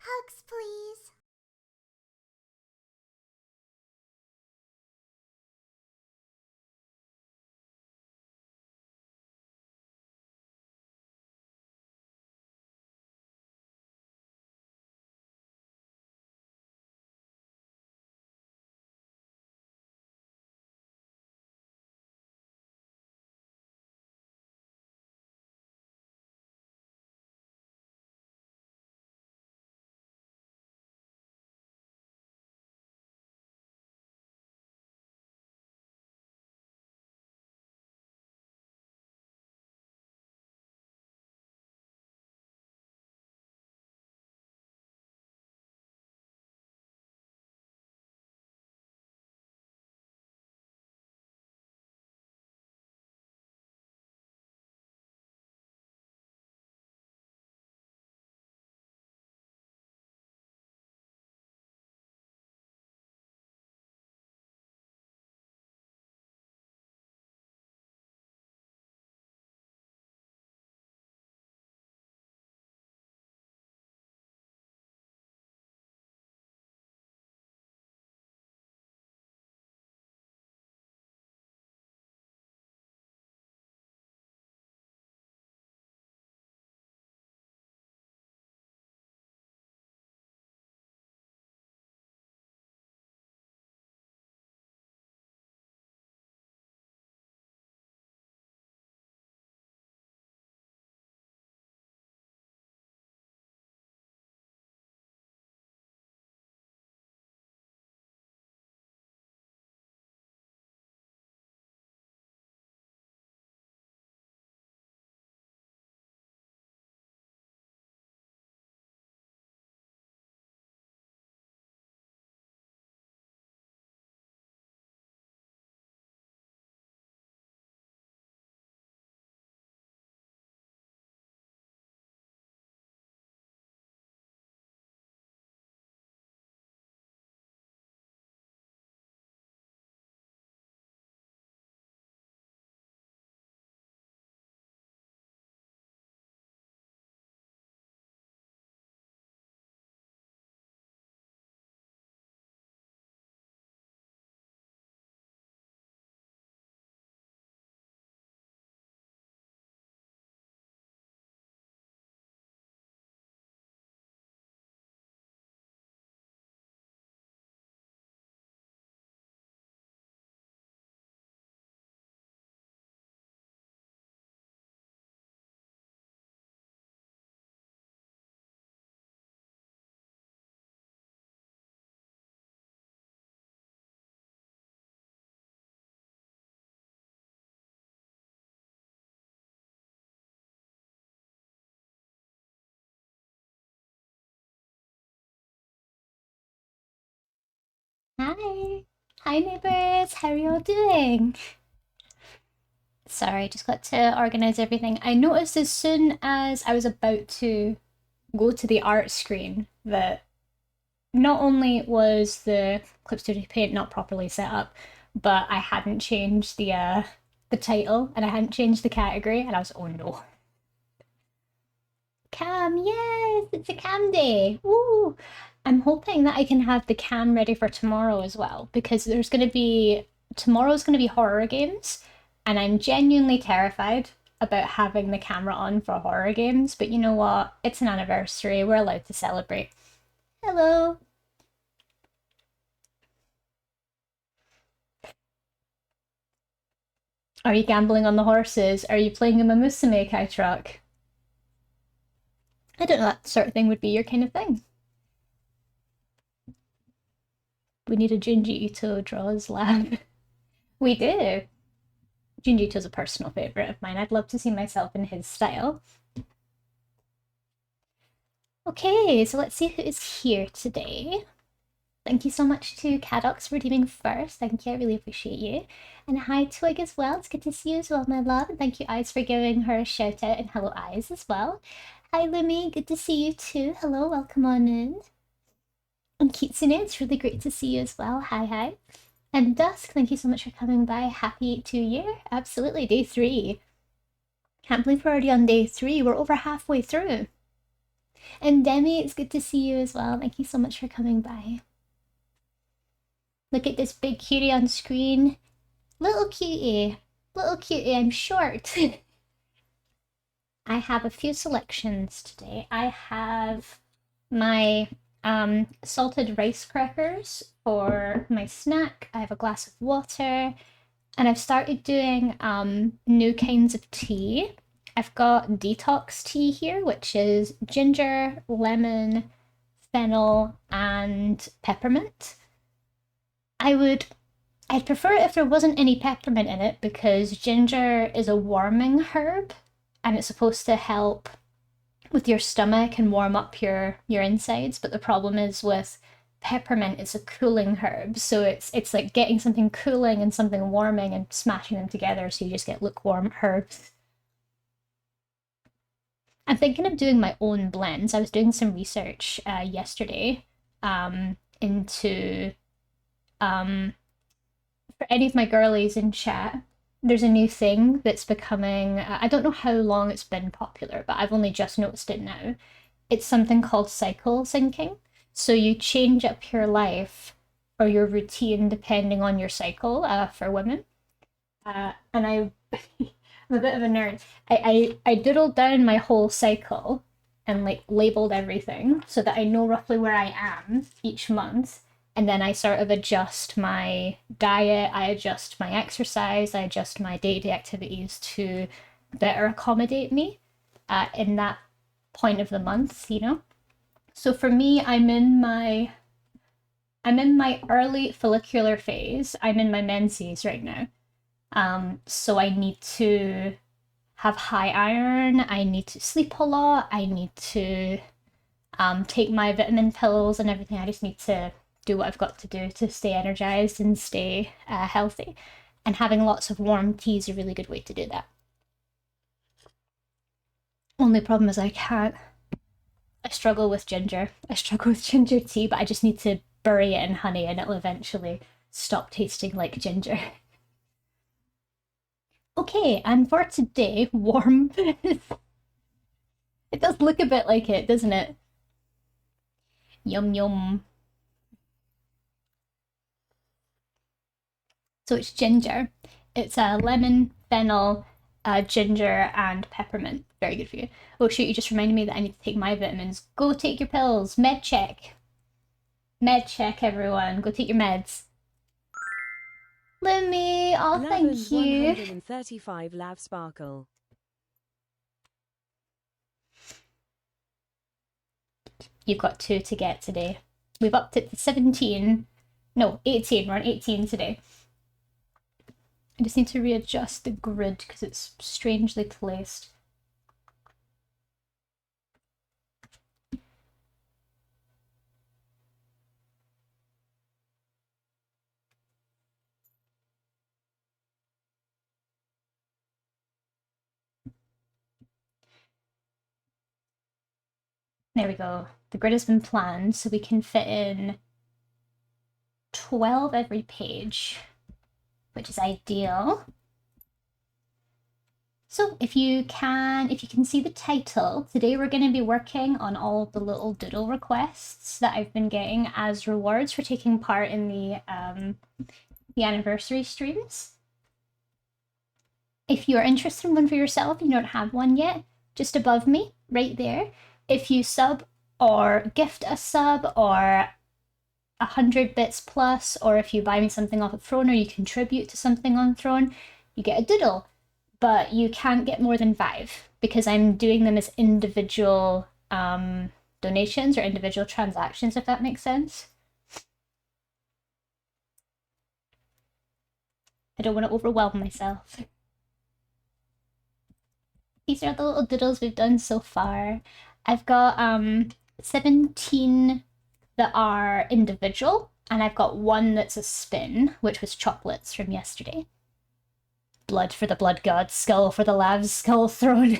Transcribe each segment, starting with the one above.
Hugs, please. Hi. Hi, neighbours. How are you all doing? Sorry, just got to organize everything. I noticed as soon as I was about to go to the art screen that not only was the Clip Studio Paint not properly set up, but I hadn't changed the title and I hadn't changed the category, and I was, oh no. Cam, yes, it's a cam day. Woo! I'm hoping that I can have the cam ready for tomorrow as well, because tomorrow's going to be horror games, and I'm genuinely terrified about having the camera on for horror games. But you know what? It's an anniversary. We're allowed to celebrate. Hello. Are you gambling on the horses? Are you playing a Mamusume Kai truck? I don't know, that sort of thing would be your kind of thing. We need a Junji Ito draws lab. We do. Junji Ito's a personal favourite of mine. I'd love to see myself in his style. Okay, so let's see who is here today. Thank you so much to Cadox for redeeming first. Thank you, I really appreciate you. And hi, Twig, as well. It's good to see you as well, my love. And thank you, Eyes, for giving her a shout out. And hello, Eyes, as well. Hi, Lumi. Good to see you too. Hello, welcome on in. And Kitsune, it's really great to see you as well. Hi, hi. And Dusk, thank you so much for coming by. Happy 2 year. Absolutely, day 3. Can't believe we're already on day 3. We're over halfway through. And Demi, it's good to see you as well. Thank you so much for coming by. Look at this big cutie on screen. Little cutie. Little cutie, I'm short. I have a few selections today. I have my salted rice crackers for my snack. I have a glass of water. And I've started doing new kinds of tea. I've got detox tea here, which is ginger, lemon, fennel, and peppermint. I'd prefer it if there wasn't any peppermint in it because ginger is a warming herb and it's supposed to help with your stomach and warm up your insides. But the problem is with peppermint, it's a cooling herb, so it's like getting something cooling and something warming and smashing them together, so you just get lukewarm herbs. I'm thinking of doing my own blends. I was doing some research yesterday into for any of my girlies in chat, there's a new thing that's becoming, I don't know how long it's been popular, but I've only just noticed it now. It's something called cycle syncing. So you change up your life or your routine depending on your cycle for women. And I'm a bit of a nerd. I doodled down my whole cycle and like labeled everything so that I know roughly where I am each month. And then I sort of adjust my diet, I adjust my exercise, I adjust my day-to-day activities to better accommodate me in that point of the month, you know? So for me, I'm in my early follicular phase. I'm in my menses right now. So I need to have high iron, I need to sleep a lot, I need to take my vitamin pills and everything. I just need to do what I've got to do to stay energized and stay healthy. And having lots of warm tea is a really good way to do that. Only problem is I struggle with ginger. I struggle with ginger tea, but I just need to bury it in honey and it'll eventually stop tasting like ginger. Okay, and for today, warm. It does look a bit like it, doesn't it? Yum yum. So it's ginger. It's lemon, fennel, ginger, and peppermint. Very good for you. Oh shoot, you just reminded me that I need to take my vitamins. Go take your pills. Med check. Med check, everyone. Go take your meds. Limmy, oh thank you. 135 Lav Sparkle. You've got 2 to get today. We've upped it to 17. No, 18. We're on 18 today. I just need to readjust the grid because it's strangely placed. There we go. The grid has been planned so we can fit in 12 every page, which is ideal. So if you can see the title, today we're going to be working on all of the little doodle requests that I've been getting as rewards for taking part in the anniversary streams. If you're interested in one for yourself and you don't have one yet, just above me, right there, if you sub or gift a sub or 100 bits plus, or if you buy me something off of Throne or you contribute to something on Throne, you get a doodle. But you can't get more than 5 because I'm doing them as individual donations or individual transactions, if that makes sense. I don't want to overwhelm myself. These are the little doodles we've done so far. I've got 17 that are individual, and I've got 1 that's a spin, which was chocolates from yesterday. Blood for the blood god, skull for the Lav's skull throne.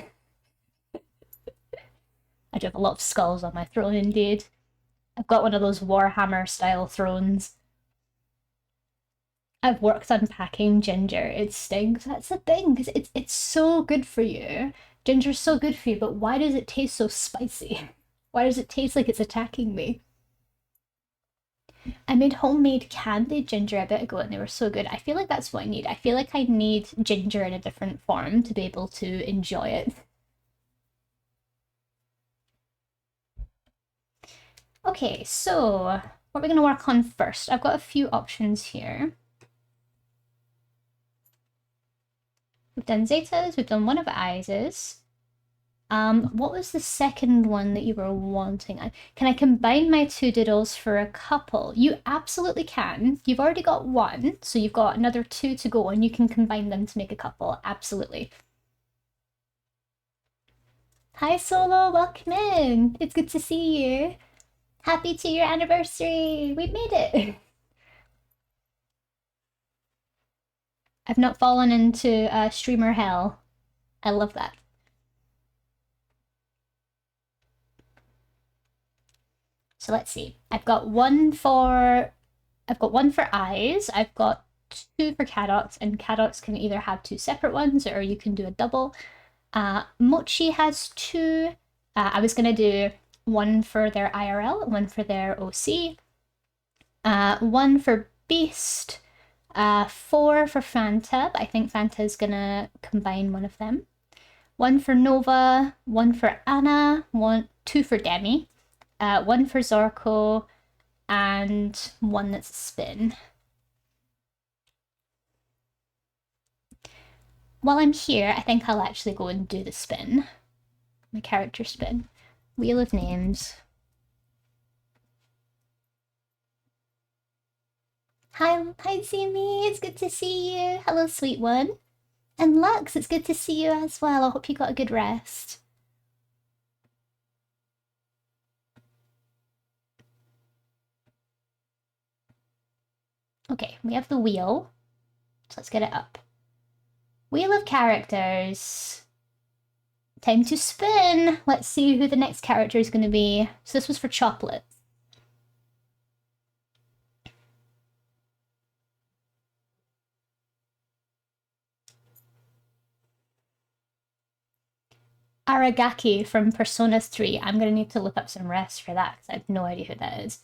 I do have a lot of skulls on my throne, indeed. I've got one of those Warhammer style thrones. I've worked on packing ginger. It stings. That's the thing, because it's so good for you. Ginger's so good for you, but why does it taste so spicy? Why does it taste like it's attacking me? I made homemade candied ginger a bit ago and they were so good. I feel like that's what I need. I feel like I need ginger in a different form to be able to enjoy it. Okay, so what are we going to work on first? I've got a few options here. We've done zetas, we've done one of Is's. What was the second one that you were wanting? Can I combine my two doodles for a couple? You absolutely can. You've already got one, so you've got another two to go, and you can combine them to make a couple. Absolutely. Hi, Solo. Welcome in. It's good to see you. Happy 2-year anniversary. We made it. I've not fallen into streamer hell. I love that. So let's see. I've got one for eyes. I've got two for Cadox, and Cadox can either have two separate ones or you can do a double. Mochi has two. I was gonna do one for their IRL, one for their OC. One for Beast. 4 for Fanta, but I think Fanta's gonna combine one of them. One for Nova, one for Anna, two for Demi, one for Zorko, and one that's a spin. While I'm here, I think I'll actually go and do the spin. My character spin. Wheel of Names. Hi, Zimi. It's good to see you. Hello, sweet one. And Lux, it's good to see you as well. I hope you got a good rest. Okay, we have the wheel. So let's get it up. Wheel of characters. Time to spin. Let's see who the next character is going to be. So this was for chocolate. Aragaki from Persona 3. I'm going to need to look up some rest for that because I have no idea who that is.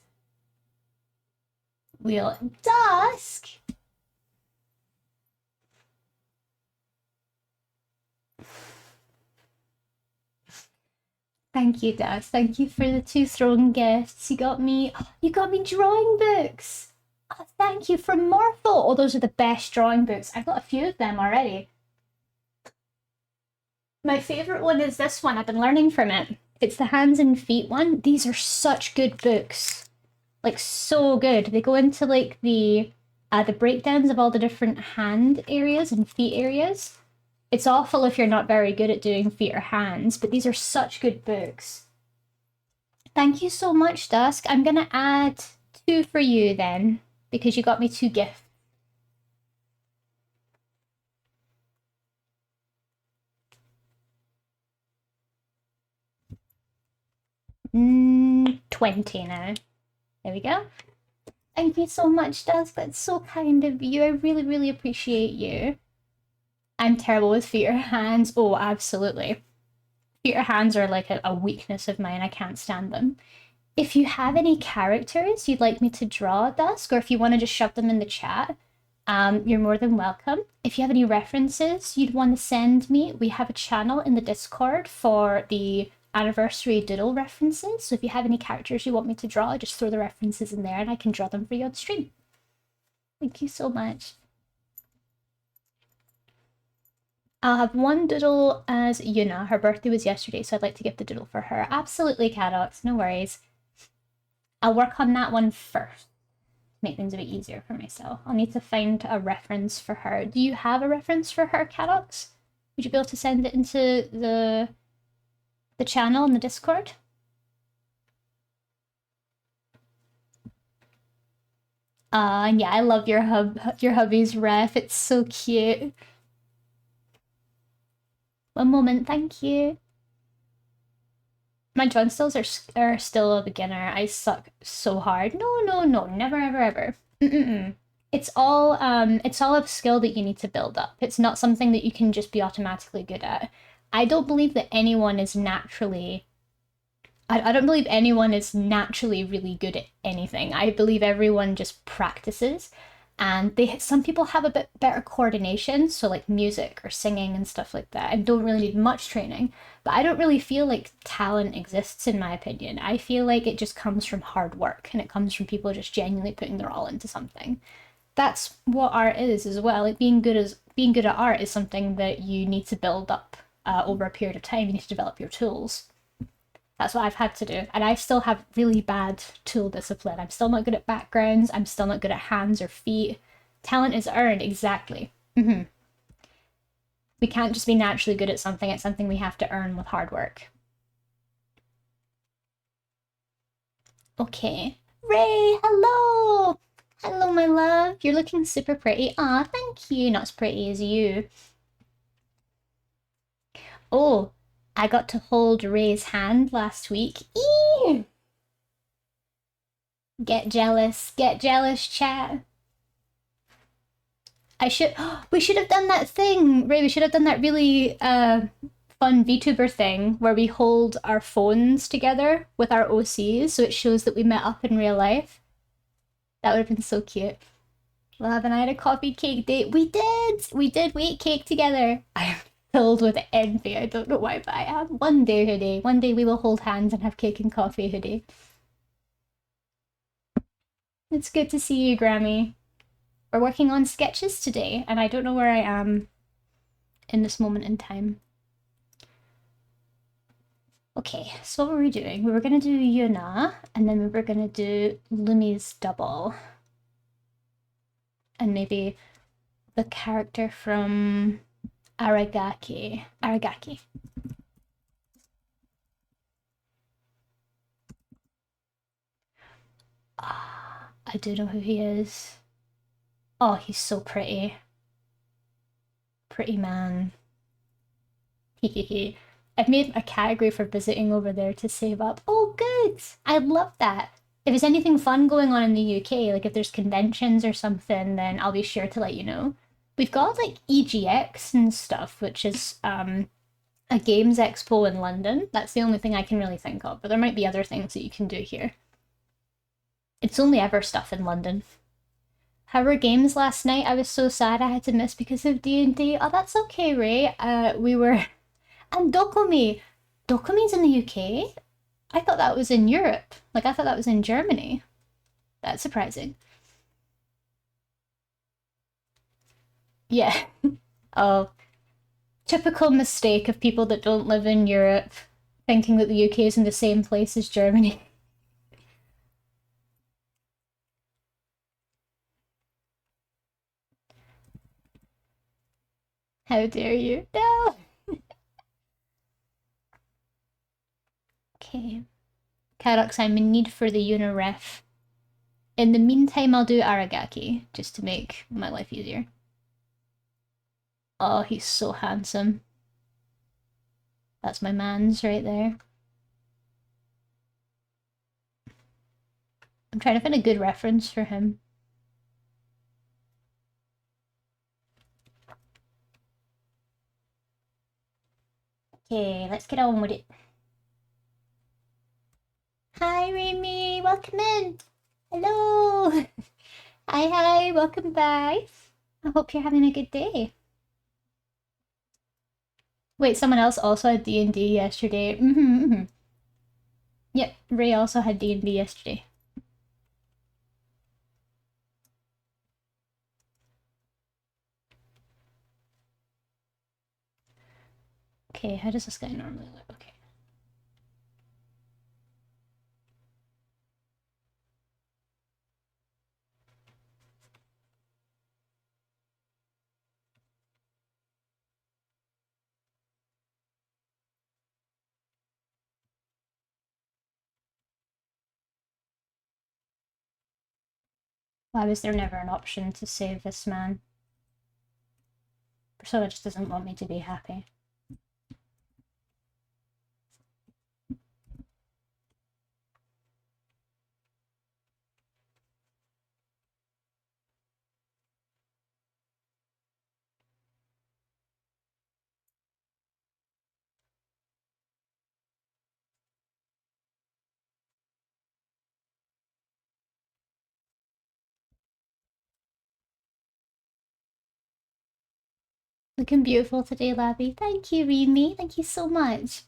Wheel Dusk. Thank you, Dusk. Thank you for the 2 throne gifts. You got me drawing books. Oh, thank you for Morphle. Oh, those are the best drawing books. I've got a few of them already. My favorite one is this one. I've been learning from it. It's the hands and feet one. These are such good books. Like, so good. They go into like the breakdowns of all the different hand areas and feet areas. It's awful if you're not very good at doing feet or hands, but these are such good books. Thank you so much, Dusk. I'm gonna add 2 for you then, because you got me 2 gifts. 20 now. There we go. Thank you so much, Dusk. That's so kind of you. I really, really appreciate you. I'm terrible with feet or hands. Oh, absolutely. Feet or hands are like a weakness of mine. I can't stand them. If you have any characters you'd like me to draw, Dusk, or if you want to just shove them in the chat, you're more than welcome. If you have any references you'd want to send me, we have a channel in the Discord for the anniversary doodle references. So if you have any characters you want me to draw, just throw the references in there and I can draw them for you on stream. Thank you so much. I'll have one doodle as Yuna. Her birthday was yesterday, so I'd like to give the doodle for her. Absolutely, Cadox. No worries. I'll work on that one first. Make things a bit easier for myself. I'll need to find a reference for her. Do you have a reference for her, Cadox? Would you be able to send it into the channel in the Discord? And yeah, I love your hubby's ref. It's so cute. One moment, thank you. My joint stills are still a beginner. I suck so hard. No, never, ever. It's all a skill that you need to build up. It's not something that you can just be automatically good at. I don't believe that anyone is naturally I don't believe anyone is naturally really good at anything. I believe everyone just practices, and some people have a bit better coordination, so like music or singing and stuff like that, and don't really need much training. But I don't really feel like talent exists, in my opinion. I feel like it just comes from hard work, and it comes from people just genuinely putting their all into something. That's what art is as well. Like being good at art is something that you need to build up over a period of time. You need to develop your tools. That's what I've had to do. And I still have really bad tool discipline. I'm still not good at backgrounds. I'm still not good at hands or feet. Talent is earned, exactly. We can't just be naturally good at something. It's something we have to earn with hard work. Okay. Ray, hello! Hello, my love. You're looking super pretty. Ah, thank you. Not as pretty as you. Oh, I got to hold Ray's hand last week. Eee! Get jealous, chat. We should have done that thing, Ray. We should have done that really fun VTuber thing where we hold our phones together with our OCs so it shows that we met up in real life. That would have been so cute. Love and I had a coffee cake date. We did! We ate cake together. I'm filled with envy. I don't know why, but I am. One day, Hoodie. One day we will hold hands and have cake and coffee, Hoodie. It's good to see you, Grammy. We're working on sketches today, and I don't know where I am in this moment in time. Okay, so what were we doing? We were gonna do Yuna, and then we were gonna do Lumi's double. And maybe the character from Aragaki. Aragaki. Ah, I do know who he is. Oh, he's so pretty. Pretty man. Hehehe. I've made a category for visiting over there to save up. Oh, good! I love that. If there's anything fun going on in the UK, like if there's conventions or something, then I'll be sure to let you know. We've got like EGX and stuff, which is a games expo in London. That's the only thing I can really think of, but there might be other things that you can do here. It's only ever stuff in London. How were games last night? I was so sad I had to miss because of D&D. Oh, that's okay, Ray. We were... And Dokumi. Dokumi's in the UK? I thought that was in Europe. Like, I thought that was in Germany. That's surprising. Yeah. Oh, typical mistake of people that don't live in Europe, thinking that the UK is in the same place as Germany. How dare you? No! Okay. Karox, I'm in need for the Uniref. In the meantime, I'll do Aragaki, just to make my life easier. Oh, he's so handsome. That's my man's right there. I'm trying to find a good reference for him. Okay, let's get on with it. Hi, Remy. Welcome in. Hello. Hi, welcome back. I hope you're having a good day. Wait, someone else also had D&D yesterday. Yep, Ray also had D&D yesterday. Okay, how does this guy normally look? Okay. Why was there never an option to save this man? Persona just doesn't want me to be happy. Looking beautiful today, Labby. Thank you, Remy. Thank you so much.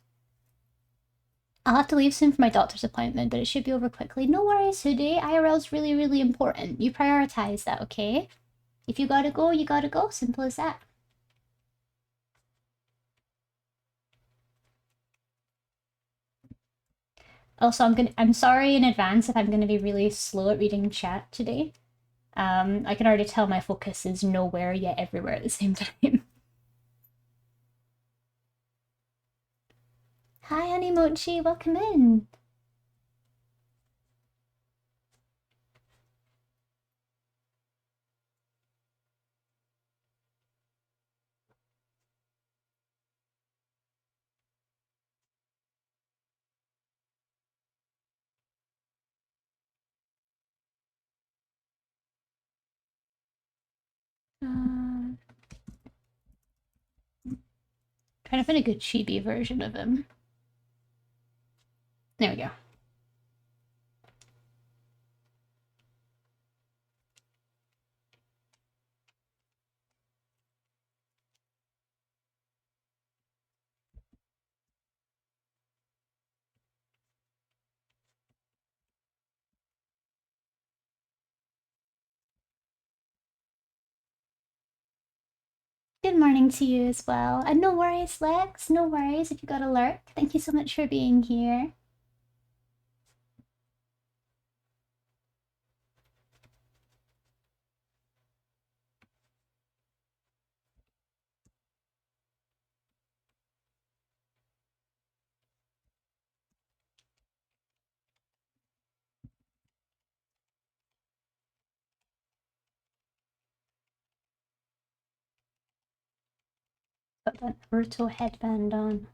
I'll have to leave soon for my doctor's appointment, but it should be over quickly. No worries, Hoodie. IRL's really, really important. You prioritize that, okay? If you gotta go, you gotta go. Simple as that. Also, I'm sorry in advance if I'm gonna be really slow at reading chat today. I can already tell my focus is nowhere yet everywhere at the same time. Hi, Animochi, welcome in. Trying to find a good chibi version of him. There we go. Good morning to you as well. And no worries, Lex. No worries if you got a lurk. Thank you so much for being here. Got that Naruto headband on.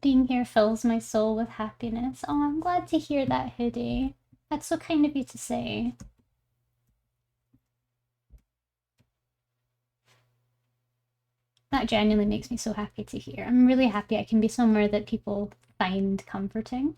Being here fills my soul with happiness. Oh, I'm glad to hear that, Hoodie. That's so kind of you to say. That genuinely makes me so happy to hear. I'm really happy I can be somewhere that people find comforting.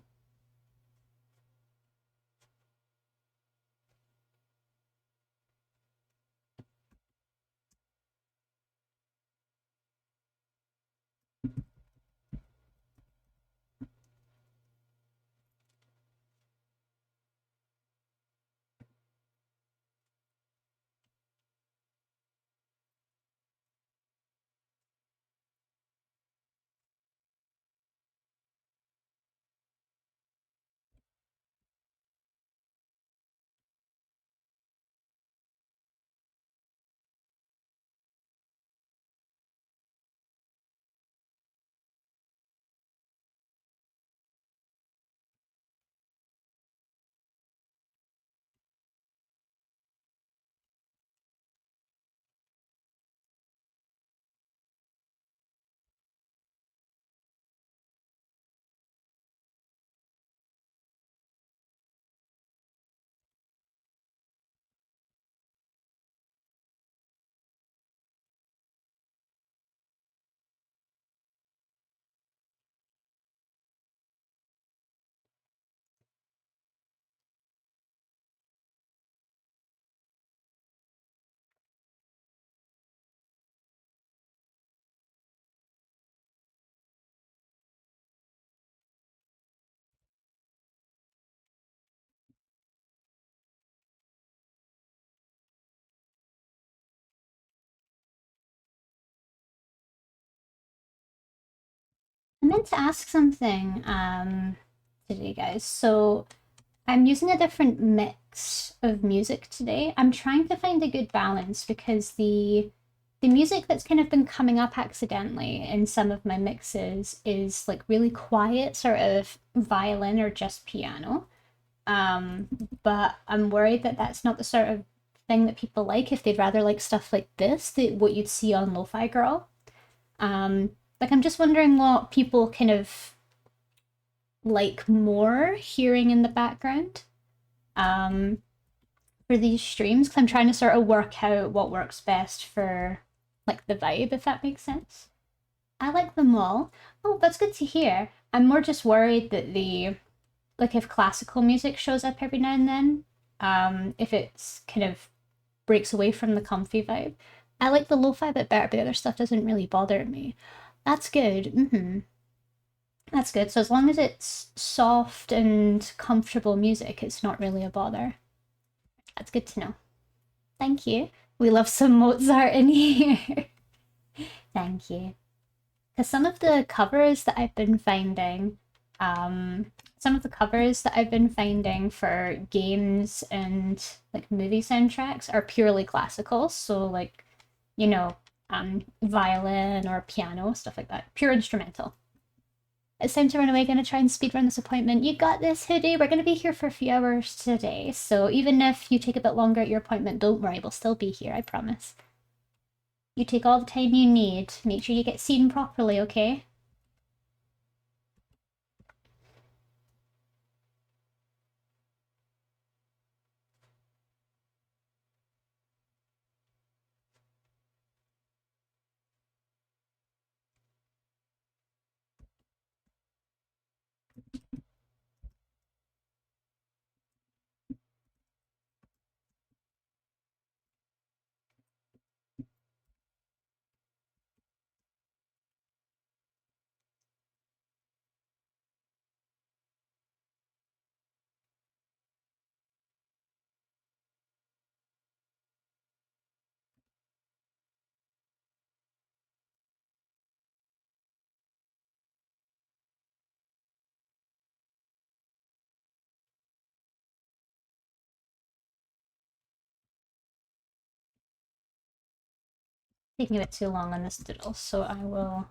I meant to ask something today, guys. So I'm using a different mix of music today. I'm trying to find a good balance because the music that's kind of been coming up accidentally in some of my mixes is like really quiet, sort of violin or just piano. But I'm worried that that's not the sort of thing that people like if they'd rather like stuff like this, what you'd see on Lo-Fi Girl. Like I'm just wondering what people kind of like more hearing in the background. for these streams because I'm trying to sort of work out what works best for like the vibe, if that makes sense. I like them all. Oh, that's good to hear. I'm more just worried that the like if classical music shows up every now and then, if it's kind of breaks away from the comfy vibe. I like the lo-fi bit better, but the other stuff doesn't really bother me. That's good. That's good. So as long as it's soft and comfortable music, it's not really a bother. That's good to know. Thank you. We love some Mozart in here. Thank you. Because some of the covers that I've been finding, for games and like movie soundtracks are purely classical. So like, you know, violin or piano, stuff like that. Pure instrumental. It's time to run away. Gonna try and speedrun this appointment. You got this, Hoodie. We're gonna be here for a few hours today. So even if you take a bit longer at your appointment, don't worry. We'll still be here, I promise. You take all the time you need. Make sure you get seen properly, okay? Taking a bit too long on this doodle, so I will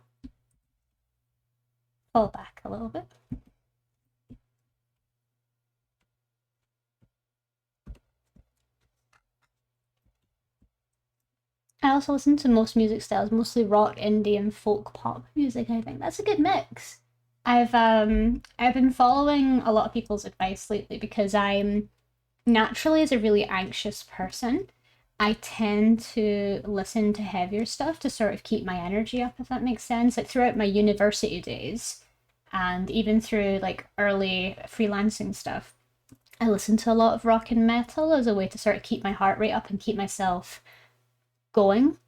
pull back a little bit. I also listen to most music styles, mostly rock, indie, and folk pop music. I think that's a good mix. I've been following a lot of people's advice lately because I'm naturally as a really anxious person, I tend to listen to heavier stuff to sort of keep my energy up, if that makes sense. Like throughout my university days and even through like early freelancing stuff, I listened to a lot of rock and metal as a way to sort of keep my heart rate up and keep myself going,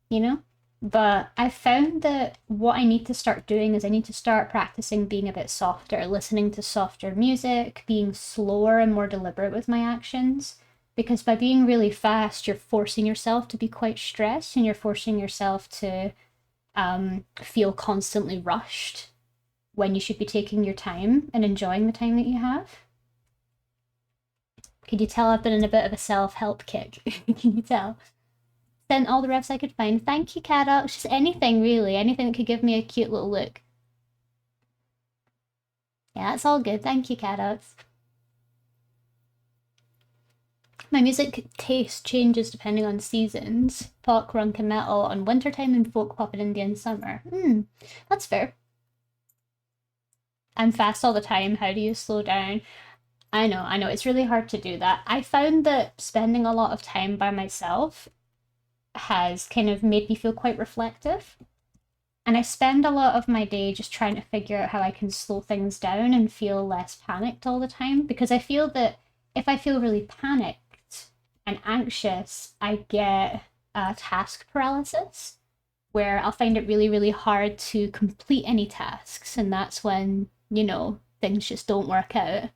you know? But I found that what I need to start doing is I need to start practicing being a bit softer, listening to softer music, being slower and more deliberate with my actions. Because by being really fast, you're forcing yourself to be quite stressed and you're forcing yourself to feel constantly rushed when you should be taking your time and enjoying the time that you have. Can you tell I've been in a bit of a self-help kick? Can you tell? Sent all the refs I could find. Thank you, Cadox. Just anything, really. Anything that could give me a cute little look. Yeah, that's all good. Thank you, Cadox. My music taste changes depending on seasons. Pop, rock, and metal on wintertime and folk pop in Indian summer. That's fair. I'm fast all the time. How do you slow down? I know. It's really hard to do that. I found that spending a lot of time by myself has kind of made me feel quite reflective. And I spend a lot of my day just trying to figure out how I can slow things down and feel less panicked all the time. Because I feel that if I feel really panicked and anxious, I get task paralysis, where I'll find it really, really hard to complete any tasks. And that's when, things just don't work out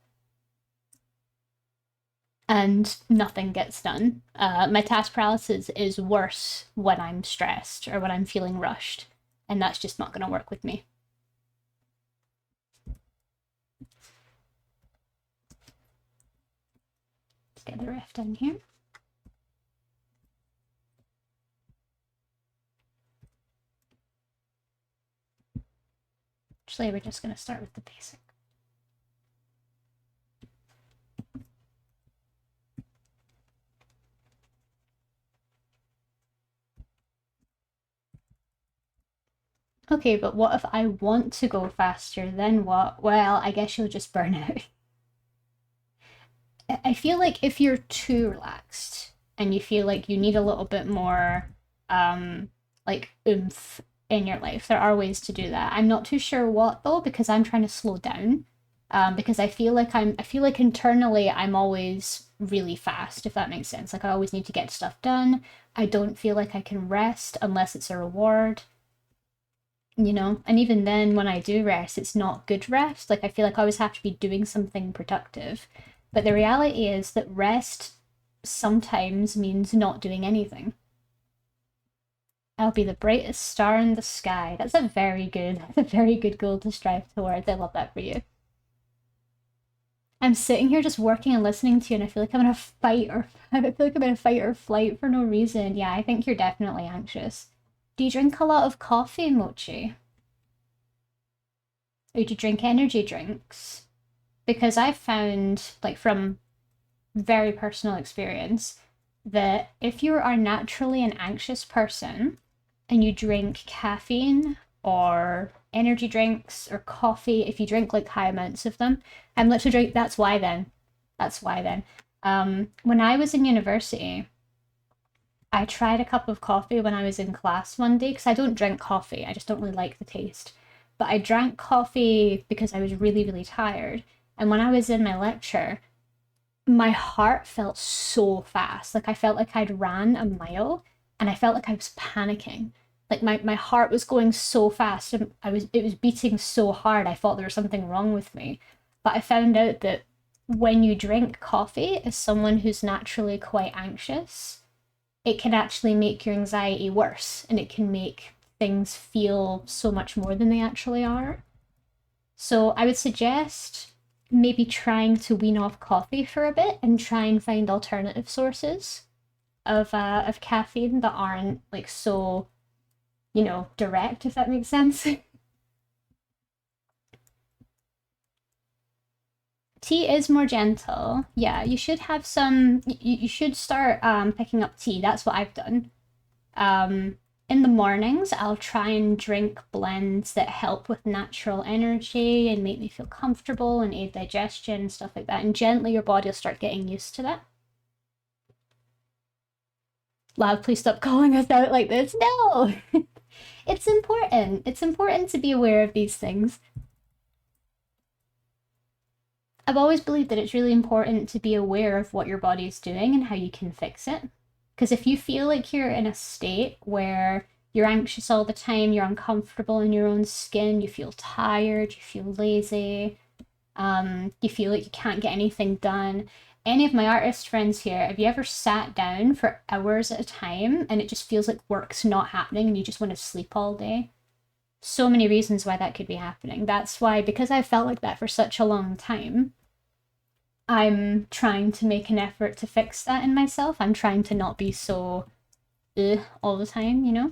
and nothing gets done. My task paralysis is worse when I'm stressed or when I'm feeling rushed, and that's just not going to work with me. Let's get the riff done here. Actually, we're just going to start with the basic. Okay, but what if I want to go faster? Then what? Well, I guess you'll just burn out. I feel like if you're too relaxed and you feel like you need a little bit more like oomph in your life, there are ways to do that. I'm not too sure what though, because I'm trying to slow down. Because I feel like internally I'm always really fast, if that makes sense. Like I always need to get stuff done. I don't feel like I can rest unless it's a reward, you know? And even then, when I do rest, it's not good rest. Like I feel like I always have to be doing something productive. But the reality is that rest sometimes means not doing anything. I'll be the brightest star in the sky. That's a very good goal to strive towards. I love that for you. I'm sitting here just working and listening to you, and I feel like I'm in a fight or I feel like I'm in a fight or flight for no reason. Yeah, I think you're definitely anxious. Do you drink a lot of coffee, Mochi? Or do you drink energy drinks? Because I've found, like from very personal experience, that if you are naturally an anxious person and you drink caffeine or energy drinks or coffee, if you drink like high amounts of them, I'm literally drink. That's why then. That's why then. When I was in university, I tried a cup of coffee when I was in class one day because I don't drink coffee. I just don't really like the taste. But I drank coffee because I was really, really tired. And when I was in my lecture, my heart felt so fast. Like I felt like I'd ran a mile and I felt like I was panicking. Like my heart was going so fast and it was beating so hard. I thought there was something wrong with me. But I found out that when you drink coffee as someone who's naturally quite anxious, it can actually make your anxiety worse and it can make things feel so much more than they actually are. So I would suggest maybe trying to wean off coffee for a bit and try and find alternative sources of caffeine that aren't like so, you know, direct, if that makes sense. Tea is more gentle. Yeah, you should have some. You should start picking up tea. That's what I've done. Um, in the mornings, I'll try and drink blends that help with natural energy and make me feel comfortable and aid digestion and stuff like that. And gently, your body will start getting used to that. Love, please stop calling us out like this. No, it's important. It's important to be aware of these things. I've always believed that it's really important to be aware of what your body is doing and how you can fix it. Because if you feel like you're in a state where you're anxious all the time, you're uncomfortable in your own skin, you feel tired, you feel lazy, you feel like you can't get anything done. Any of my artist friends here, have you ever sat down for hours at a time and it just feels like work's not happening and you just want to sleep all day? So many reasons why that could be happening. That's why, because I felt like that for such a long time, I'm trying to make an effort to fix that in myself. I'm trying to not be so all the time, you know?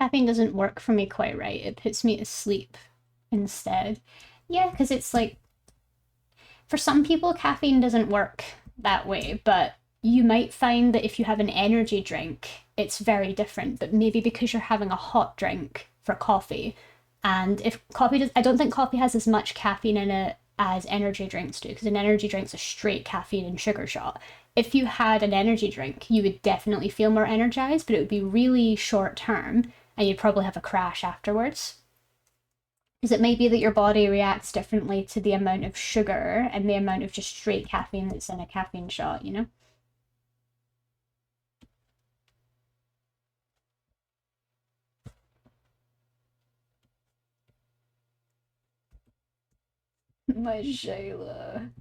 Caffeine doesn't work for me quite right. It puts me to sleep instead. Yeah, because it's like, for some people, caffeine doesn't work that way, but you might find that if you have an energy drink, it's very different. But maybe because you're having a hot drink for coffee, and if coffee does, I don't think coffee has as much caffeine in it as energy drinks do, because an energy drink's a straight caffeine and sugar shot. If you had an energy drink, you would definitely feel more energized, but it would be really short term, and you'd probably have a crash afterwards. Because it may be that your body reacts differently to the amount of sugar and the amount of just straight caffeine that's in a caffeine shot, you know? My Shayla.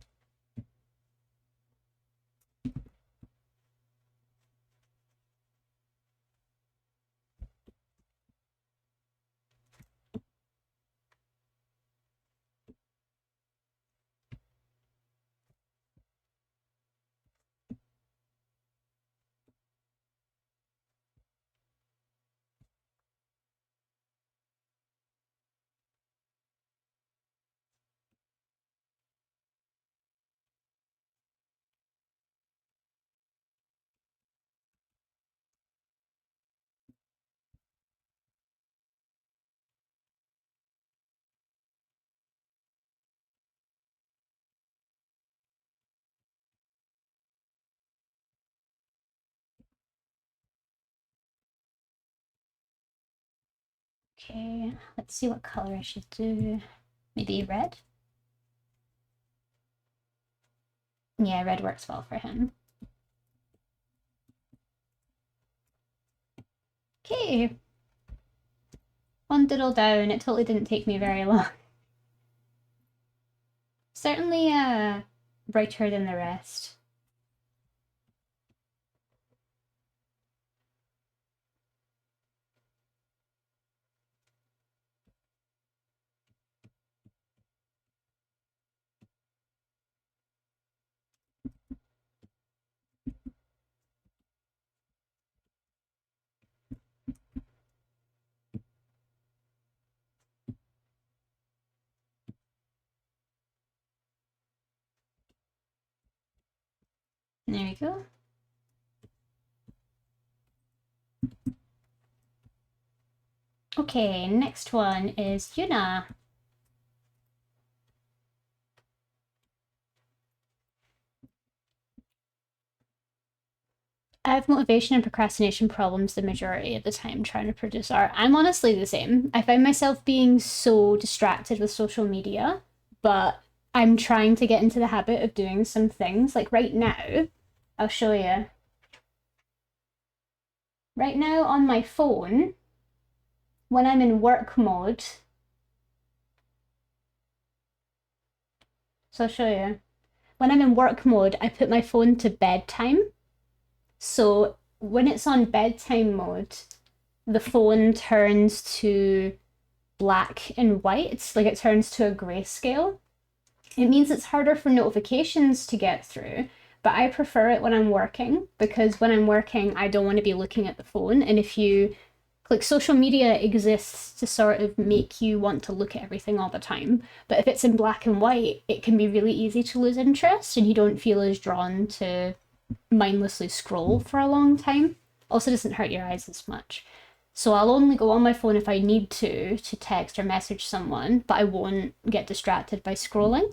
Okay, let's see what color I should do. Maybe red? Yeah, red works well for him. Okay. One doodle down. It totally didn't take me very long. Certainly brighter than the rest. There we go. Okay, next one is Yuna. I have motivation and procrastination problems the majority of the time trying to produce art. I'm honestly the same. I find myself being so distracted with social media, but I'm trying to get into the habit of doing some things. Like right now, I'll show you. Right now on my phone, when I'm in work mode, so I'll show you. When I'm in work mode, I put my phone to bedtime. So when it's on bedtime mode, the phone turns to black and white, like it turns to a grayscale. It means it's harder for notifications to get through, but I prefer it when I'm working because when I'm working, I don't want to be looking at the phone. And if you like, social media exists to sort of make you want to look at everything all the time. But if it's in black and white, it can be really easy to lose interest and you don't feel as drawn to mindlessly scroll for a long time. Also doesn't hurt your eyes as much. So I'll only go on my phone if I need to text or message someone, but I won't get distracted by scrolling.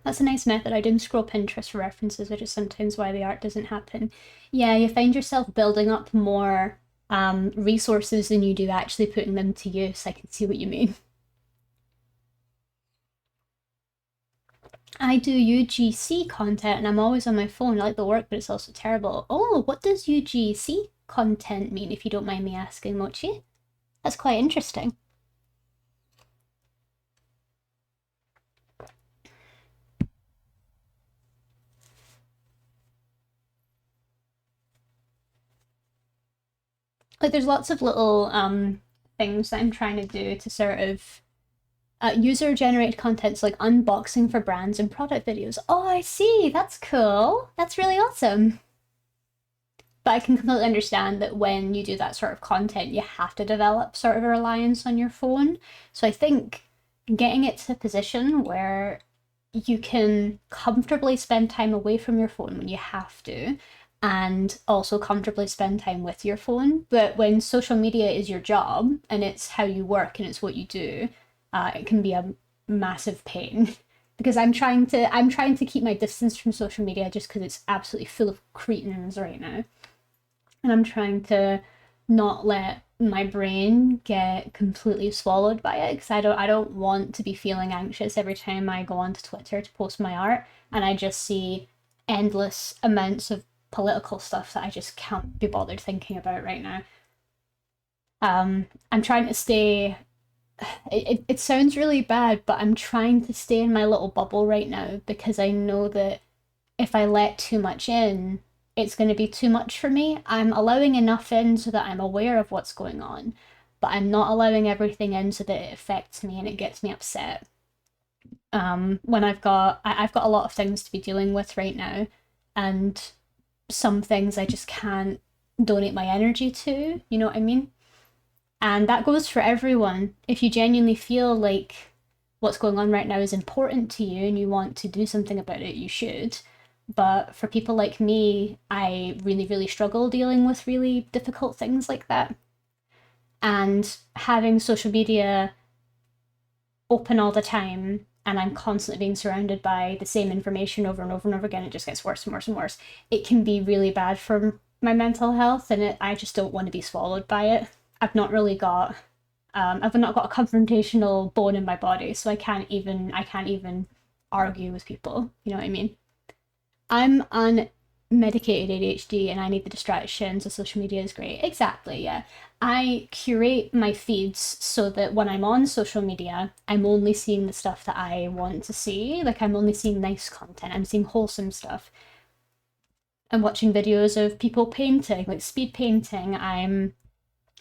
That's a nice method. I didn't scroll Pinterest for references, which is sometimes why the art doesn't happen. Yeah, you find yourself building up more resources than you do actually putting them to use. I can see what you mean. I do UGC content and I'm always on my phone. I like the work, but it's also terrible. Oh, what does UGC content mean, if you don't mind me asking, Mochi? That's quite interesting. Like, there's lots of little things that I'm trying to do to sort of user-generated content, so like unboxing for brands and product videos. Oh, I see. That's cool. That's really awesome. But I can completely understand that when you do that sort of content, you have to develop sort of a reliance on your phone. So I think getting it to a position where you can comfortably spend time away from your phone when you have to, and also comfortably spend time with your phone. But when social media is your job and it's how you work and it's what you do, it can be a massive pain. Because I'm trying to keep my distance from social media just because it's absolutely full of cretins right now. And I'm trying to not let my brain get completely swallowed by it because I don't want to be feeling anxious every time I go onto Twitter to post my art and I just see endless amounts of political stuff that I just can't be bothered thinking about right now. I'm trying to stay. It sounds really bad, but I'm trying to stay in my little bubble right now because I know that if I let too much in, it's going to be too much for me. I'm allowing enough in so that I'm aware of what's going on, but I'm not allowing everything in so that it affects me and it gets me upset. When I've got a lot of things to be dealing with right now, and some things I just can't donate my energy to. You know what I mean? And that goes for everyone. If you genuinely feel like what's going on right now is important to you and you want to do something about it, you should. But for people like me, I really, really struggle dealing with really difficult things like that. And having social media open all the time and I'm constantly being surrounded by the same information over and over and over again, it just gets worse and worse and worse. It can be really bad for my mental health, and I just don't want to be swallowed by it. I've not really got I've not got a confrontational bone in my body, so I can't even argue with people. You know what I mean? I'm on medicated ADHD and I need the distractions, so social media is great. Exactly, yeah. I curate my feeds so that when I'm on social media, I'm only seeing the stuff that I want to see. Like, I'm only seeing nice content, I'm seeing wholesome stuff. I'm watching videos of people painting, like speed painting. I'm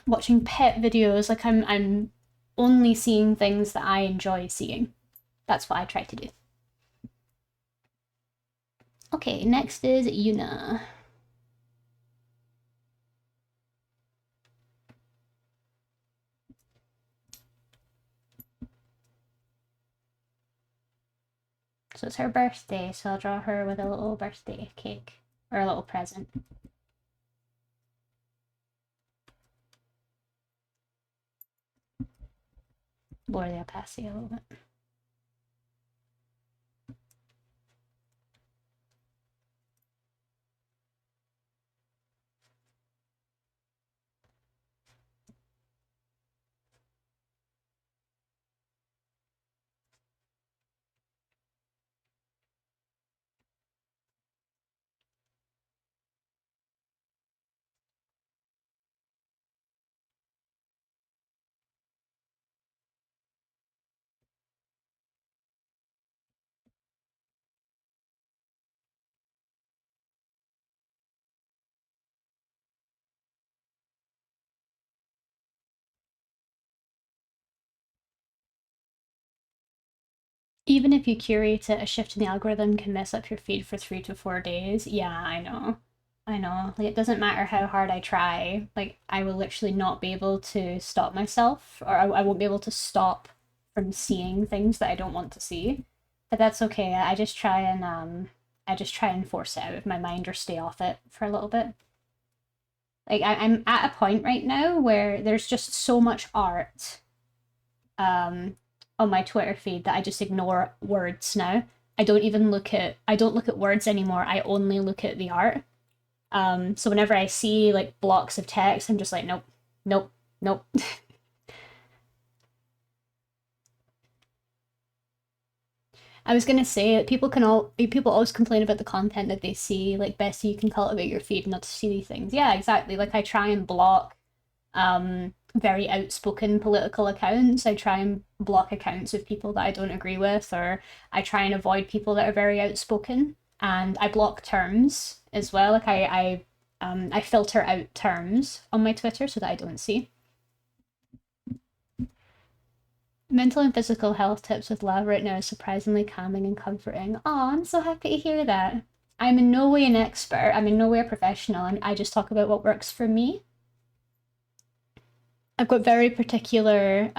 watching pet videos. Like, I'm only seeing things that I enjoy seeing. That's what I try to do. Okay, next is Yuna. So it's her birthday, so I'll draw her with a little birthday cake or a little present. Lower the opacity a little bit. Even if you curate it, a shift in the algorithm can mess up your feed for 3 to 4 days. Yeah, I know. I know. Like, it doesn't matter how hard I try. Like, I will literally not be able to stop myself, or I won't be able to stop from seeing things that I don't want to see. But that's okay. I just try and force it out of my mind or stay off it for a little bit. Like, I'm at a point right now where there's just so much art um, on my Twitter feed that I just ignore words now. I don't look at words anymore. I only look at the art. So whenever I see like blocks of text, I'm just like, nope, nope, nope. I was gonna say that people always complain about the content that they see. Like, best you can cultivate your feed not to see these things. Yeah, exactly. Like, I try and block very outspoken political accounts. I try and block accounts of people that I don't agree with, or I try and avoid people that are very outspoken. And I block terms as well. Like, I filter out terms on my Twitter so that I don't see. Mental and physical health tips with love right now is surprisingly calming and comforting. Oh, I'm so happy to hear that. I'm in no way an expert. I'm in no way a professional. I just talk about what works for me. I've got very particular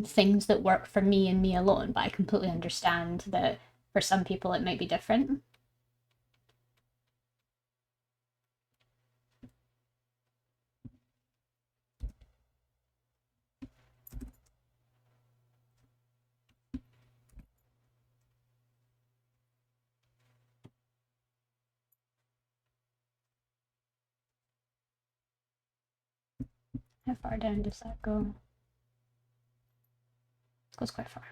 things that work for me and me alone, but I completely understand that for some people it might be different. How far down does that go? It goes quite far.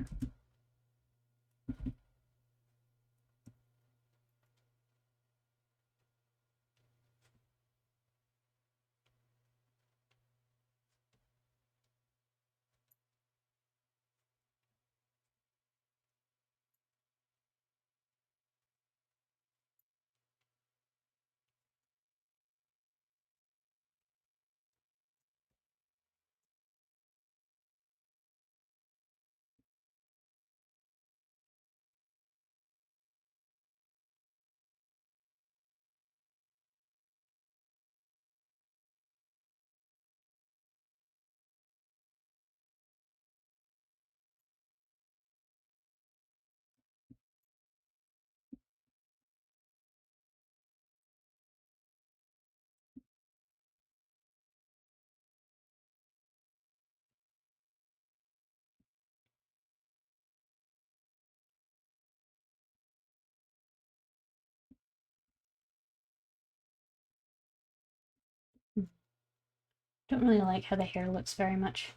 Don't really like how the hair looks very much.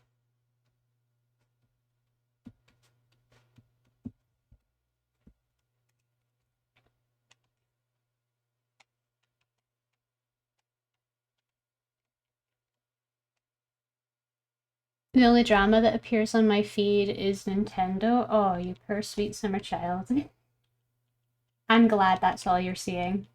The only drama that appears on my feed is Nintendo. Oh, you poor sweet summer child. I'm glad that's all you're seeing.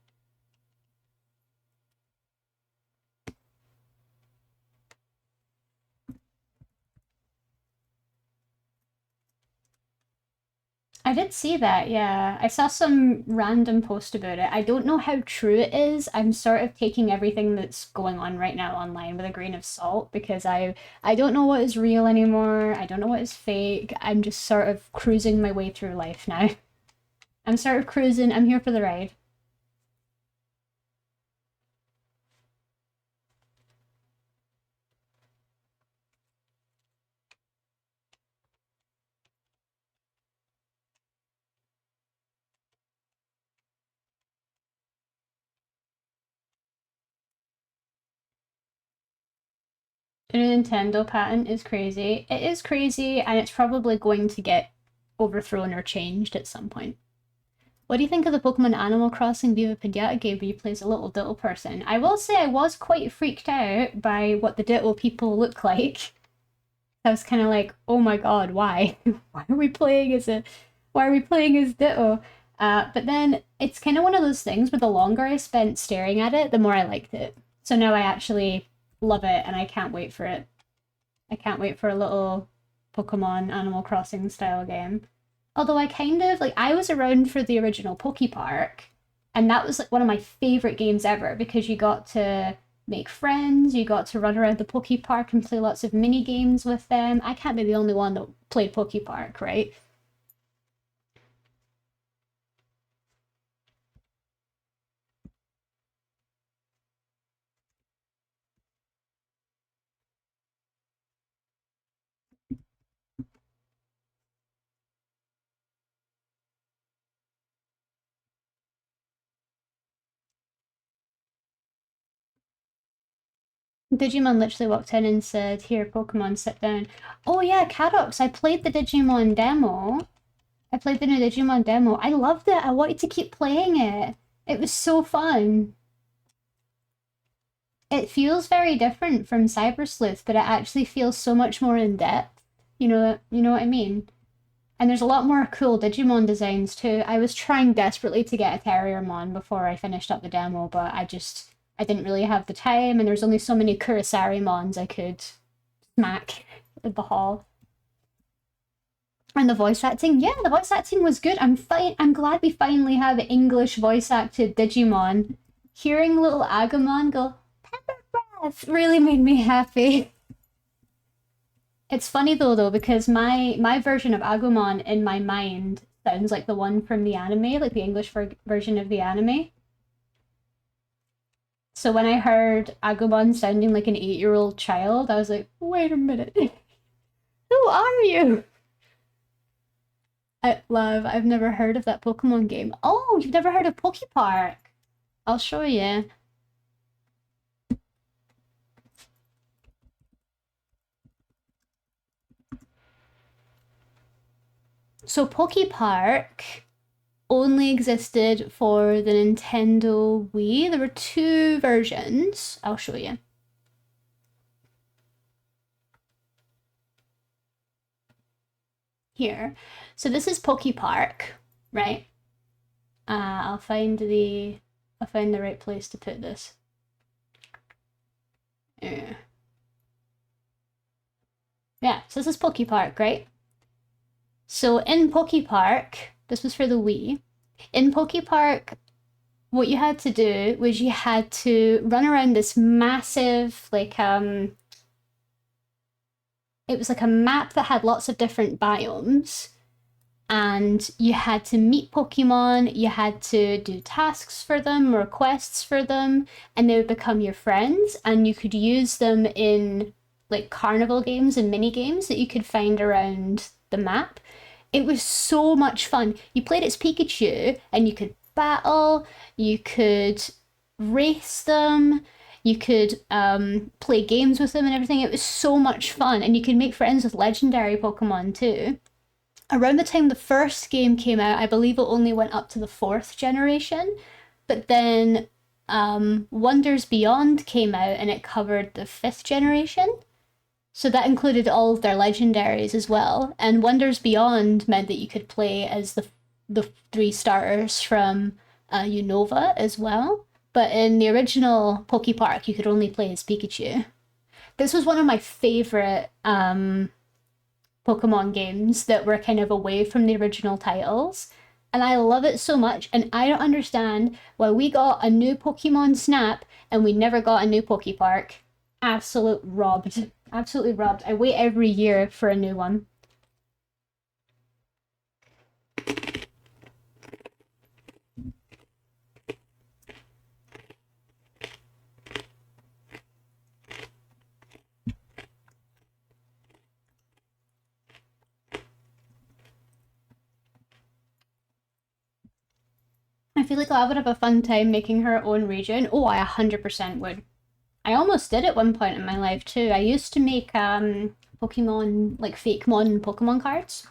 I did see that, yeah. I saw some random post about it. I don't know how true it is. I'm sort of taking everything that's going on right now online with a grain of salt because I don't know what is real anymore. I don't know what is fake. I'm just sort of cruising my way through life now. I'm sort of cruising. I'm here for the ride. The Nintendo patent is crazy. It is crazy, and it's probably going to get overthrown or changed at some point. What do you think of the Pokemon Animal Crossing Viva Pinata game where you play as a little Dittle person? I will say I was quite freaked out by what the Dittle people look like. I was kind of like, oh my god, why? Why are we playing as Ditto? But then it's kind of one of those things where the longer I spent staring at it, the more I liked it. So now I actually love it and I can't wait for it. I can't wait for a little Pokemon Animal Crossing style game. Although I kind of like I was around for the original Poke Park, and that was like one of my favorite games ever because you got to make friends, you got to run around the Poke Park and play lots of mini games with them. I can't be the only one that played Poke Park, right? Digimon literally walked in and said, "Here, Pokemon, sit down." Oh yeah, Cadox, I played the Digimon demo. I played the new Digimon demo. I loved it. I wanted to keep playing it. It was so fun. It feels very different from Cyber Sleuth, but it actually feels so much more in depth. You know what I mean? And there's a lot more cool Digimon designs too. I was trying desperately to get a Terriermon before I finished up the demo, but I didn't really have the time, and there's only so many Kurisarimons I could smack at the hall. And the voice acting, yeah, the voice acting was good. I'm glad we finally have English voice acted Digimon. Hearing little Agumon go pepper breath really made me happy. It's funny though because my version of Agumon in my mind sounds like the one from the anime, like the English version of the anime. So when I heard Agumon sounding like an 8-year-old child, I was like, wait a minute. Who are you? I've never heard of that Pokemon game. Oh, you've never heard of Poke Park? I'll show you. So Poke Park only existed for the Nintendo Wii. There were two versions. I'll show you. Here. So this is Poke Park, right? I'll find the right place to put this. Yeah. Yeah, so this is Poke Park, right? So in Poke Park, this was for the Wii. In Poke Park, what you had to do was you had to run around this massive, like, it was like a map that had lots of different biomes. And you had to meet Pokemon, you had to do tasks for them, or quests for them, and they would become your friends, and you could use them in like carnival games and mini games that you could find around the map. It was so much fun. You played as Pikachu and you could battle, you could race them, You could play games with them and everything. It was so much fun, and you could make friends with legendary Pokemon too. Around the time the first game came out, I believe it only went up to the fourth generation, but then Wonders Beyond came out and it covered the fifth generation. So that included all of their legendaries as well. And Wonders Beyond meant that you could play as the three starters from Unova as well. But in the original Poke Park, you could only play as Pikachu. This was one of my favorite Pokemon games that were kind of away from the original titles. And I love it so much. And I don't understand why we got a new Pokemon Snap and we never got a new Poke Park. Absolute robbed. Absolutely robbed. I wait every year for a new one. I feel like I would have a fun time making her own region. Oh, I 100% would. I almost did at one point in my life too. I used to make Pokemon, like fake mon Pokemon cards.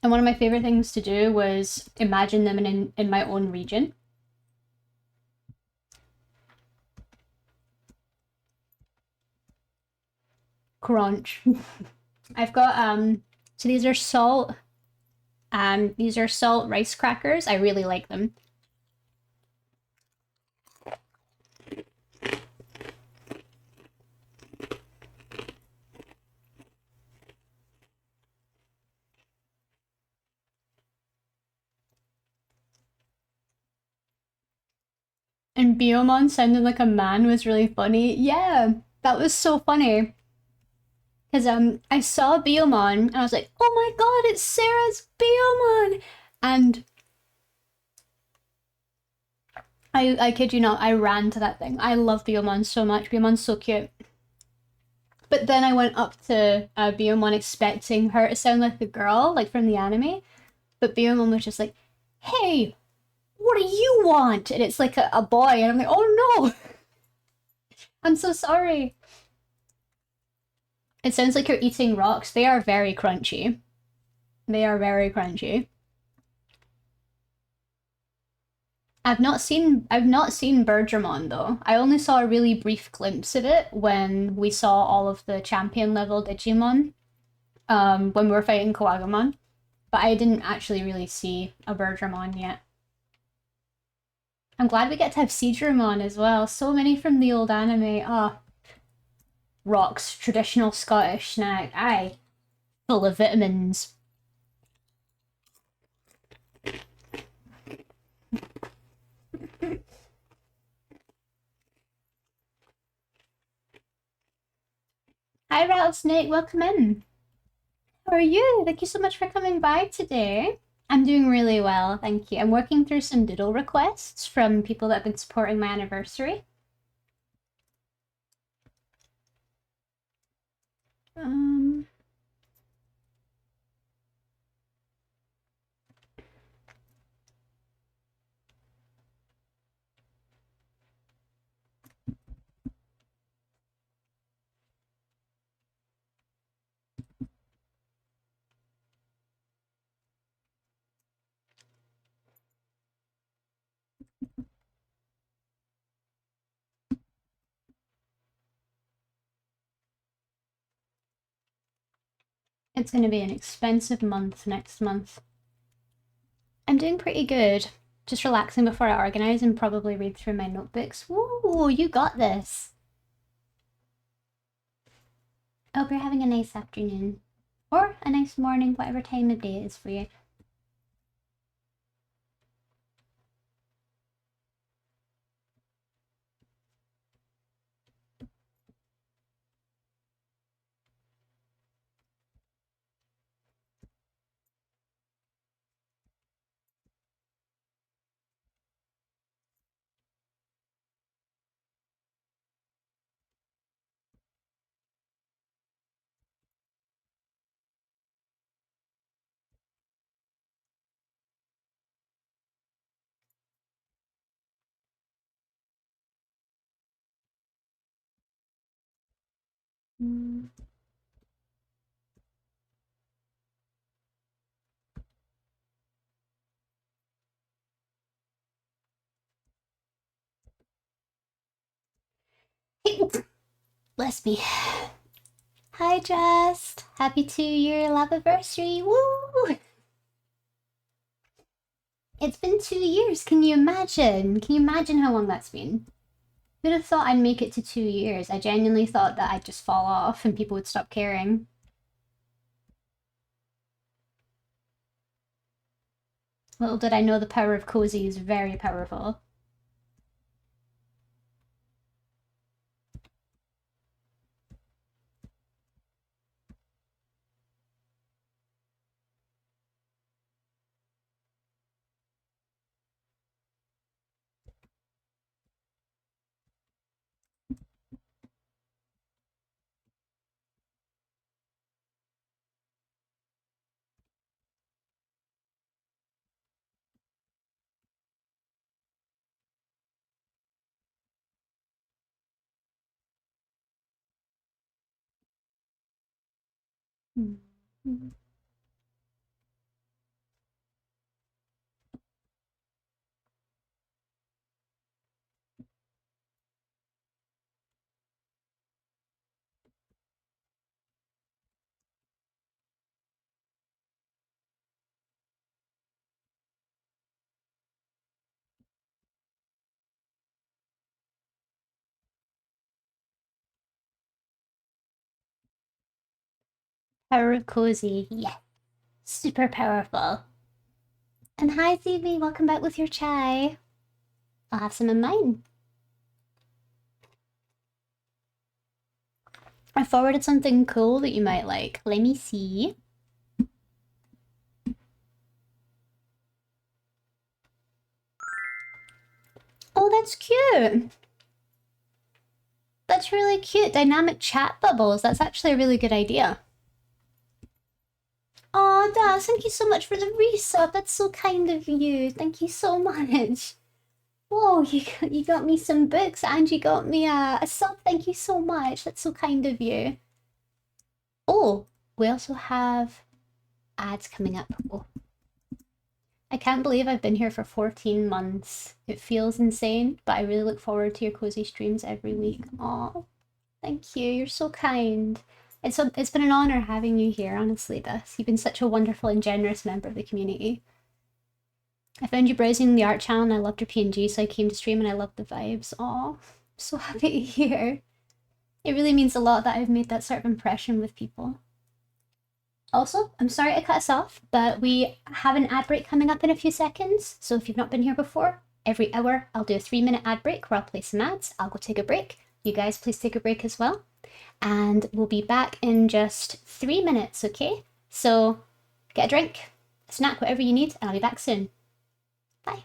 And one of my favorite things to do was imagine them in my own region. Crunch. I've got so these are salt rice crackers. I really like them. And Biomon sounding like a man was really funny. Yeah, that was so funny. Because I saw Biomon and I was like, oh my god, it's Sarah's Biomon! And I kid you not, I ran to that thing. I love Biomon so much. Biomon's so cute. But then I went up to Biomon expecting her to sound like a girl, like from the anime. But Biomon was just like, hey, what do you want? And it's like a boy, and I'm like, oh no! I'm so sorry. It sounds like you're eating rocks. They are very crunchy. They are very crunchy. I've not seen Bergermon though. I only saw a really brief glimpse of it when we saw all of the champion level Digimon when we were fighting Kowagamon. But I didn't actually really see a Bergermon yet. I'm glad we get to have Seadramon as well. So many from the old anime. Ah, oh, rocks, traditional Scottish snack. Aye, full of vitamins. Hi, Rattlesnake. Welcome in. How are you? Thank you so much for coming by today. I'm doing really well, thank you. I'm working through some doodle requests from people that have been supporting my anniversary. Um, it's going to be an expensive month next month. I'm doing pretty good. Just relaxing before I organize and probably read through my notebooks. Woo, you got this. I hope you're having a nice afternoon. Or a nice morning, whatever time of day it is for you. Mm. Bless me. Hi, Just. Happy 2-year anniversary. Woo! It's been 2 years. Can you imagine? Can you imagine how long that's been? Who'd have thought I'd make it to 2 years? I genuinely thought that I'd just fall off and people would stop caring. Little did I know the power of cozy is very powerful. Power of cozy, yeah. Super powerful. And hi, Zibi, welcome back with your chai. I'll have some of mine. I forwarded something cool that you might like. Let me see. Oh, that's cute. That's really cute. Dynamic chat bubbles. That's actually a really good idea. Oh, Das, thank you so much for the resub. That's so kind of you. Thank you so much. Whoa, you got me some books and you got me a sub. Thank you so much. That's so kind of you. Oh, we also have ads coming up. Oh. I can't believe I've been here for 14 months. It feels insane, but I really look forward to your cozy streams every week. Oh, thank you. You're so kind. It's been an honor having you here, honestly, Beth. You've been such a wonderful and generous member of the community. I found you browsing the art channel and I loved your PNG, so I came to stream and I loved the vibes. Oh, so happy to hear. It really means a lot that I've made that sort of impression with people. Also, I'm sorry to cut us off, but we have an ad break coming up in a few seconds. So if you've not been here before, every hour I'll do a 3-minute ad break where I'll play some ads. I'll go take a break. You guys please take a break as well. And we'll be back in just 3 minutes, okay? So get a drink, a snack, whatever you need, and I'll be back soon. Bye.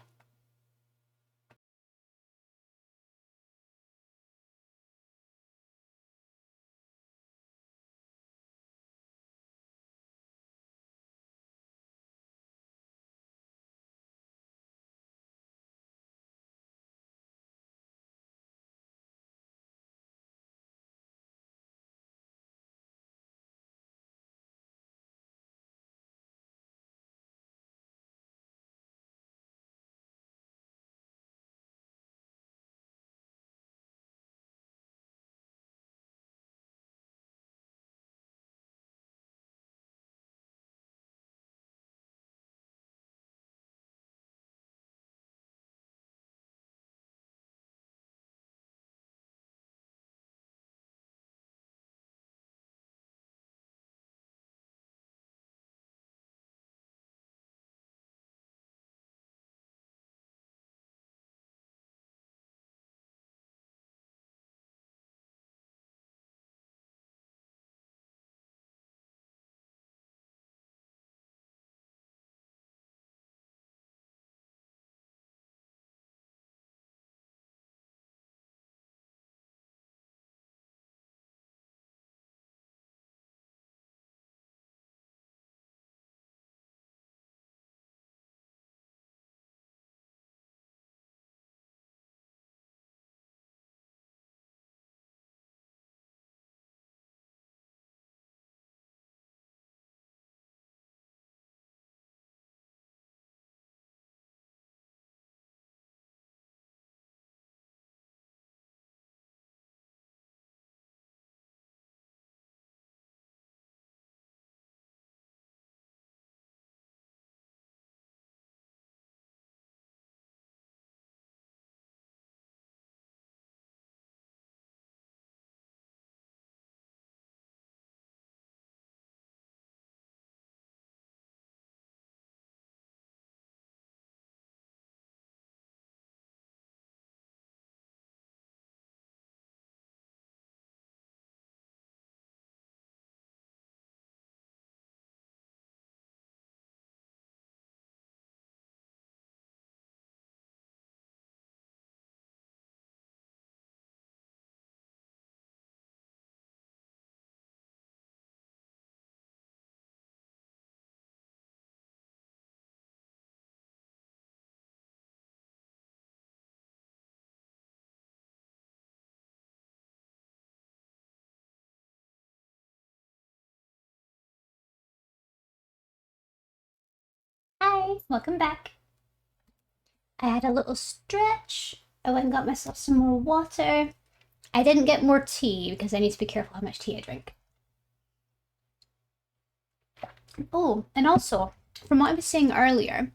Welcome back. I had a little stretch. I went and got myself some more water. I didn't get more tea because I need to be careful how much tea I drink. Oh, and also, from what I was saying earlier,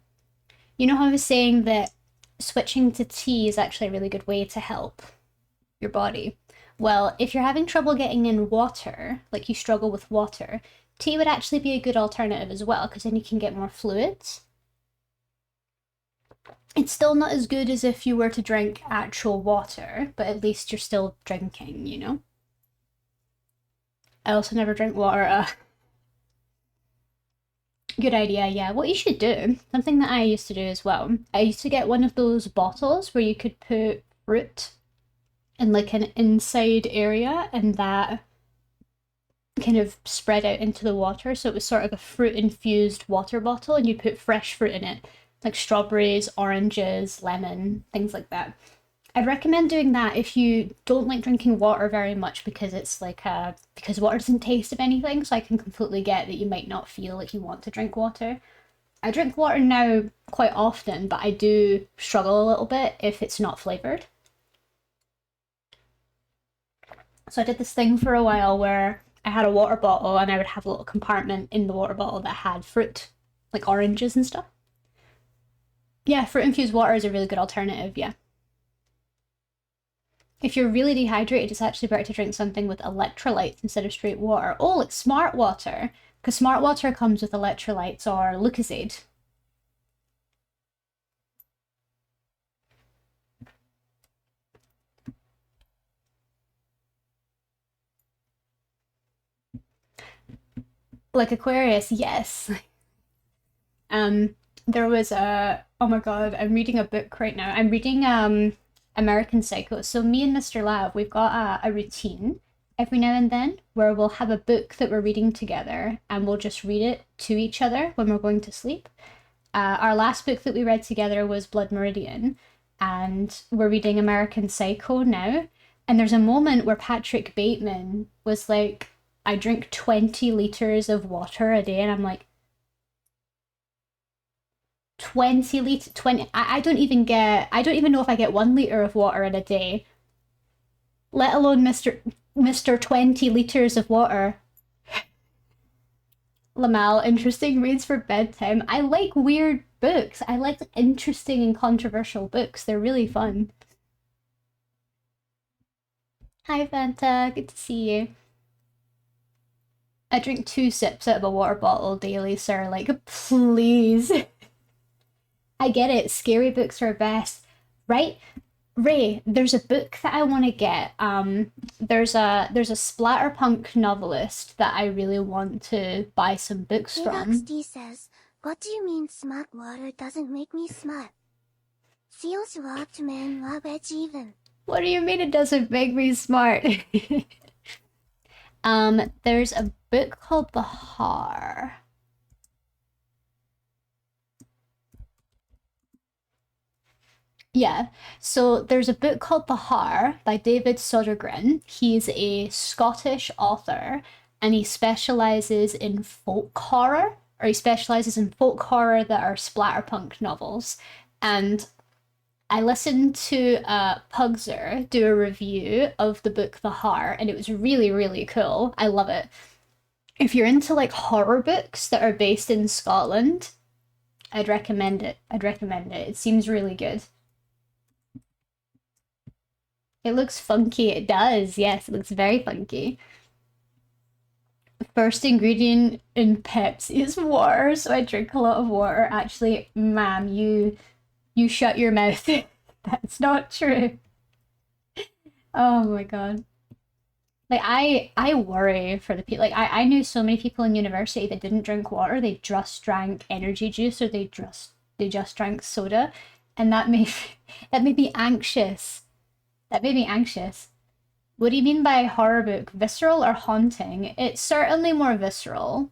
you know how I was saying that switching to tea is actually a really good way to help your body? Well, if you're having trouble getting in water, like you struggle with water, tea would actually be a good alternative as well, because then you can get more fluids. It's still not as good as if you were to drink actual water, but at least you're still drinking, you know? I also never drink water. Good idea, yeah. What you should do, something that I used to do as well, I used to get one of those bottles where you could put fruit in like an inside area and that kind of spread out into the water. So it was sort of a fruit infused water bottle and you put fresh fruit in it, like strawberries, oranges, lemon, things like that. I'd recommend doing that if you don't like drinking water very much because it's like because water doesn't taste of anything, so I can completely get that you might not feel like you want to drink water. I drink water now quite often, but I do struggle a little bit if it's not flavored. So I did this thing for a while where I had a water bottle and I would have a little compartment in the water bottle that had fruit, like oranges and stuff. Yeah, fruit infused water is a really good alternative, yeah. If you're really dehydrated, it's actually better to drink something with electrolytes instead of straight water. Oh, like smart water, because smart water comes with electrolytes or Lucozade. Like Aquarius, yes. There was oh my god, I'm reading a book right now. I'm reading American Psycho. So me and Mr. Lav, we've got a routine every now and then where we'll have a book that we're reading together and we'll just read it to each other when we're going to sleep. Our last book that we read together was Blood Meridian, and we're reading American Psycho now. And there's a moment where Patrick Bateman was like, I drink 20 liters of water a day, and I'm like, 20 liters, 20, I don't even know if I get 1 liter of water in a day, let alone Mr. 20 liters of water. Lamal, interesting reads for bedtime. I like weird books. I like interesting and controversial books. They're really fun. Hi, Fanta. Good to see you. I drink 2 sips out of a water bottle daily, sir. Like, please. I get it. Scary books are best. Right? Ray, there's a book that I want to get. There's a splatterpunk novelist that I really want to buy some books from. XD says, what do you mean smart water doesn't make me smart? Seals robbed men rob edge even. What do you mean it doesn't make me smart? There's a book called The Har. Yeah, so there's a book called The Har by David Sodergren. He's a Scottish author and he specializes in folk horror, or he specializes in folk horror that are splatterpunk novels. And I listened to Pugzer do a review of the book The Har, and it was really, really cool. I love it. If you're into like horror books that are based in Scotland, I'd recommend it. I'd recommend it. It seems really good. It looks funky. It does. Yes, it looks very funky. First ingredient in Pepsi is water, so I drink a lot of water. Actually, ma'am, you shut your mouth. That's not true. Oh my god. Like I worry for the people. Like I knew so many people in university that didn't drink water. They just drank energy juice or they just drank soda, and that made me anxious. That made me anxious. What do you mean by horror book? Visceral or haunting? It's certainly more visceral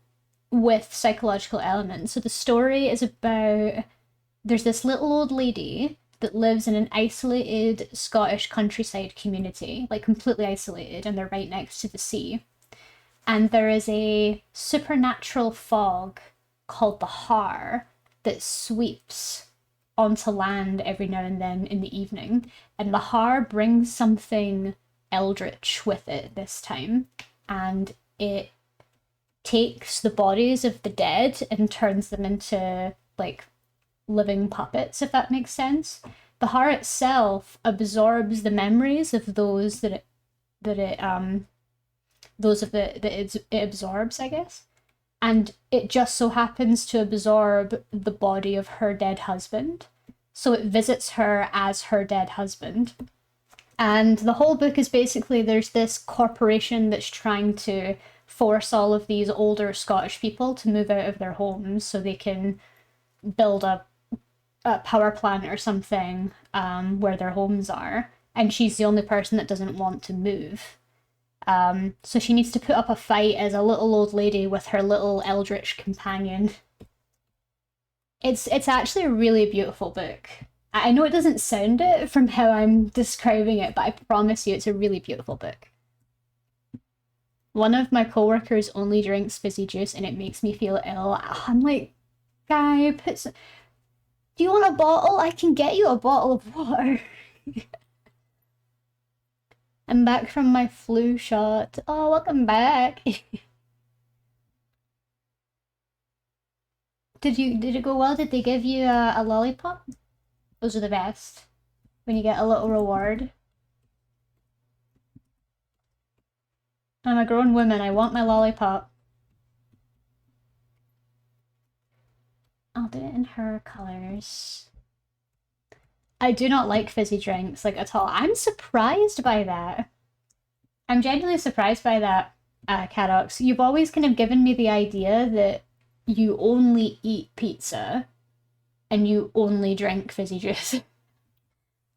with psychological elements. So the story is about there's this little old lady that lives in an isolated Scottish countryside community, like completely isolated, and they're right next to the sea. And there is a supernatural fog called the Har that sweeps onto land every now and then in the evening, and the Har brings something eldritch with it this time, and it takes the bodies of the dead and turns them into like living puppets, if that makes sense. The Har itself absorbs the memories of those that it absorbs, I guess. And it just so happens to absorb the body of her dead husband. So it visits her as her dead husband. And the whole book is basically there's this corporation that's trying to force all of these older Scottish people to move out of their homes so they can build a power plant or something where their homes are. And she's the only person that doesn't want to move. So she needs to put up a fight as a little old lady with her little eldritch companion. It's actually a really beautiful book. I know it doesn't sound it from how I'm describing it, but I promise you it's a really beautiful book. One of my coworkers only drinks fizzy juice and it makes me feel ill. I'm like, guy, do you want a bottle? I can get you a bottle of water. I'm back from my flu shot. Oh, welcome back. Did it go well? Did they give you a lollipop? Those are the best. When you get a little reward. I'm a grown woman. I want my lollipop. I'll do it in her colors. I do not like fizzy drinks, like, at all. I'm surprised by that. I'm genuinely surprised by that, Cadox. You've always kind of given me the idea that you only eat pizza and you only drink fizzy juice.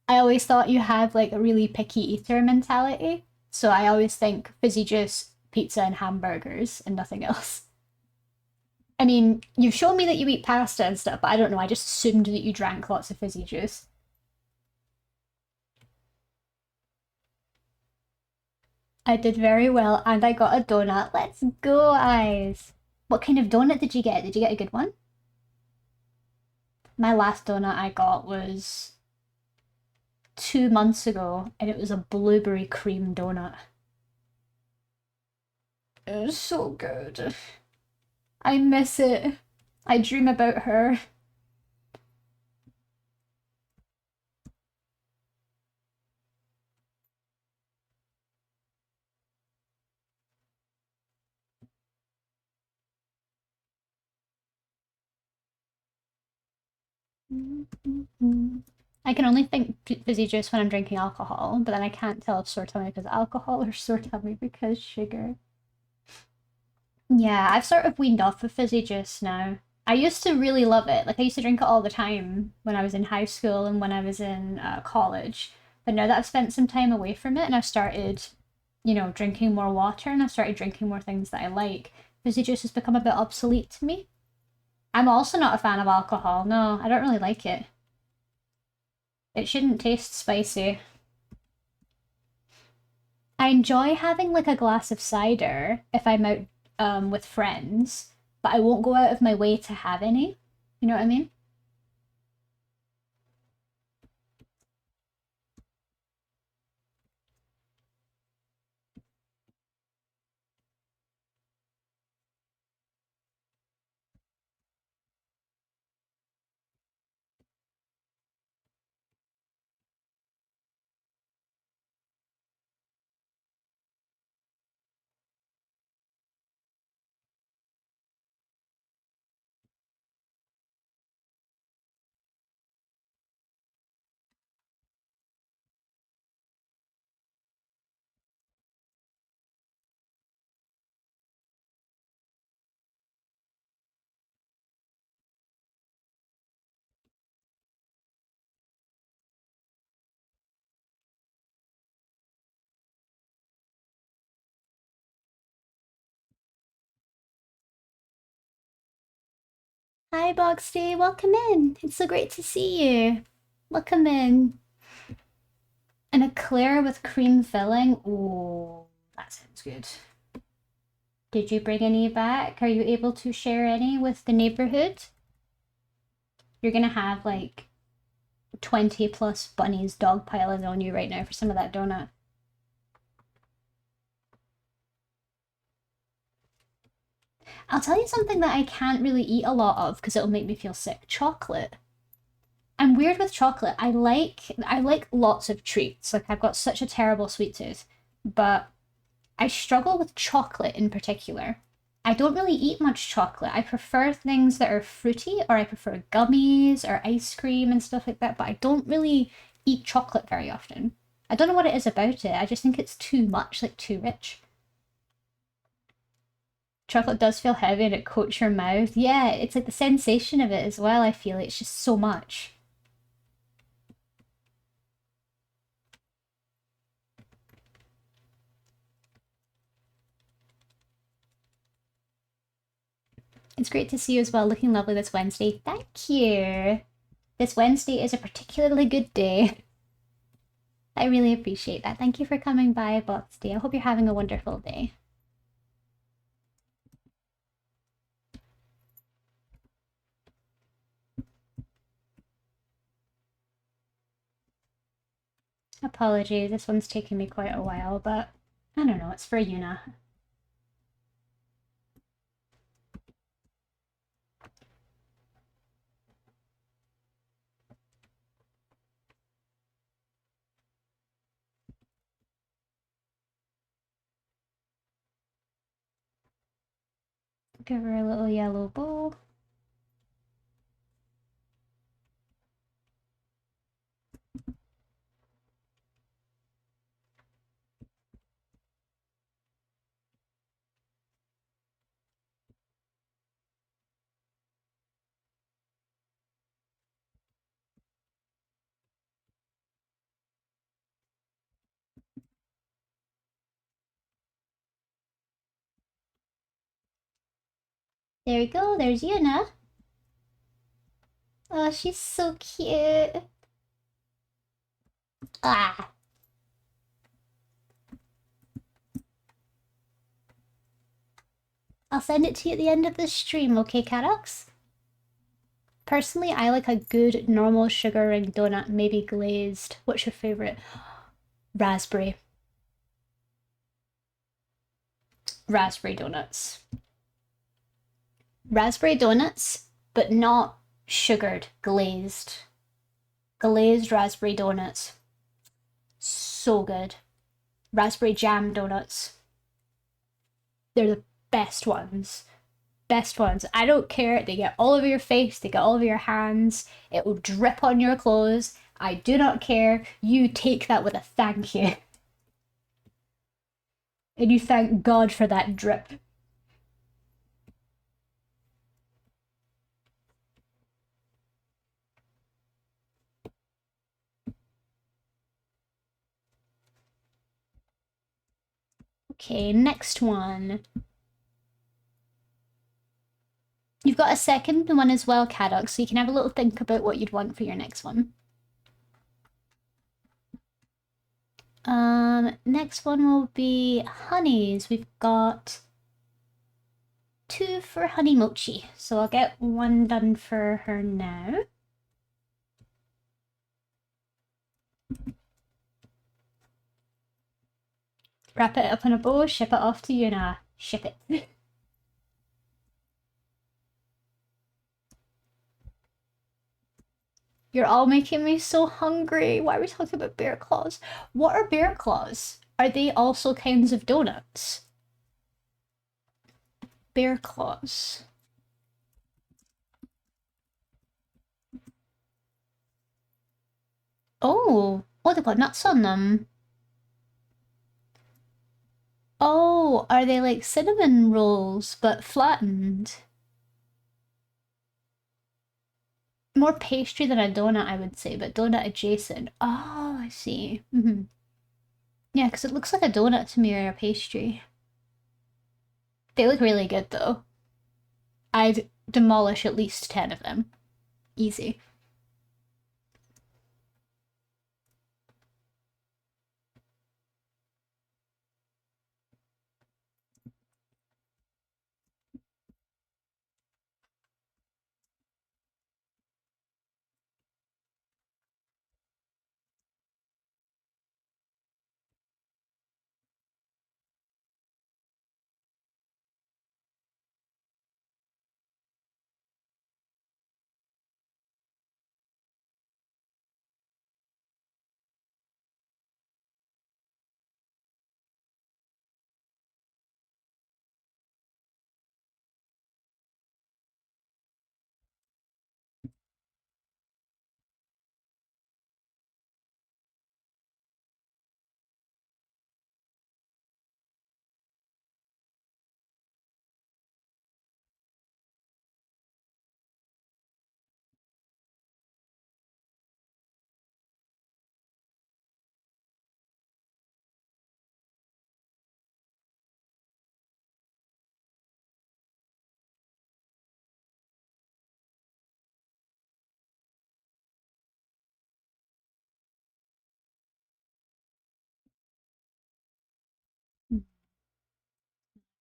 I always thought you had, like, a really picky eater mentality. So I always think fizzy juice, pizza, and hamburgers, and nothing else. I mean, you've shown me that you eat pasta and stuff, but I don't know, I just assumed that you drank lots of fizzy juice. I did very well, and I got a donut. Let's go, Eyes! What kind of donut did you get? Did you get a good one? My last donut I got was 2 months ago, and it was a blueberry cream donut. It was so good. I miss it. I dream about her. I can only think fizzy juice when I'm drinking alcohol, but then I can't tell if sore tummy because alcohol or sore tummy because sugar. Yeah, I've sort of weaned off of fizzy juice now. I used to really love it. Like, I used to drink it all the time when I was in high school and when I was in college. But now that I've spent some time away from it and I've started, drinking more water and I've started drinking more things that I like, fizzy juice has become a bit obsolete to me. I'm also not a fan of alcohol. No, I don't really like it. It shouldn't taste spicy. I enjoy having like a glass of cider if I'm out with friends, but I won't go out of my way to have any. You know what I mean? Hi, Boxty. Welcome in. It's so great to see you. Welcome in. And a Claire with cream filling. Ooh, that sounds good. Did you bring any back? Are you able to share any with the neighborhood? you're gonna have like 20 plus bunnies dogpiling on you right now for some of that donut. I'll tell you something that I can't really eat a lot of because it'll make me feel sick. Chocolate. I'm weird with chocolate. I like lots of treats. Like I've got such a terrible sweet tooth, but I struggle with chocolate in particular. I don't really eat much chocolate. I prefer things that are fruity, or I prefer gummies or ice cream and stuff like that, but I don't really eat chocolate very often. I don't know what it is about it. I just think it's too much, like too rich. Chocolate does feel heavy and it coats your mouth. Yeah, it's like the sensation of it as well, I feel. It's just so much. It's great to see you as well, looking lovely this Wednesday. Thank you. This Wednesday is a particularly good day. I really appreciate that. Thank you for coming by, Botsty. I hope you're having a wonderful day. Apologies, this one's taken me quite a while, but I don't know, it's for Yuna. Give her a little yellow bow. There we go, there's Yuna. Oh, she's so cute. Ah. I'll send it to you at the end of the stream, okay, Carox? Personally, I like a good normal sugar ring donut, maybe glazed. What's your favorite? Raspberry. Raspberry donuts. Raspberry donuts, but not sugared, glazed. Glazed raspberry donuts. So good. Raspberry jam donuts. They're the best ones. Best ones. I don't care. They get all over your face, they get all over your hands. It will drip on your clothes. I do not care. You take that with a thank you. And you thank God for that drip. Okay, next one. You've got a second one as well, Caddock, so you can have a little think about what you'd want for your next one. Next one will be honeys. We've got 2 for honey mochi, so I'll get one done for her now. Wrap it up in a bow, ship it off to Yuna. Ship it. You're all making me so hungry. Why are we talking about bear claws? What are bear claws? Are they also kinds of donuts? Bear claws. Oh, they've got nuts on them. Oh, are they like cinnamon rolls but flattened? More pastry than a donut, I would say, but donut adjacent. Oh, I see. Yeah, because it looks like a donut to me or a pastry. They look really good though. I'd demolish at least 10 of them. Easy.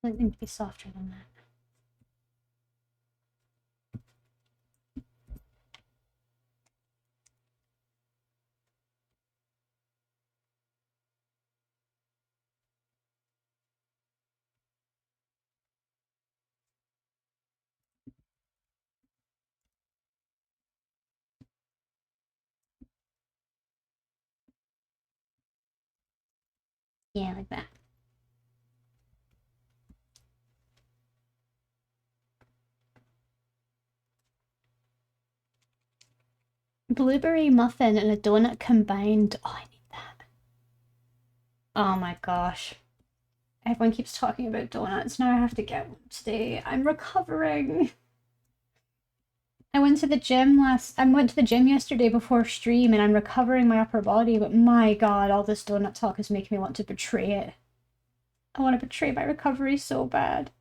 Doesn't need to be softer than that. Yeah, like that. Blueberry muffin and a donut combined. Oh, I need that. Oh my gosh. Everyone keeps talking about donuts. Now I have to get one today. I'm recovering. I went to the gym yesterday before stream and I'm recovering my upper body, but my god, all this donut talk is making me want to betray it. I want to betray my recovery so bad.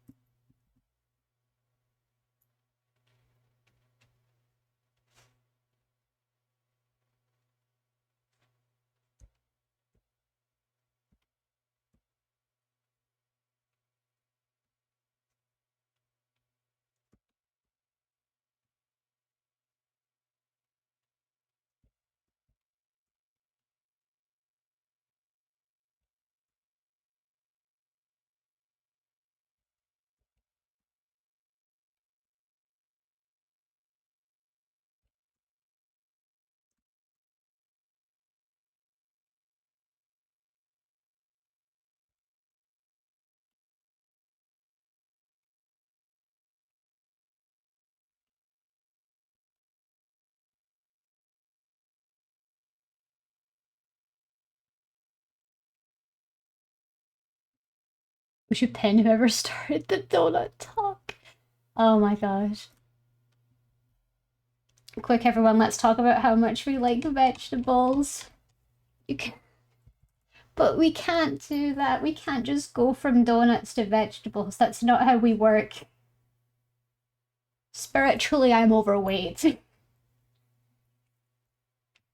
We should pin whoever started the donut talk. Oh my gosh. Quick, everyone, let's talk about how much we like vegetables. But we can't do that. We can't just go from donuts to vegetables. That's not how we work. Spiritually, I'm overweight.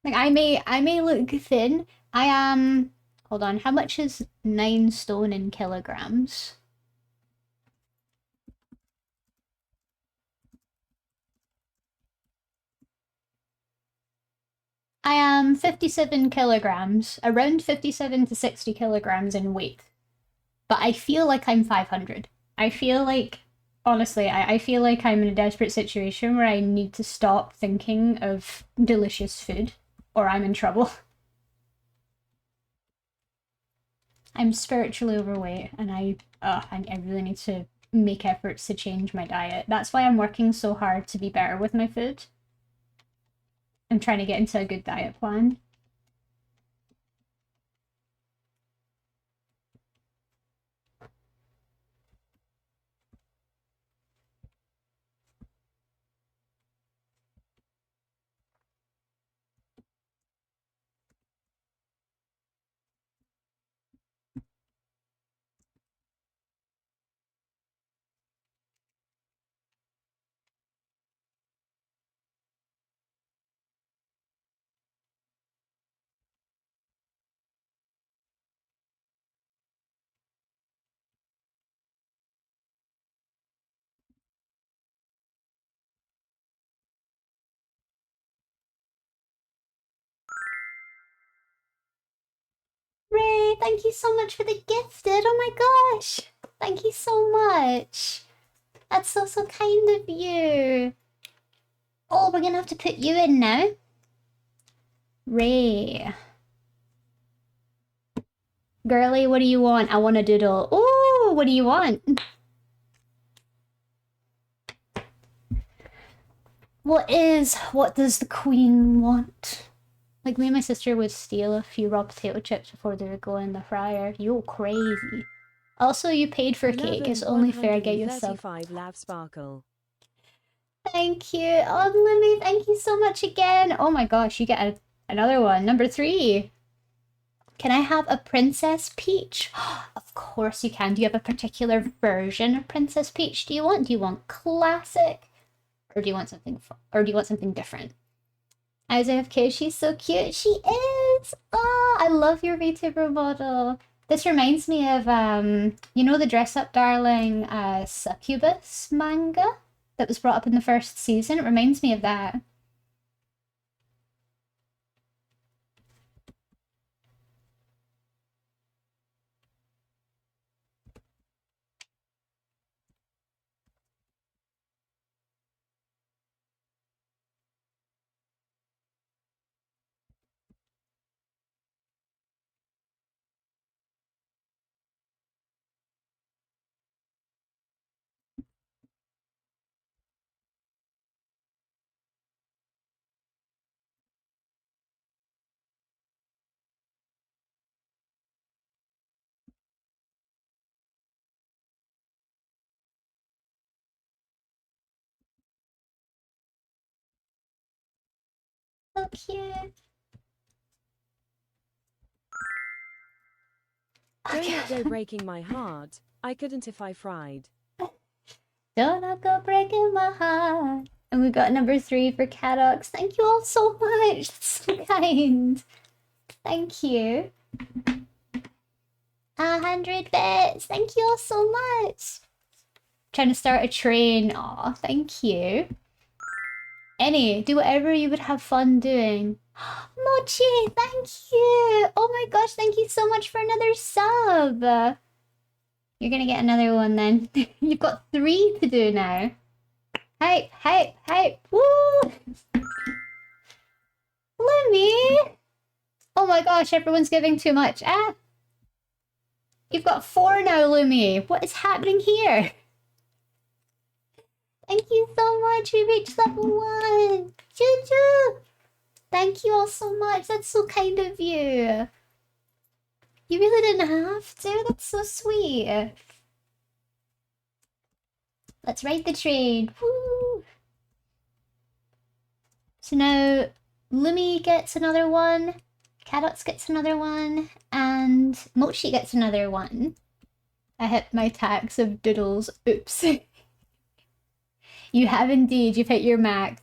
Like, I may look thin. I am... Hold on, how much is 9 stone in kilograms? I am 57 kilograms, around 57 to 60 kilograms in weight. But I feel like I'm 500. I feel like, honestly, I feel like I'm in a desperate situation where I need to stop thinking of delicious food, or I'm in trouble. I'm spiritually overweight, and I really need to make efforts to change my diet. That's why I'm working so hard to be better with my food. I'm trying to get into a good diet plan. Ray, thank you so much for the gifted. Oh my gosh. Thank you so much. That's so kind of you. Oh, we're gonna have to put you in now. Ray. Girly, what do you want? I want a doodle. Ooh, what do you want? What does the queen want? Like, me and my sister would steal a few raw potato chips before they would go in the fryer. You're crazy. Also, you paid for cake. It's only fair I get you a sub. Lav Sparkle. Thank you. Oh, Limmy, thank you so much again. Oh my gosh, you get another one. Number 3. Can I have a Princess Peach? Of course you can. Do you have a particular version of Princess Peach do you want? Do you want classic? Or do you want something different? As AFK, she's so cute. She is! Oh, I love your VTuber model. This reminds me of you know the Dress Up Darling Succubus manga that was brought up in the first season? It reminds me of that. So cute. Don't not go breaking my heart. I couldn't if I fried. Don't not go breaking my heart. And we got number 3 for Cadox. Thank you all so much. That's so kind. Thank you. 100 bits. Thank you all so much. Trying to start a train. Aw, thank you. Any, do whatever you would have fun doing. Mochi, thank you. Oh my gosh, thank you so much for another sub. You're gonna get another one then. You've got 3 to do now. Hype, hype, hype. Woo! Lemmy! Oh my gosh, everyone's giving too much. Ah! You've got 4 now, Lumi. What is happening here? Thank you so much. We reached level 1. Choo-choo! Thank you all so much. That's so kind of you. You really didn't have to. That's so sweet. Let's ride the train. Woo! So now Lumi gets another one, Cadox gets another one, and Mochi gets another one. I hit my tax of doodles. Oops. You have indeed. You've hit your max.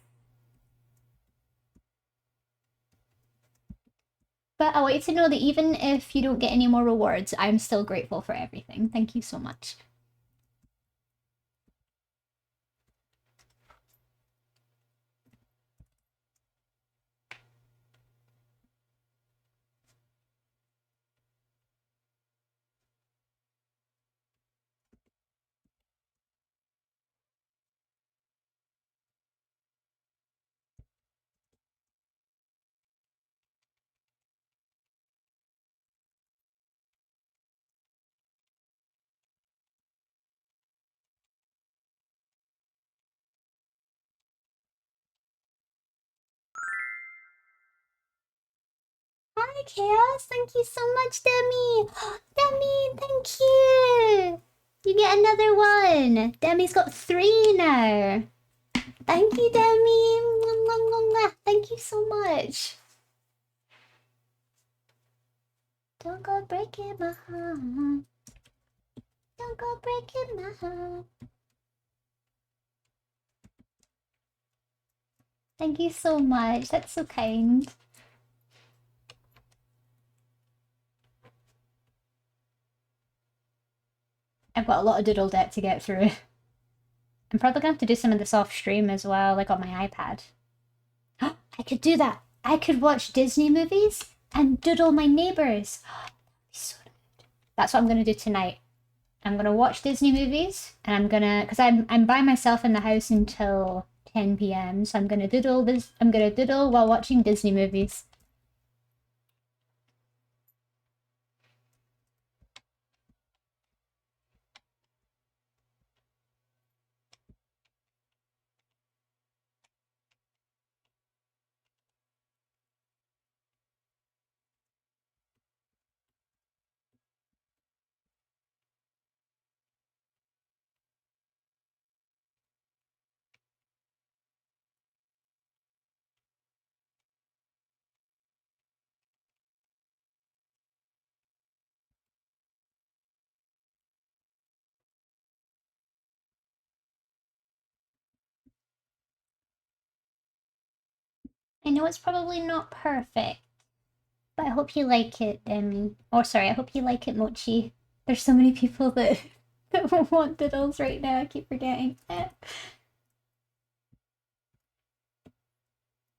But I want you to know that even if you don't get any more rewards, I'm still grateful for everything. Thank you so much. Hi, Chaos. Thank you so much, Demi. Demi, thank you. You get another one. Demi's got 3 now. Thank you, Demi. Mwah, mwah, mwah, mwah. Thank you so much. Don't go breaking my heart. Don't go breaking my heart. Thank you so much. That's so kind. I've got a lot of doodle debt to get through. I'm probably gonna have to do some of this off stream as well, like on my iPad. I could do that. I could watch Disney movies and doodle my neighbours. So good. That's what I'm gonna do tonight. I'm gonna watch Disney movies, and I'm gonna, cause I'm by myself in the house until 10 p.m. So I'm gonna doodle this. I'm gonna doodle while watching Disney movies. I know it's probably not perfect, But I hope you like it, or sorry, I hope you like it, Mochi. There's so many people that, that want doodles right now, I keep forgetting.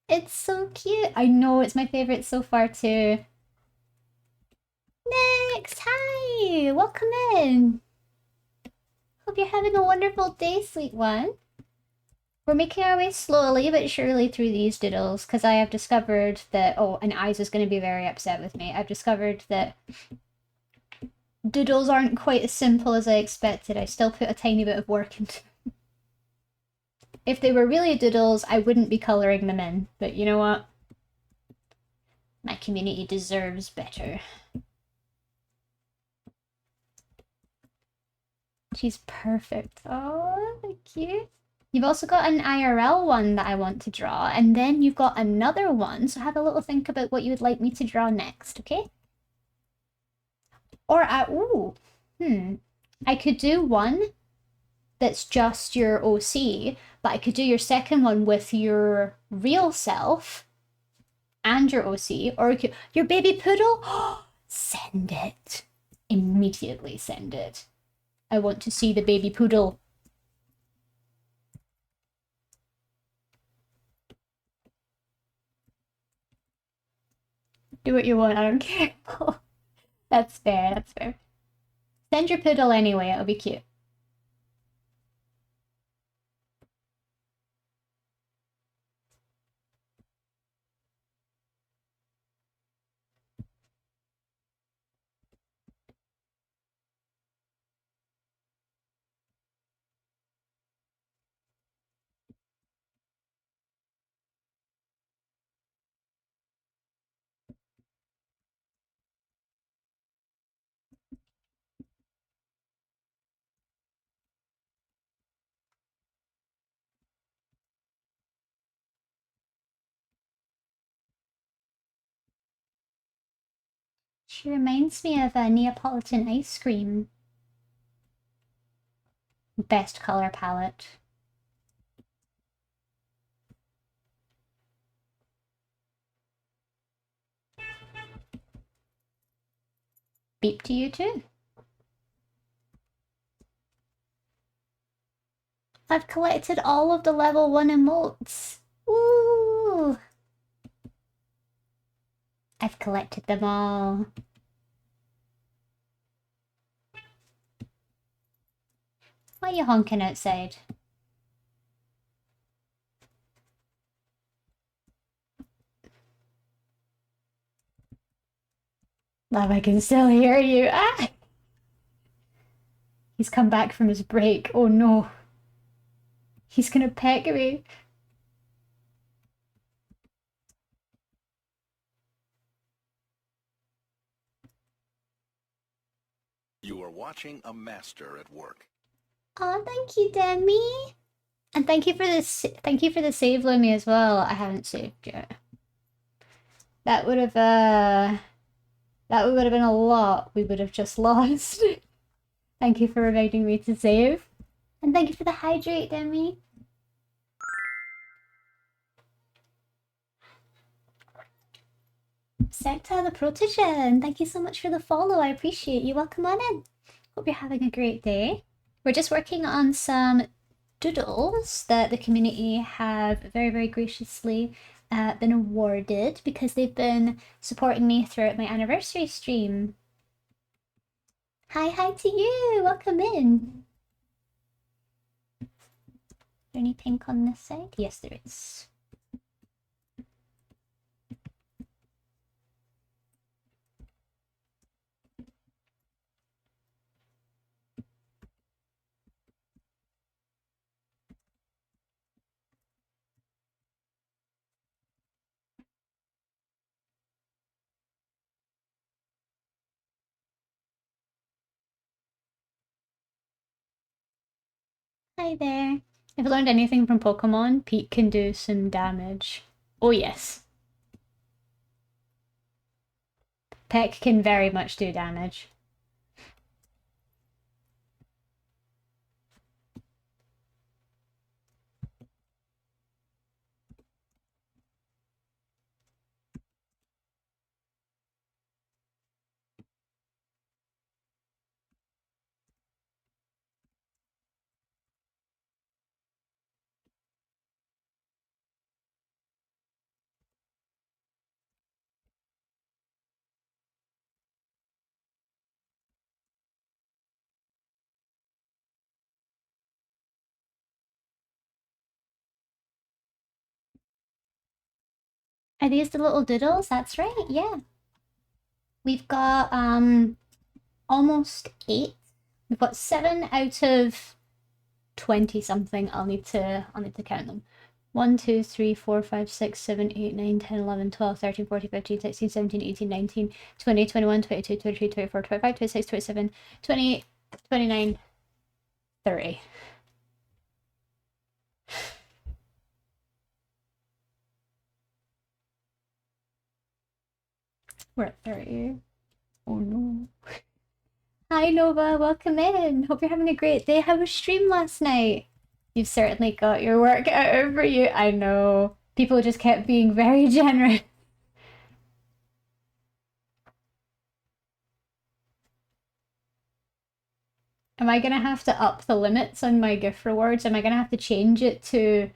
It's so cute. I know, it's my favorite so far too. Next, hi! Welcome in! Hope you're having a wonderful day, sweet one. We're making our way slowly but surely through these doodles, because I have discovered that... Oh, and Eyes is going to be very upset with me. I've discovered that doodles aren't quite as simple as I expected. I still put a tiny bit of work into them. If they were really doodles, I wouldn't be colouring them in. But you know what? My community deserves better. She's perfect. Oh, thank you. You've also got an IRL one that I want to draw, and then you've got another one, so have a little think about what you would like me to draw next, okay? Or, I could do one that's just your OC, but I could do your second one with your real self and your OC, or your baby poodle? Send it. Immediately send it. I want to see the baby poodle. Do what you want, I don't care. That's fair, that's fair. Send your poodle anyway, it'll be cute. She reminds me of a Neapolitan ice cream. Best color palette. Beep to you too. I've collected all of the level 1 emotes. Woo! I've collected them all. Why are you honking outside? Love, I can still hear you. Ah! He's come back from his break. Oh no. He's gonna peck me. You are watching a master at work. Oh, thank you, Demi. And thank you for this. Thank you for the save, Lumi, as well. I haven't saved yet. That would have been a lot we would have just lost. Thank you for reminding me to save. And thank you for the hydrate, Demi. Secta the Protogen, thank you so much for the follow. I appreciate you. Welcome on in. Hope you're having a great day. We're just working on some doodles that the community have very, very graciously been awarded because they've been supporting me throughout my anniversary stream. Hi to you. Welcome in. Is there any pink on this side? Yes, there is. Hi there. If I learned anything from Pokemon, Pete can do some damage. Oh yes. Peck can very much do damage. Are these the little doodles? That's right, yeah. We've got almost 8. We've got 7 out of 20 something. I'll need to count them. 1, 2, 3, 4, 5, 6, 7, 8, 9, 10, 11, 12, 13, 14, 15, 16, 17, 18, 19, 20, 21, 22, 23, 24, 25, 26, 27, 28, 29, 30. We're at 30. Oh no. Hi Nova, welcome in. Hope you're having a great day. How was stream last night? You've certainly got your work cut out for you. I know. People just kept being very generous. Am I gonna have to up the limits on my gift rewards? Am I gonna have to change it to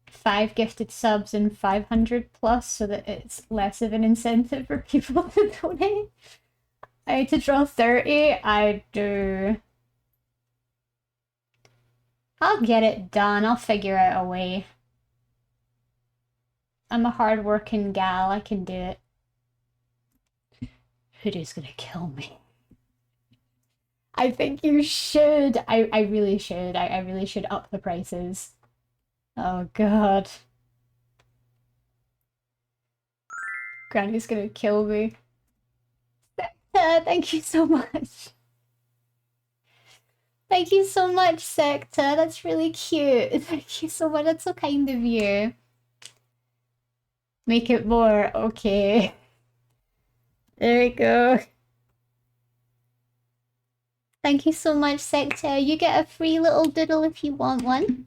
5 gifted subs and 500 plus so that it's less of an incentive for people to donate? I need to draw 30. I do. I'll get it done. I'll figure out a way. I'm a hard-working gal. I can do it. Hoodie's gonna kill me. I think you should. I really should. I really should up the prices. Oh god. Granny's gonna kill me. Thank you so much. Thank you so much, Sector. That's really cute. Thank you so much. That's so kind of you. Make it more. Okay. There we go. Thank you so much, Sector. You get a free little doodle if you want one.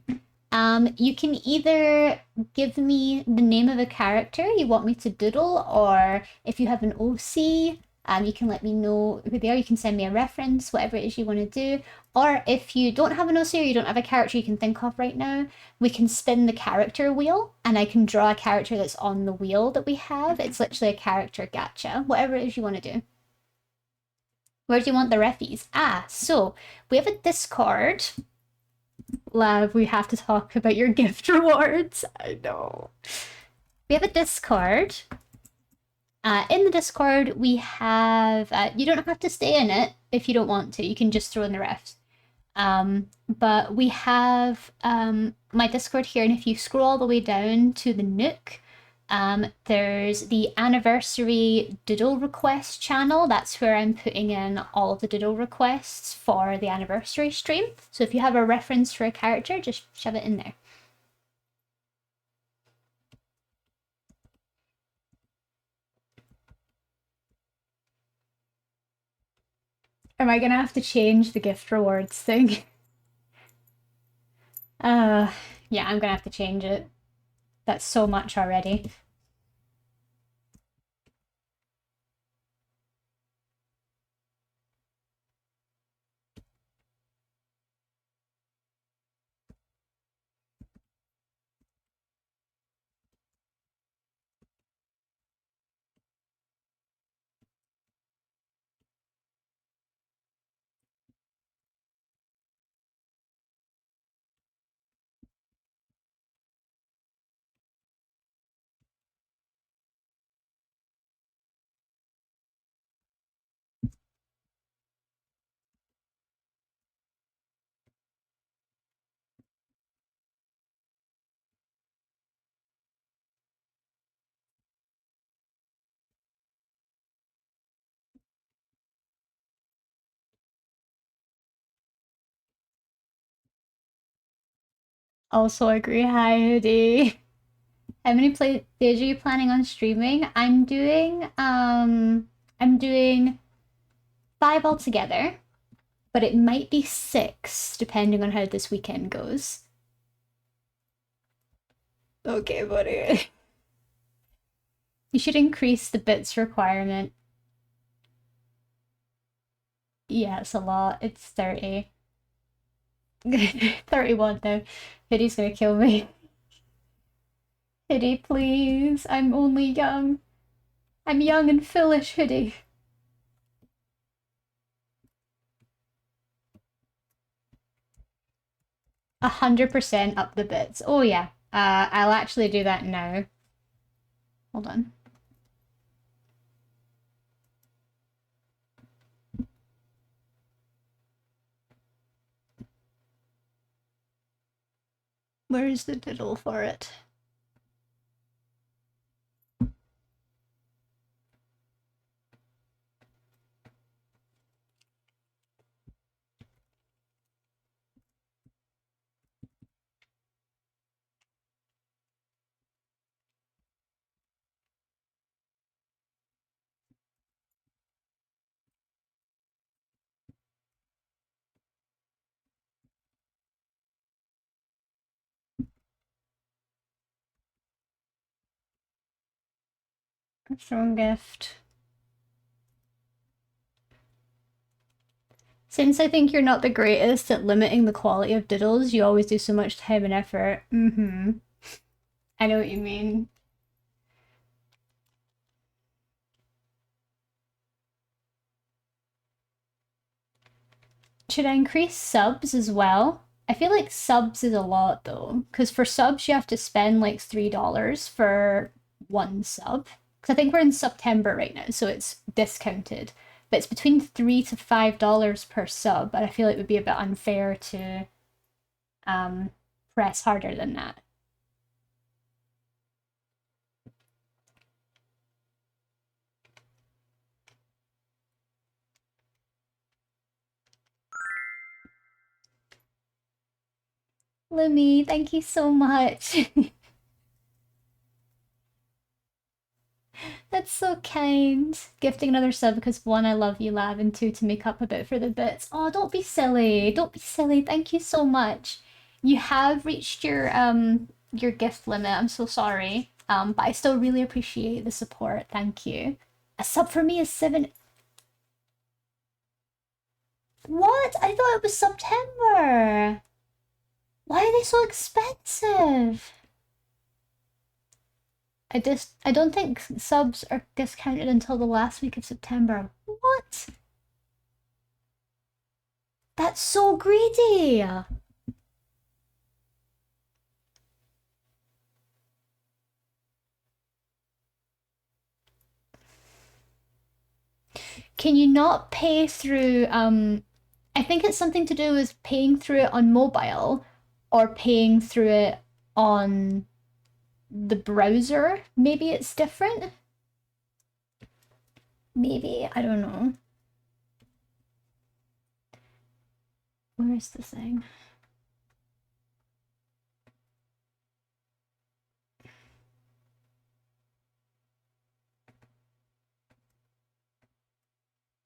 You can either give me the name of a character you want me to doodle, or if you have an OC, you can let me know who they are. You can send me a reference, whatever it is you want to do. Or if you don't have an OC or you don't have a character you can think of right now, we can spin the character wheel and I can draw a character that's on the wheel that we have. It's literally a character gacha, whatever it is you want to do. Where do you want the reffies? So we have a Discord. Lav, we have to talk about your gift rewards. I know. We have a Discord. In the Discord, we have... you don't have to stay in it if you don't want to. You can just throw in the refs. But we have my Discord here, and if you scroll all the way down to the Nook, there's the anniversary doodle request channel. That's where I'm putting in all of the doodle requests for the anniversary stream. So if you have a reference for a character, just shove it in there. Am I gonna have to change the gift rewards thing? Yeah, I'm gonna have to change it. That's so much already. Also agree. Hi, Hoodie. How many days are you planning on streaming? I'm doing 5 altogether, but it might be 6 depending on how this weekend goes. Okay, buddy. You should increase the bits requirement. Yeah, it's a lot. It's 30. 31 now. Hoodie's gonna kill me. Hoodie, please. I'm only young. I'm young and foolish, Hoodie. 100% up the bits. Oh yeah. I'll actually do that now. Hold on. Where is the diddle for it? A strong gift. Since I think you're not the greatest at limiting the quality of diddles, you always do so much time and effort. I know what you mean. Should I increase subs as well? I feel like subs is a lot though, because for subs you have to spend like $3 for one sub. Because I think we're in September right now, so it's discounted. But it's between $3 to $5 per sub, and I feel like it would be a bit unfair to press harder than that. Lumi, thank you so much. That's so kind. Gifting another sub because one, I love you, Lab, and two, to make up a bit for the bits. Oh, don't be silly. Don't be silly. Thank you so much. You have reached your gift limit. I'm so sorry. But I still really appreciate the support. Thank you. A sub for me is 7. What? I thought it was September. Why are they so expensive? I don't think subs are discounted until the last week of September. What? That's so greedy! Can you not pay through, I think it's something to do with paying through it on mobile or paying through it on the browser? Maybe it's different? Maybe, I don't know. Where is the thing?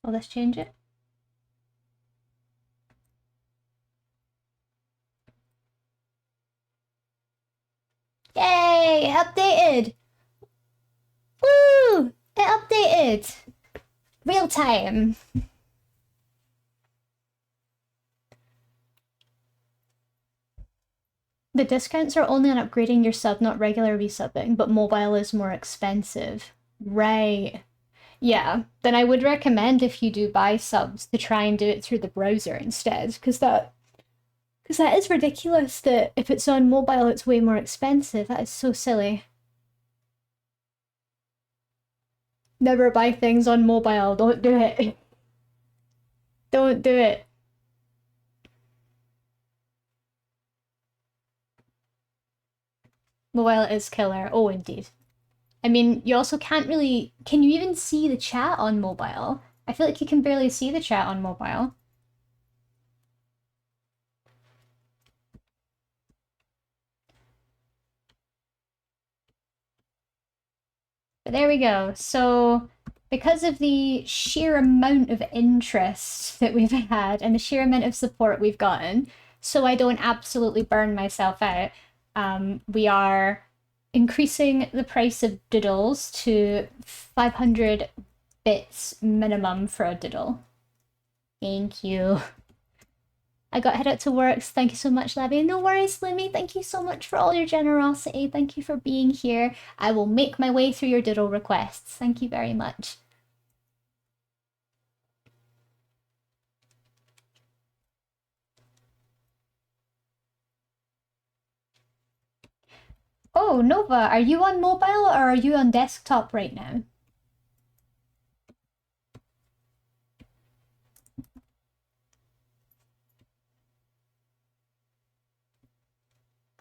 Will this change it? Yay! It updated! Woo! It updated! Real time! The discounts are only on upgrading your sub, not regular resubbing, but mobile is more expensive. Right. Yeah, then I would recommend if you do buy subs to try and do it through the browser instead, because that is ridiculous that if it's on mobile it's way more expensive. That is so silly. Never buy things on mobile. Don't do it. Don't do it. Mobile is killer. Oh, indeed. I mean, you also can't really... Can you even see the chat on mobile? I feel like you can barely see the chat on mobile. But there we go. So, because of the sheer amount of interest that we've had and the sheer amount of support we've gotten, so I don't absolutely burn myself out, we are increasing the price of diddles to 500 bits minimum for a diddle. Thank you. I got head out to works. Thank you so much, Labby. No worries, Lumi. Thank you so much for all your generosity. Thank you for being here. I will make my way through your diddle requests. Thank you very much. Oh, Nova, are you on mobile or are you on desktop right now?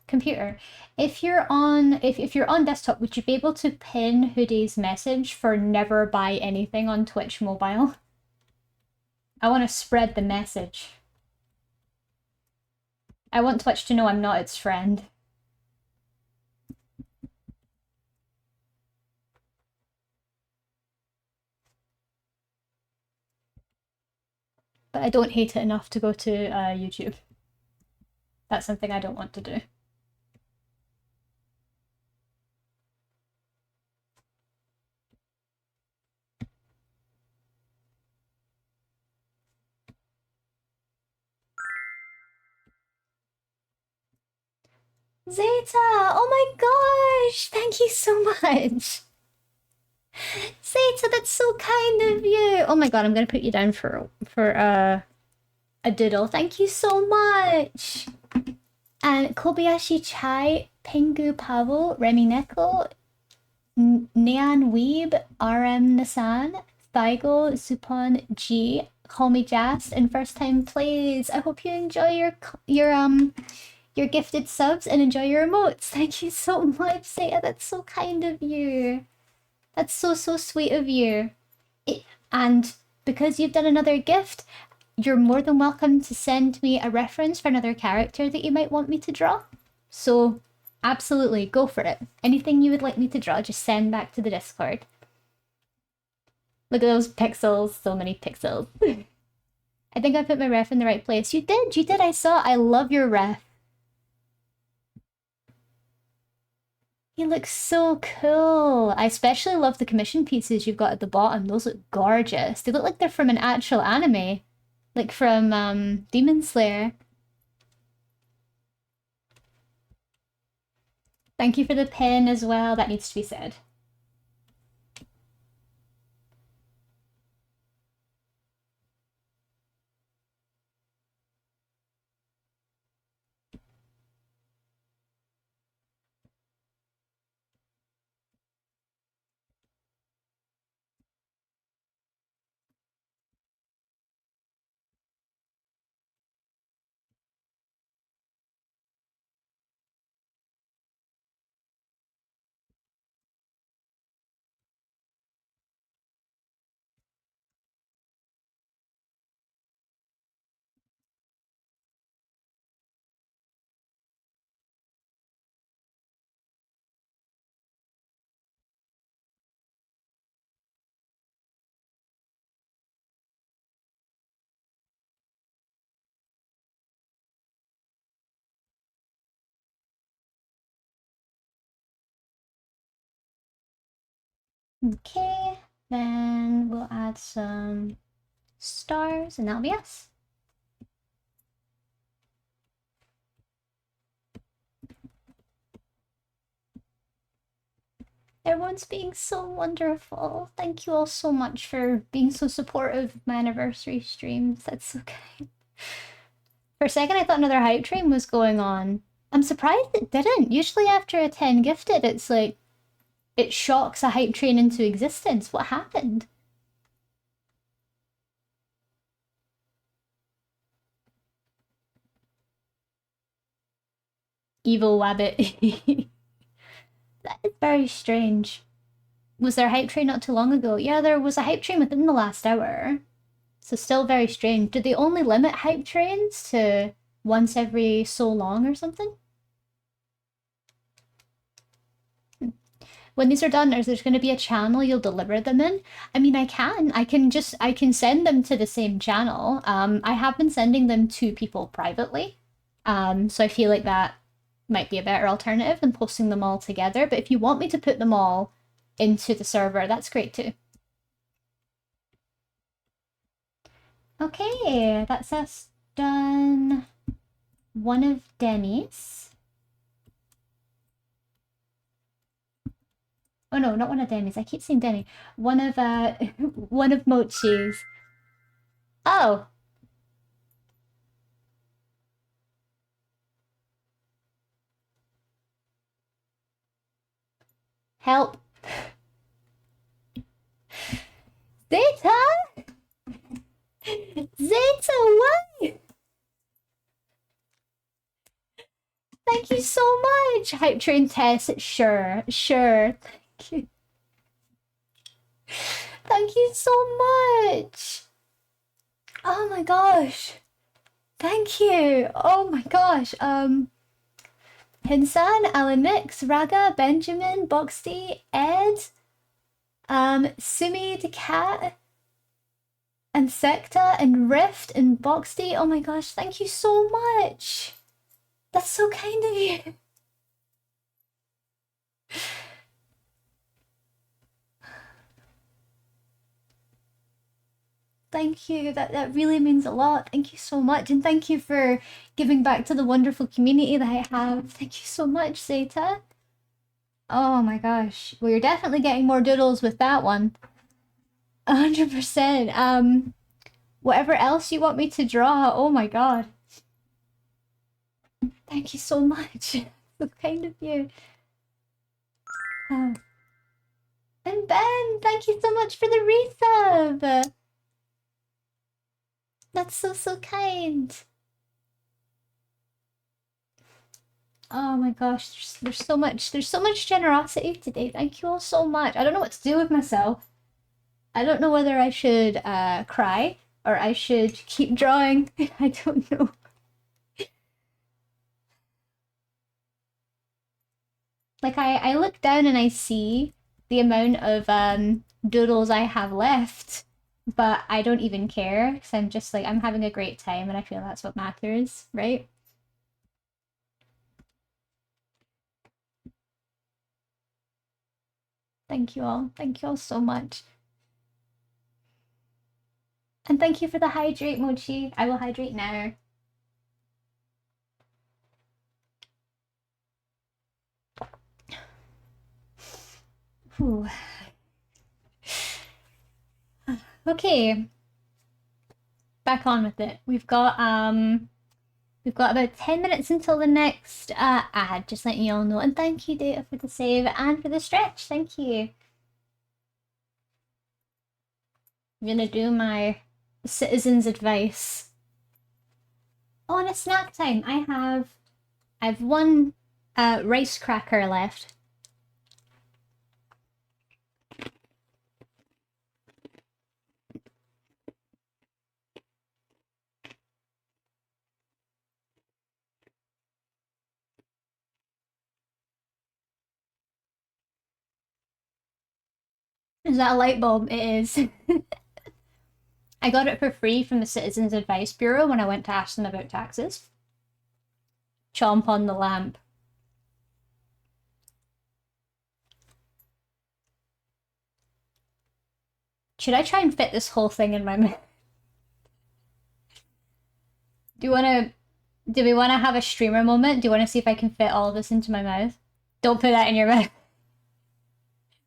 Computer. If you're on desktop, would you be able to pin Hoodie's message for never buy anything on Twitch mobile? I want to spread the message. I want Twitch to know I'm not its friend. But I don't hate it enough to go to YouTube. That's something I don't want to do. Zeta! Oh my gosh! Thank you so much! Zeta, that's so kind of you! Oh my god, I'm gonna put you down for a doodle. Thank you so much! And Kobayashi Chai, Pingu Pavel, Remy Neko, Neon Weeb, RM Nasan, Thaigo, Supon G, Call Me Jast, and First Time Plays. I hope you enjoy your gifted subs and enjoy your emotes. Thank you so much, Zeta. That's so kind of you. That's so sweet of you. And because you've done another gift, you're more than welcome to send me a reference for another character that you might want me to draw. So absolutely, go for it. Anything you would like me to draw, just send back to the Discord. Look at those pixels, so many pixels. I think I put my ref in the right place. You did, I saw. I love your ref. You look so cool. I especially love the commission pieces you've got at the bottom. Those look gorgeous. They look like they're from an actual anime. Like from Demon Slayer. Thank you for the pin as well. That needs to be said. Okay, then we'll add some stars, and that'll be us. Everyone's being so wonderful. Thank you all so much for being so supportive of my anniversary streams. That's so kind. For a second, I thought another hype train was going on. I'm surprised it didn't. Usually after a 10 gifted, it's like, it shocks a hype train into existence. What happened? Evil Wabbit. That is very strange. Was there a hype train not too long ago? Yeah, there was a hype train within the last hour. So still very strange. Did they only limit hype trains to once every so long or something? When these are done, is there going to be a channel you'll deliver them in? I mean, I can send them to the same channel. I have been sending them to people privately. So I feel like that might be a better alternative than posting them all together. But if you want me to put them all into the server, that's great too. Okay, that's us done. One of Demi's. Oh no, not one of Demi's. I keep saying Demi. One of one of Mochi's. Oh. Help. Zeta! Zeta, why? Thank you so much. Hype train test. Sure. Thank you. Thank you so much. Oh my gosh. Thank you. Oh my gosh. Hinsan, Alan Nix, Raga, Benjamin, Boxty, Ed, Sumi the Cat, and Secta, and Rift, and Boxty. Oh my gosh, thank you so much. That's so kind of you. Thank you. That really means a lot. Thank you so much. And thank you for giving back to the wonderful community that I have. Thank you so much, Zeta. Oh my gosh. Well, you're definitely getting more doodles with that one. 100%. Whatever else you want me to draw. Oh my god. Thank you so much. So kind of you. And Ben, thank you so much for the resub. That's so kind. Oh my gosh, there's so much generosity today. Thank you all so much. I don't know what to do with myself. I don't know whether I should cry or I should keep drawing. I don't know. Like I look down and I see the amount of doodles I have left, but I don't even care because I'm just like, I'm having a great time and I feel that's what matters, right? Thank you all. Thank you all so much. And thank you for the hydrate, Mochi. I will hydrate now. Whew. Okay. Back on with it. We've got about 10 minutes until the next ad, just letting you all know. And thank you, Data, for the save and for the stretch. Thank you. I'm gonna do my citizen's advice. Oh, and a snack time. I've one rice cracker left. Is that a light bulb? It is. I got it for free from the Citizens Advice Bureau when I went to ask them about taxes. Chomp on the lamp. Should I try and fit this whole thing in my mouth? Do we wanna have a streamer moment? Do you wanna see if I can fit all of this into my mouth? Don't put that in your mouth.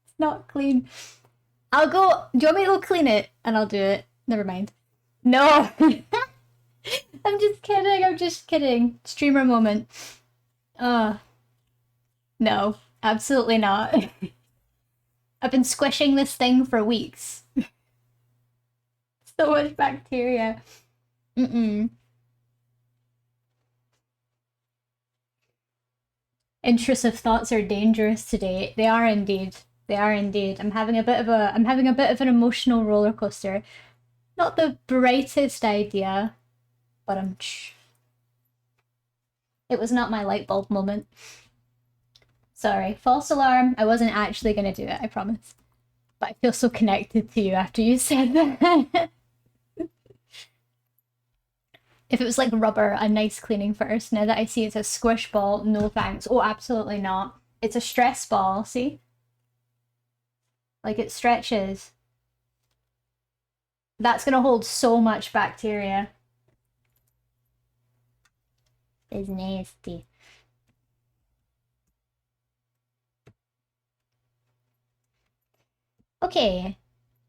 It's not clean. I'll go. Do you want me to go clean it? And I'll do it. Never mind. No! I'm just kidding. Streamer moment. No. Absolutely not. I've been squishing this thing for weeks. So much bacteria. Intrusive thoughts are dangerous today. They are indeed. I'm having a bit of an emotional roller coaster. Not the brightest idea, but it was not my light bulb moment. Sorry, false alarm. I wasn't actually gonna do it, I promise. But I feel so connected to you after you said that. If it was like rubber, a nice cleaning first. Now that I see it's a squish ball, no thanks. Oh, absolutely not. It's a stress ball, see? Like it stretches. That's gonna hold so much bacteria. It's nasty. Okay.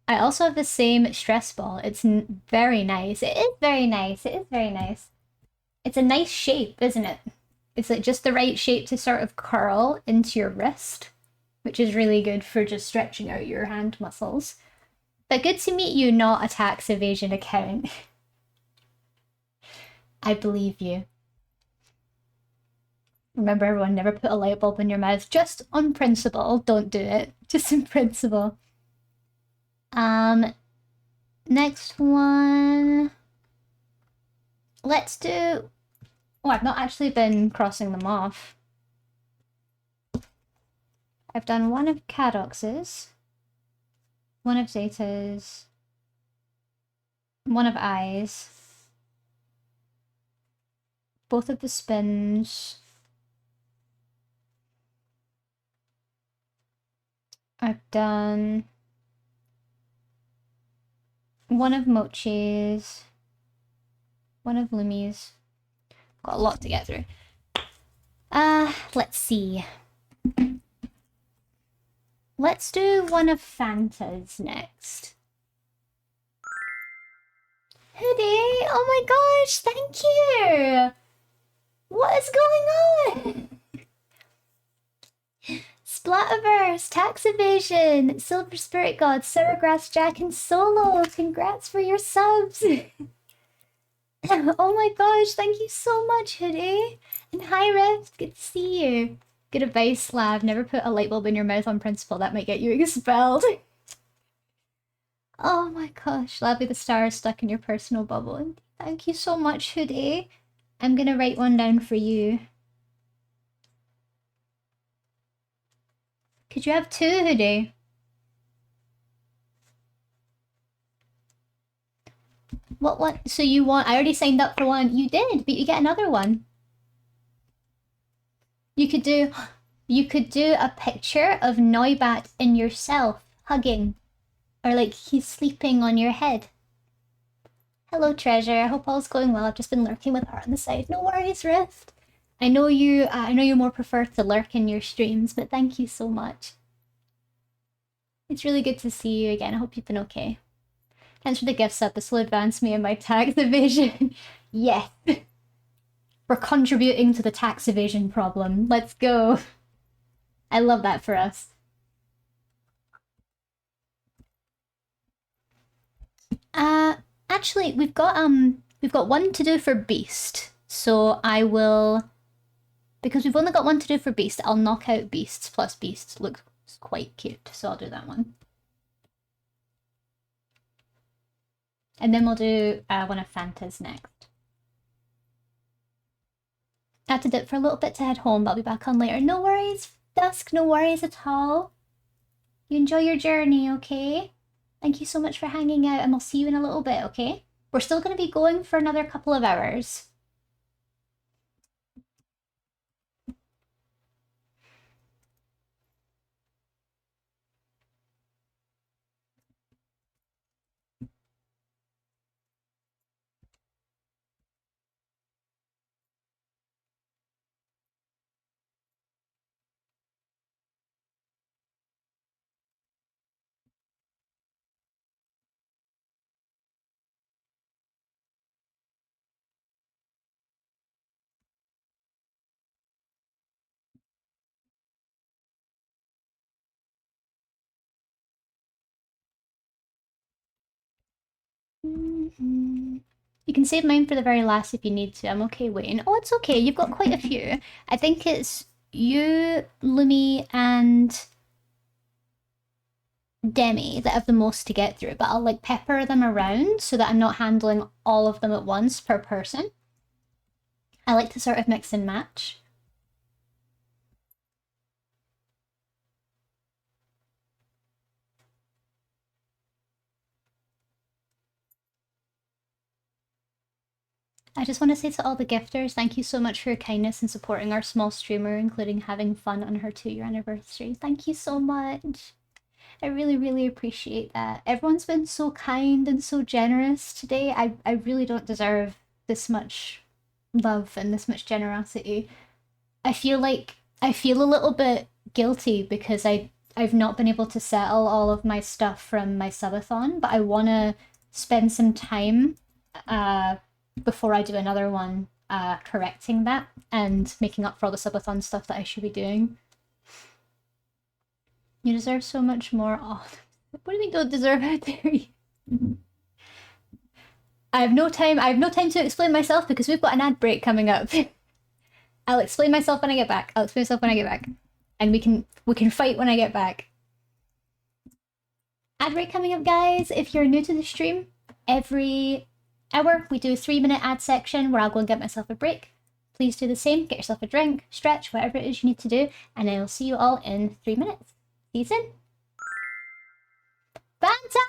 I also have the same stress ball. It's very nice. It is very nice. It's a nice shape, isn't it? It's like just the right shape to sort of curl into your wrist. which is really good for just stretching out your hand muscles. But good to meet you, not a tax evasion account. I believe you. Remember, everyone, never put a light bulb in your mouth. Just on principle. Don't do it. Just in principle. Next one. Let's do... Oh, I've not actually been crossing them off. I've done one of Cadox's, one of Zeta's, one of I's, both of the spins. I've done one of Mochi's, one of Lumi's. Got a lot to get through. Let's see. Let's do one of Fanta's next. Hoodie! Oh my gosh, thank you! What is going on? Splatterverse, Tax Evasion, Silver Spirit God, Sourgrass Jack, and Solo! Congrats for your subs! Oh my gosh, thank you so much, Hoodie! And hi, Rift, good to see you. Good advice, Slav. Never put a light bulb in your mouth on principle. That might get you expelled. Oh my gosh. Lovely the stars stuck in your personal bubble. And thank you so much, Hoodie. I'm gonna write one down for you. Could you have two, Hoodie? What? So you want... I already signed up for one. You did, but you get another one. You could do a picture of Noibat and yourself hugging. Or like he's sleeping on your head. Hello, Treasure. I hope all's going well. I've just been lurking with her on the side. No worries, Rift. I know you more prefer to lurk in your streams, but thank you so much. It's really good to see you again. I hope you've been okay. Thanks for the gift sub. This will advance me in my tax evasion. Yes. We're contributing to the tax evasion problem. Let's go. I love that for us. Actually, we've got one to do for Beast. So I will, because we've only got one to do for Beast, I'll knock out Beasts plus Beasts. Looks quite cute, so I'll do that one. And then we'll do one of Fanta's next. I had to dip for a little bit to head home, but I'll be back on later. No worries, Dusk, no worries at all. You enjoy your journey, okay? Thank you so much for hanging out, and I'll see you in a little bit, okay? We're still going to be going for another couple of hours. You can save mine for the very last if you need to. I'm okay waiting. Oh, it's okay. You've got quite a few. I think it's you, Lumi, and Demi that have the most to get through, but I'll like pepper them around so that I'm not handling all of them at once per person. I like to sort of mix and match. I just want to say to all the gifters, thank you so much for your kindness and supporting our small streamer, including having fun on her 2-year anniversary. Thank you so much. I really, really appreciate that. Everyone's been so kind and so generous today. I really don't deserve this much love and this much generosity. I feel a little bit guilty because I've not been able to settle all of my stuff from my subathon, but I want to spend some time before I do another one correcting that and making up for all the subathon stuff that I should be doing. You deserve so much more. Oh, what do you mean don't deserve? How dare you? I have no time to explain myself because we've got an ad break coming up. I'll explain myself when I get back. And we can fight when I get back. Ad break coming up, guys. If you're new to the stream, every hour we do a 3-minute ad section where I'll go and get myself a break. Please do the same. Get yourself a drink, stretch, whatever it is you need to do, and I will see you all in 3 minutes. See you soon. Banta!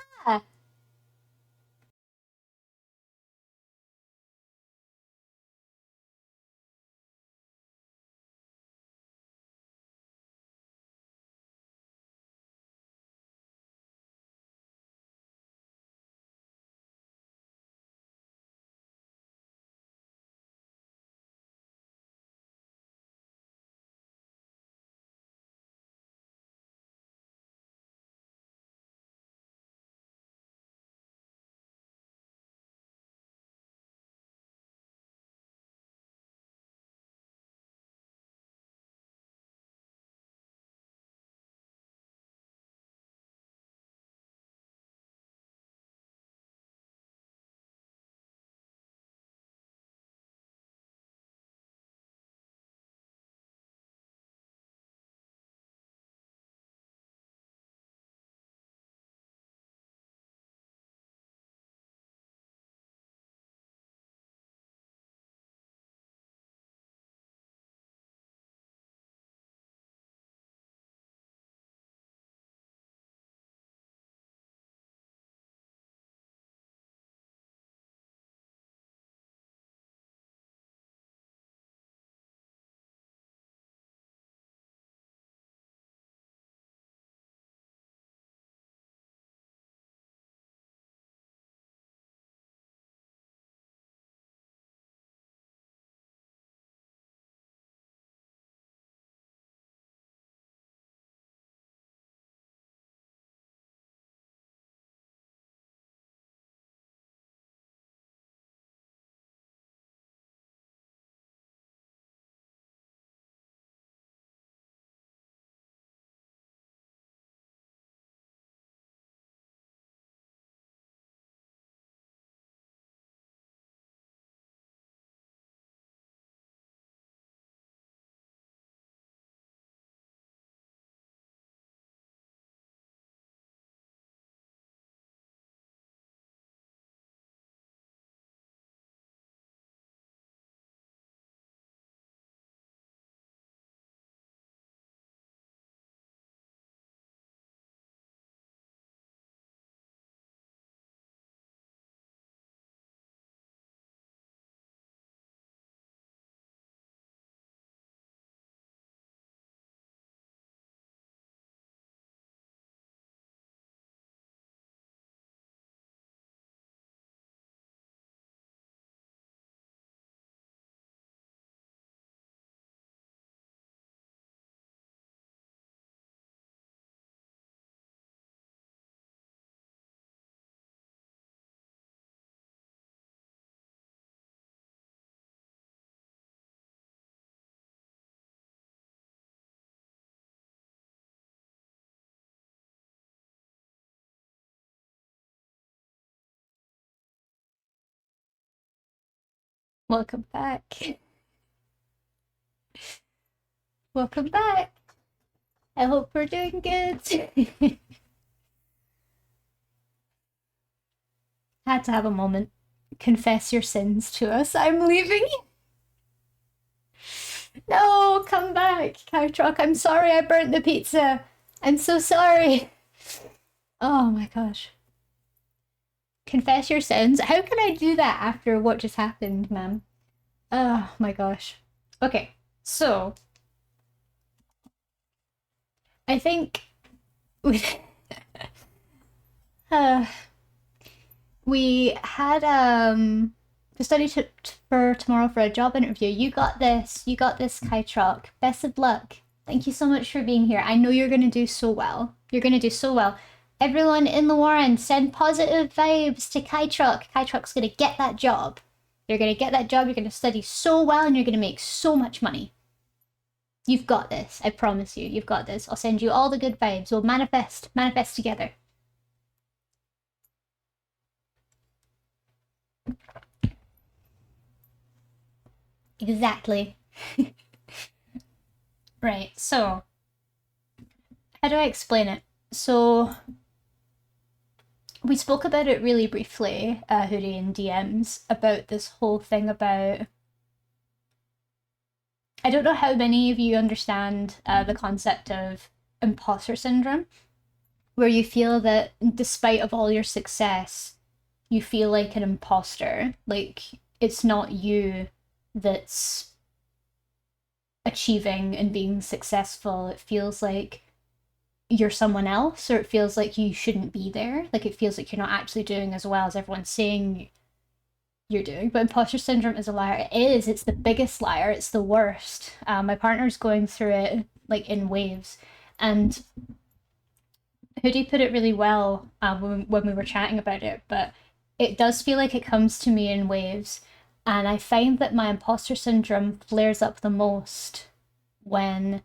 Welcome back. Welcome back. I hope we're doing good. Had to have a moment. Confess your sins to us. I'm leaving. No, come back, Cow Truck. I'm sorry I burnt the pizza. I'm so sorry. Oh my gosh. Confess your sins? How can I do that after what just happened, man? Oh my gosh. Okay, so I think we had to study for tomorrow for a job interview. You got this. You got this, Kai Truck. Best of luck. Thank you so much for being here. I know you're gonna do so well. You're gonna do so well. Everyone in the Warren, send positive vibes to Kai Truck. Kai Truck's gonna get that job. You're gonna get that job. You're gonna study so well, and you're gonna make so much money. You've got this. I promise you. You've got this. I'll send you all the good vibes. We'll manifest together. Exactly. Right, so how do I explain it? So we spoke about it really briefly, Hoodie in DMs, about this whole thing about. I don't know how many of you understand the concept of imposter syndrome, where you feel that despite of all your success, you feel like an imposter. Like it's not you that's achieving and being successful. It feels like you're someone else, or it feels like you shouldn't be there. Like it feels like you're not actually doing as well as everyone's saying you're doing. But imposter syndrome is a liar. It is. It's the biggest liar. It's the worst. My partner's going through it like in waves, and Hoodie put it really well when we were chatting about it. But it does feel like it comes to me in waves, and I find that my imposter syndrome flares up the most when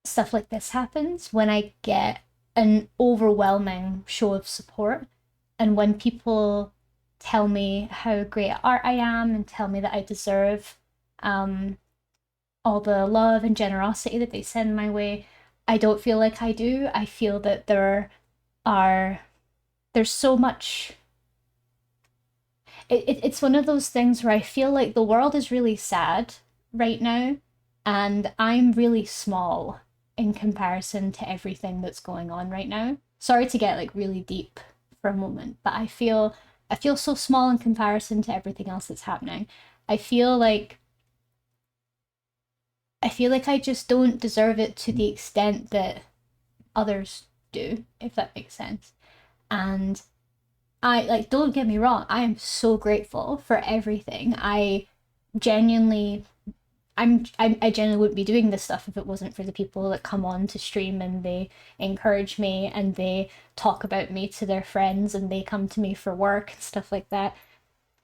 stuff like this happens, when I get an overwhelming show of support, and when people tell me how great at art I am and tell me that I deserve all the love and generosity that they send my way. I don't feel like I do. I feel that there's so much. It's one of those things where I feel like the world is really sad right now, and I'm really small in comparison to everything that's going on right now. Sorry to get like really deep for a moment, but I feel so small in comparison to everything else that's happening. I feel like I just don't deserve it to the extent that others do, if that makes sense. And I like, don't get me wrong, I am so grateful for everything. I genuinely I genuinely wouldn't be doing this stuff if it wasn't for the people that come on to stream and they encourage me and they talk about me to their friends and they come to me for work and stuff like that.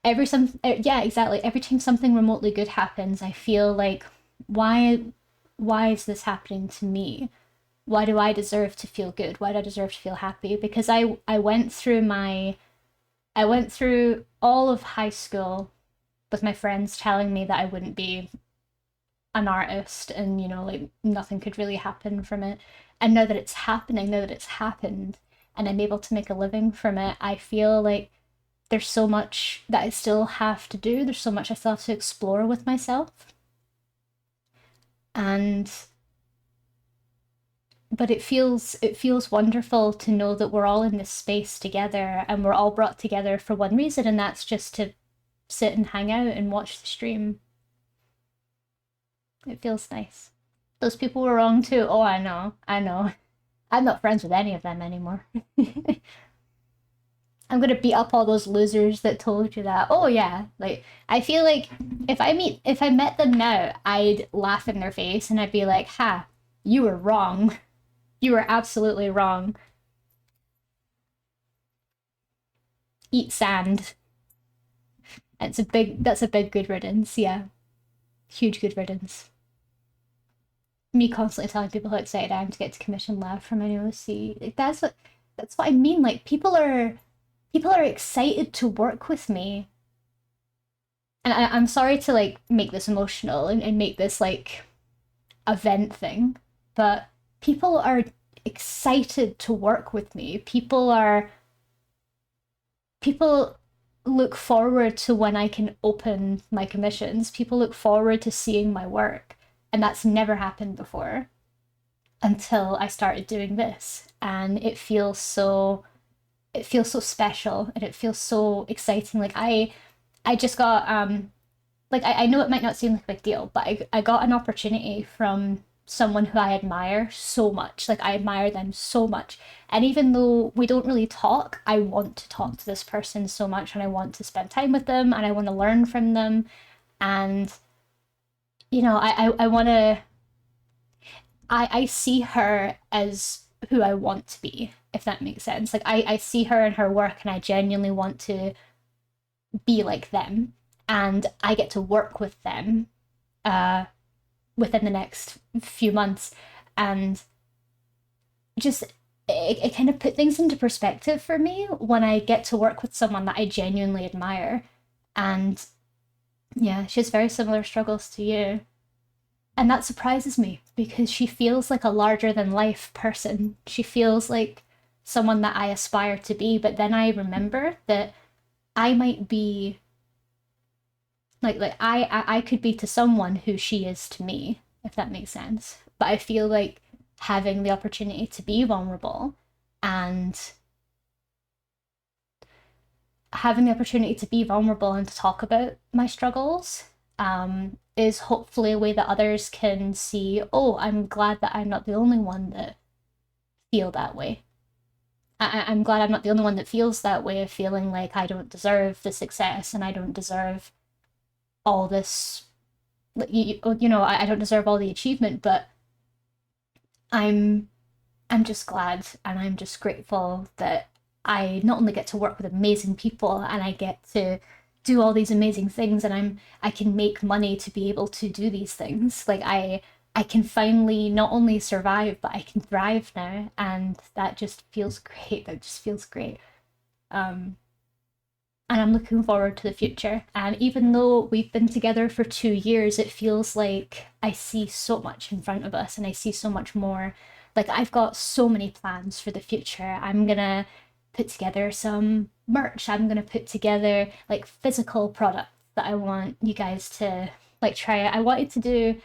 Yeah, exactly. Every time something remotely good happens, I feel like why is this happening to me? Why do I deserve to feel good? Why do I deserve to feel happy? Because I went through all of high school with my friends telling me that I wouldn't be an artist and like nothing could really happen from it. And now that it's happening, now that it's happened and I'm able to make a living from it, I feel like there's so much that I still have to do. There's so much I still have to explore with myself. But it feels wonderful to know that we're all in this space together and we're all brought together for one reason, and that's just to sit and hang out and watch the stream. It feels nice. Those people were wrong too. Oh, I know. I'm not friends with any of them anymore. I'm gonna beat up all those losers that told you that. Oh yeah, like I feel like if I met them now, I'd laugh in their face and I'd be like, "Ha, you were wrong. You were absolutely wrong. Eat sand." That's a big good riddance. Yeah, huge good riddance. Me constantly telling people how excited I am to get to commission lab from an OC. Like that's what I mean. Like people are excited to work with me. And I'm sorry to like make this emotional and make this like a vent thing, but people are excited to work with me. People look forward to when I can open my commissions. People look forward to seeing my work. And that's never happened before until I started doing this. And it feels so special and it feels so exciting. Like I just got like I know it might not seem like a big deal, but I got an opportunity from someone who I admire so much. Like I admire them so much. And even though we don't really talk, I want to talk to this person so much and I want to spend time with them and I want to learn from them. And I want to I see her as who I want to be, if that makes sense. Like I see her and her work and I genuinely want to be like them and I get to work with them within the next few months, and just it kind of put things into perspective for me when I get to work with someone that I genuinely admire. And yeah, she has very similar struggles to you. And that surprises me because she feels like a larger than life person. She feels like someone that I aspire to be, but then I remember that I might be like I could be to someone who she is to me, if that makes sense. But I feel like having the opportunity to be vulnerable and having the opportunity to be vulnerable and to talk about my struggles is hopefully a way that others can see, oh, I'm glad that I'm not the only one that feel that way. I'm glad I'm not the only one that feels that way, of feeling like I don't deserve the success and I don't deserve all this, I don't deserve all the achievement, but I'm I'm just glad and I'm just grateful that I not only get to work with amazing people and I get to do all these amazing things, and I can make money to be able to do these things. Like I can finally not only survive but I can thrive now, and that just feels great. That just feels great. Um and I'm looking forward to the future. And even though we've been together for 2 years, it feels like I see so much in front of us and I see so much more. Like, I've got so many plans for the future. I'm gonna put together some merch, I'm gonna put together like physical products that I want you guys to like try it. I wanted to do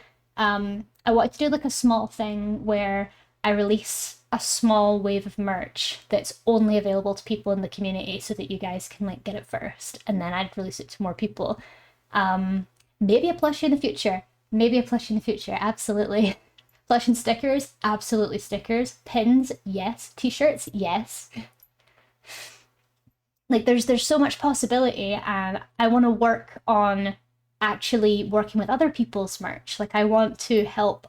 like a small thing where I release a small wave of merch that's only available to people in the community so that you guys can like get it first, and then I'd release it to more people. Maybe a plushie in the future. Maybe a plushie in the future, absolutely. Plush and stickers, absolutely stickers. Pins, yes. T-shirts, yes. Like there's so much possibility, and I want to work on actually working with other people's merch. Like I want to help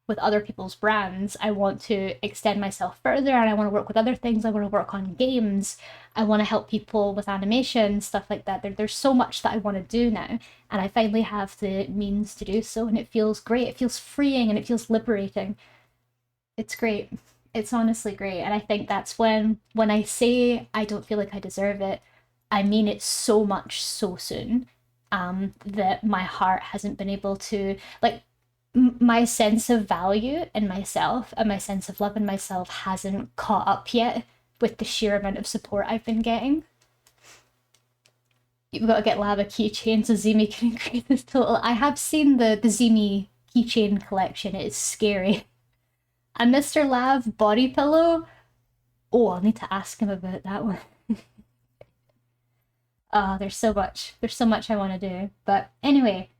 with other people's brands. I want to extend myself further, and I want to work with other things. I want to work on games. I want to help people with animation, stuff like that. There's so much that I want to do now, and I finally have the means to do so, and it feels great. It feels freeing and it feels liberating. It's great. It's honestly great. And I think that's when I say I don't feel like I deserve it, I mean it so much so soon. That my heart hasn't been able to like my sense of value in myself and my sense of love in myself hasn't caught up yet with the sheer amount of support I've been getting. You've got to get lava keychains so Zimi can increase this total. I have seen the Zimi keychain collection. It is scary. A Mr. Lav body pillow. Oh, I'll need to ask him about that one. There's so much. There's so much I want to do. But anyway,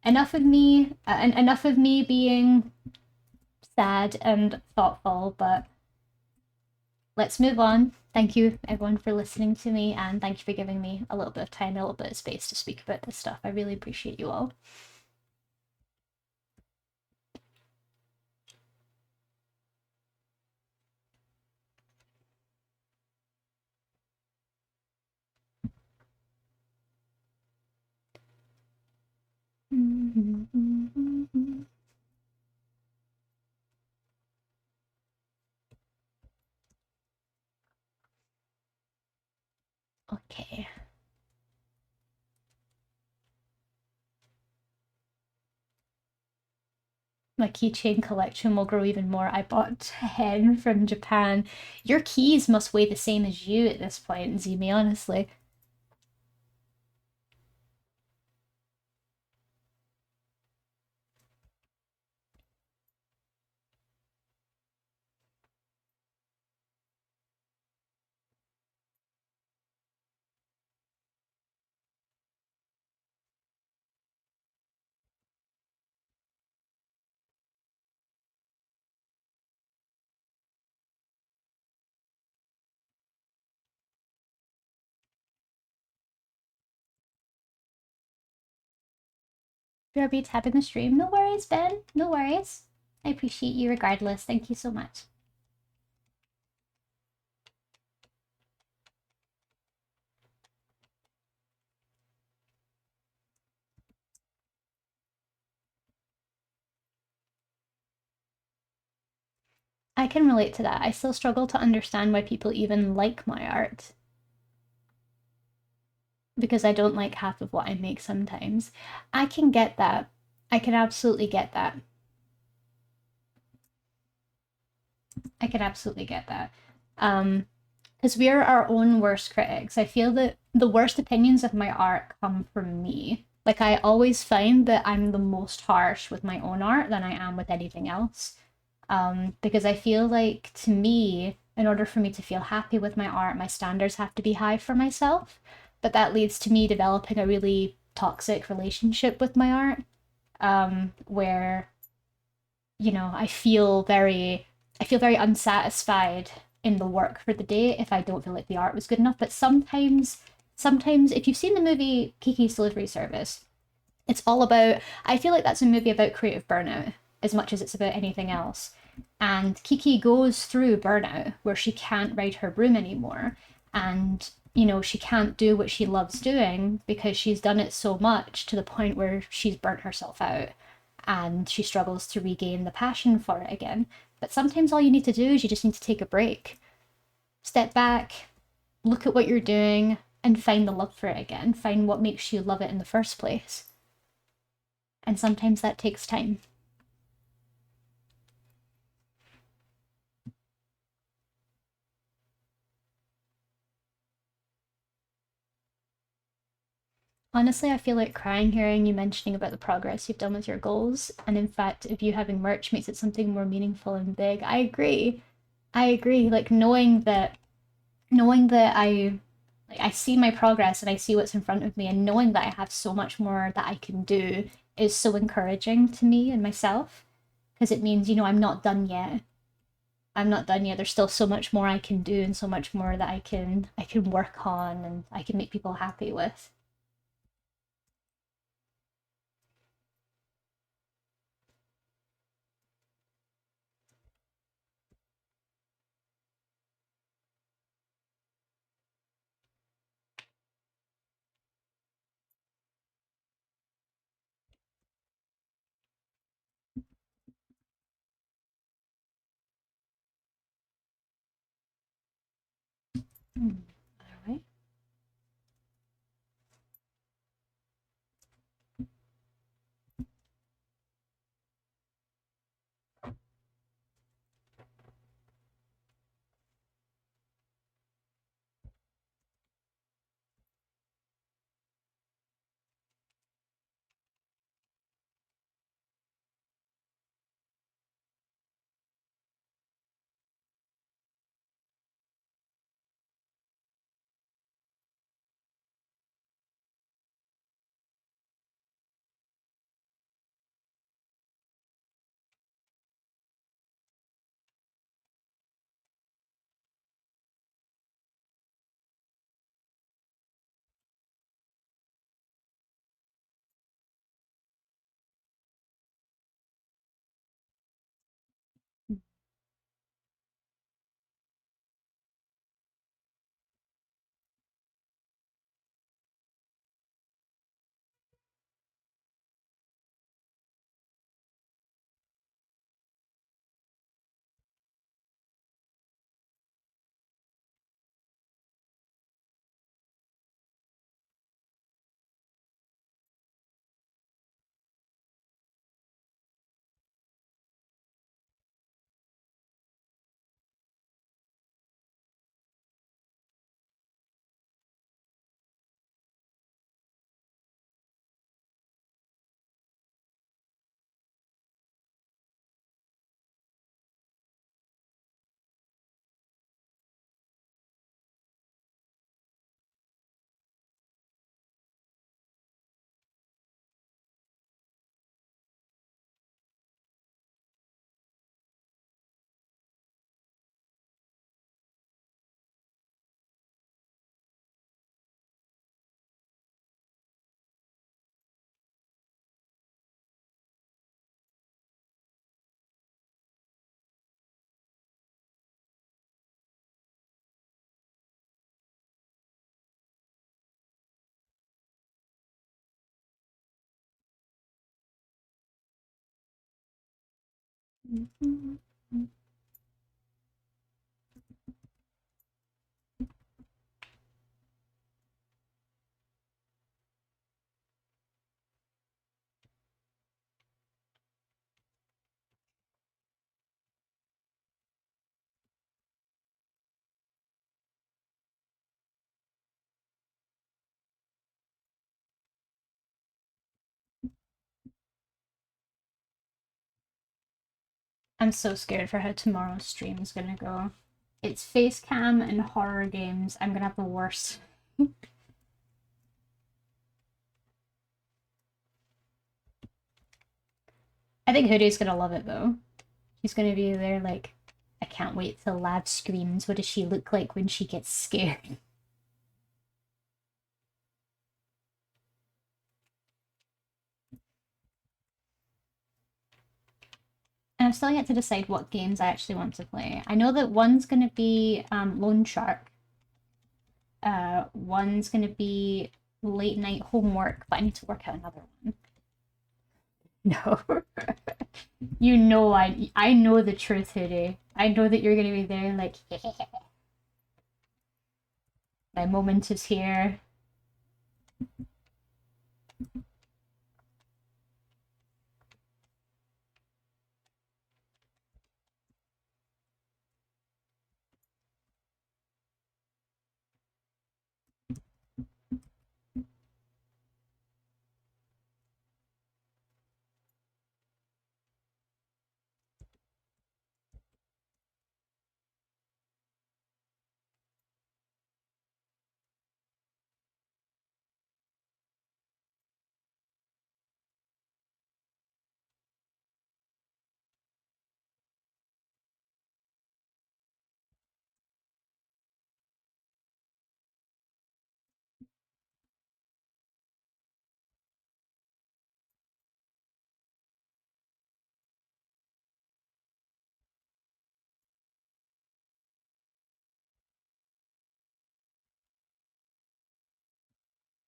enough of me. Enough of me being sad and thoughtful. But let's move on. Thank you, everyone, for listening to me, and thank you for giving me a little bit of time, a little bit of space to speak about this stuff. I really appreciate you all. Okay. My keychain collection will grow even more. I bought 10 from Japan. Your keys must weigh the same as you at this point, Zimi, honestly. BRB tapping the stream. No worries, Ben. No worries. I appreciate you regardless. Thank you so much. I can relate to that. I still struggle to understand why people even like my art. Because I don't like half of what I make sometimes. I can get that. I can absolutely get that. I can absolutely get that. Because we're our own worst critics. I feel that the worst opinions of my art come from me. Like, I always find that I'm the most harsh with my own art than I am with anything else. Because I feel like, to me, in order for me to feel happy with my art, my standards have to be high for myself. But that leads to me developing a really toxic relationship with my art, where, you know, I feel very unsatisfied in the work for the day if I don't feel like the art was good enough. But sometimes if you've seen the movie Kiki's Delivery Service, it's all about, I feel like that's a movie about creative burnout as much as it's about anything else. And Kiki goes through burnout where she can't ride her broom anymore. And, you know, she can't do what she loves doing because she's done it so much to the point where she's burnt herself out and she struggles to regain the passion for it again. But sometimes all you need to do is you just need to take a break, step back, look at what you're doing, and find the love for it again. Find what makes you love it in the first place. And sometimes that takes time. Honestly, I feel like crying hearing you mentioning about the progress you've done with your goals. And in fact, if you having merch makes it something more meaningful and big. I agree. I agree. Like knowing that I see my progress and I see what's in front of me and knowing that I have so much more that I can do is so encouraging to me and myself because it means, you know, I'm not done yet. I'm not done yet. There's still so much more I can do and so much more that I can work on and I can make people happy with. Mm. All right. I'm so scared for how tomorrow's stream is gonna go. It's face cam and horror games. I'm gonna have the worst. I think Hoodie's gonna love it though. She's gonna be there like, I can't wait till Lab screams. What does she look like when she gets scared? And I'm still yet to decide what games I actually want to play. I know that one's gonna be Loan Shark. One's gonna be late night homework, but I need to work out another one. No. You know I know the truth, Hoodie. I know that you're gonna be there like my moment is here.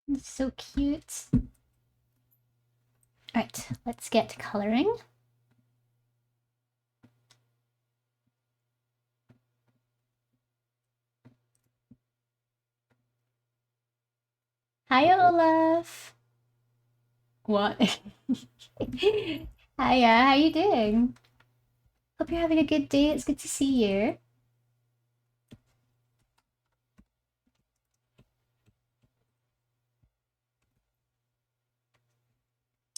It's so cute. Alright, let's get coloring. Hi, Olaf. What? Hiya, how you doing? Hope you're having a good day. It's good to see you.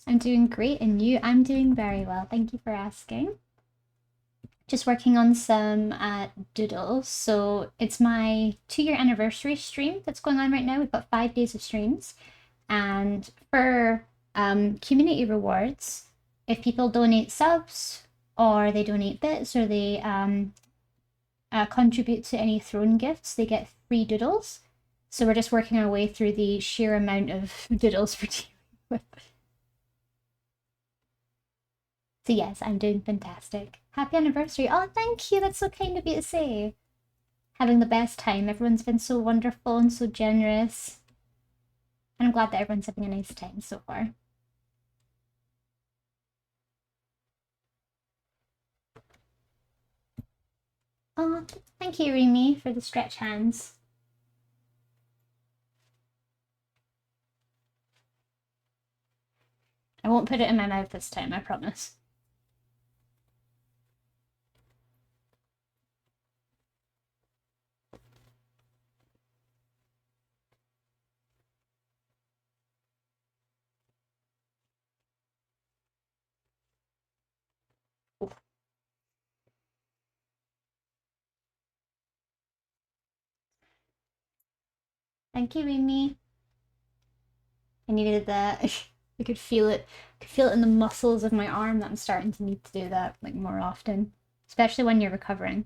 I'm doing great, and you? I'm doing very well. Thank you for asking. Just working on some doodles. So it's my 2-year anniversary stream that's going on right now. We've got 5 days of streams. And for community rewards, if people donate subs or they donate bits or they contribute to any throne gifts, they get free doodles. So we're just working our way through the sheer amount of doodles we're dealing with. So yes, I'm doing fantastic. Happy anniversary. Oh, thank you. That's so kind of you to say. Having the best time. Everyone's been so wonderful and so generous. And I'm glad that everyone's having a nice time so far. Oh, thank you, Remy, for the stretch hands. I won't put it in my mouth this time, I promise. Oof. Thank you, Remy. I needed that. I could feel it. I could feel it in the muscles of my arm that I'm starting to need to do that like more often, especially when you're recovering.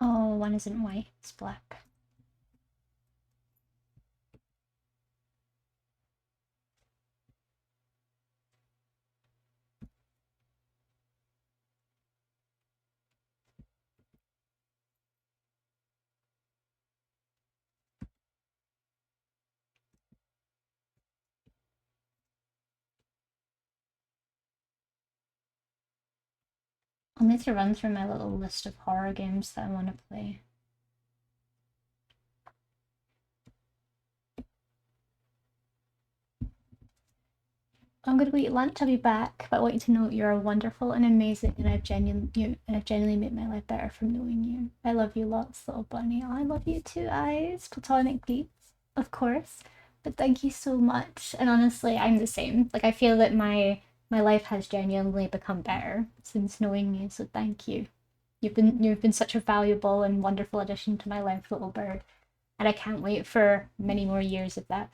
Oh, one isn't white, it's black. I'll need to run through my little list of horror games that I want to play. I'm gonna go eat lunch. I'll be back. But I want you to know you're wonderful and amazing, and I've genuinely made my life better from knowing you. I love you lots, little bunny. I love you too, eyes. Platonic beats, of course. But thank you so much. And honestly, I'm the same. Like I feel that my life has genuinely become better since knowing you. So thank you. You've been such a valuable and wonderful addition to my life, little bird. And I can't wait for many more years of that.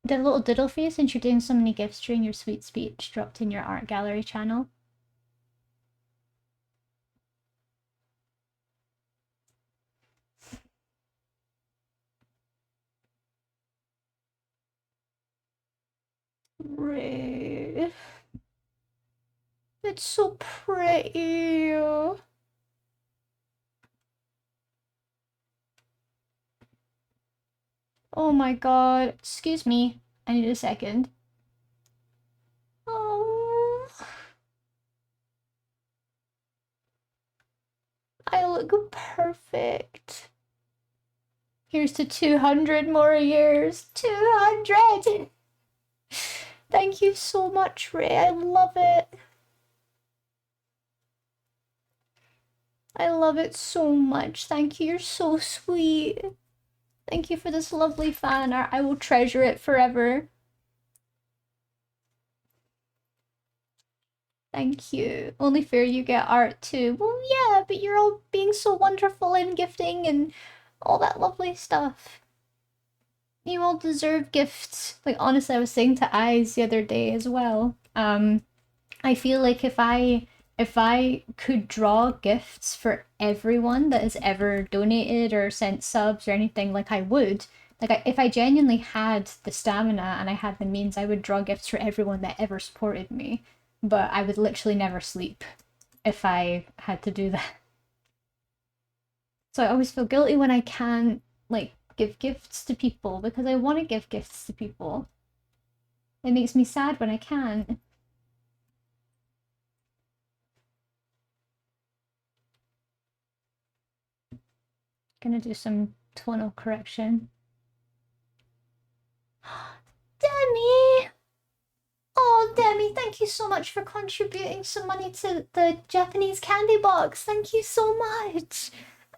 Did a little diddle for you since you're doing so many gifts during your sweet speech dropped in your art gallery channel. Ray. It's so pretty. Oh my god. Excuse me. I need a second. Oh. I look perfect. Here's to 200 more years. 200! Thank you so much, Ray. I love it. I love it so much. Thank you. You're so sweet. Thank you for this lovely fan art. I will treasure it forever. Thank you. Only fair you get art too. Well, yeah, but you're all being so wonderful and gifting and all that lovely stuff. You all deserve gifts. Like, honestly, I was saying to Eyes the other day as well. I feel like if I could draw gifts for everyone that has ever donated or sent subs or anything, like I would. Like, if I genuinely had the stamina and I had the means, I would draw gifts for everyone that ever supported me. But I would literally never sleep if I had to do that. So I always feel guilty when I can't, like, give gifts to people because I want to give gifts to people. It makes me sad when I can't. Gonna do some tonal correction. Demi! Oh, Demi, thank you so much for contributing some money to the Japanese candy box. Thank you so much.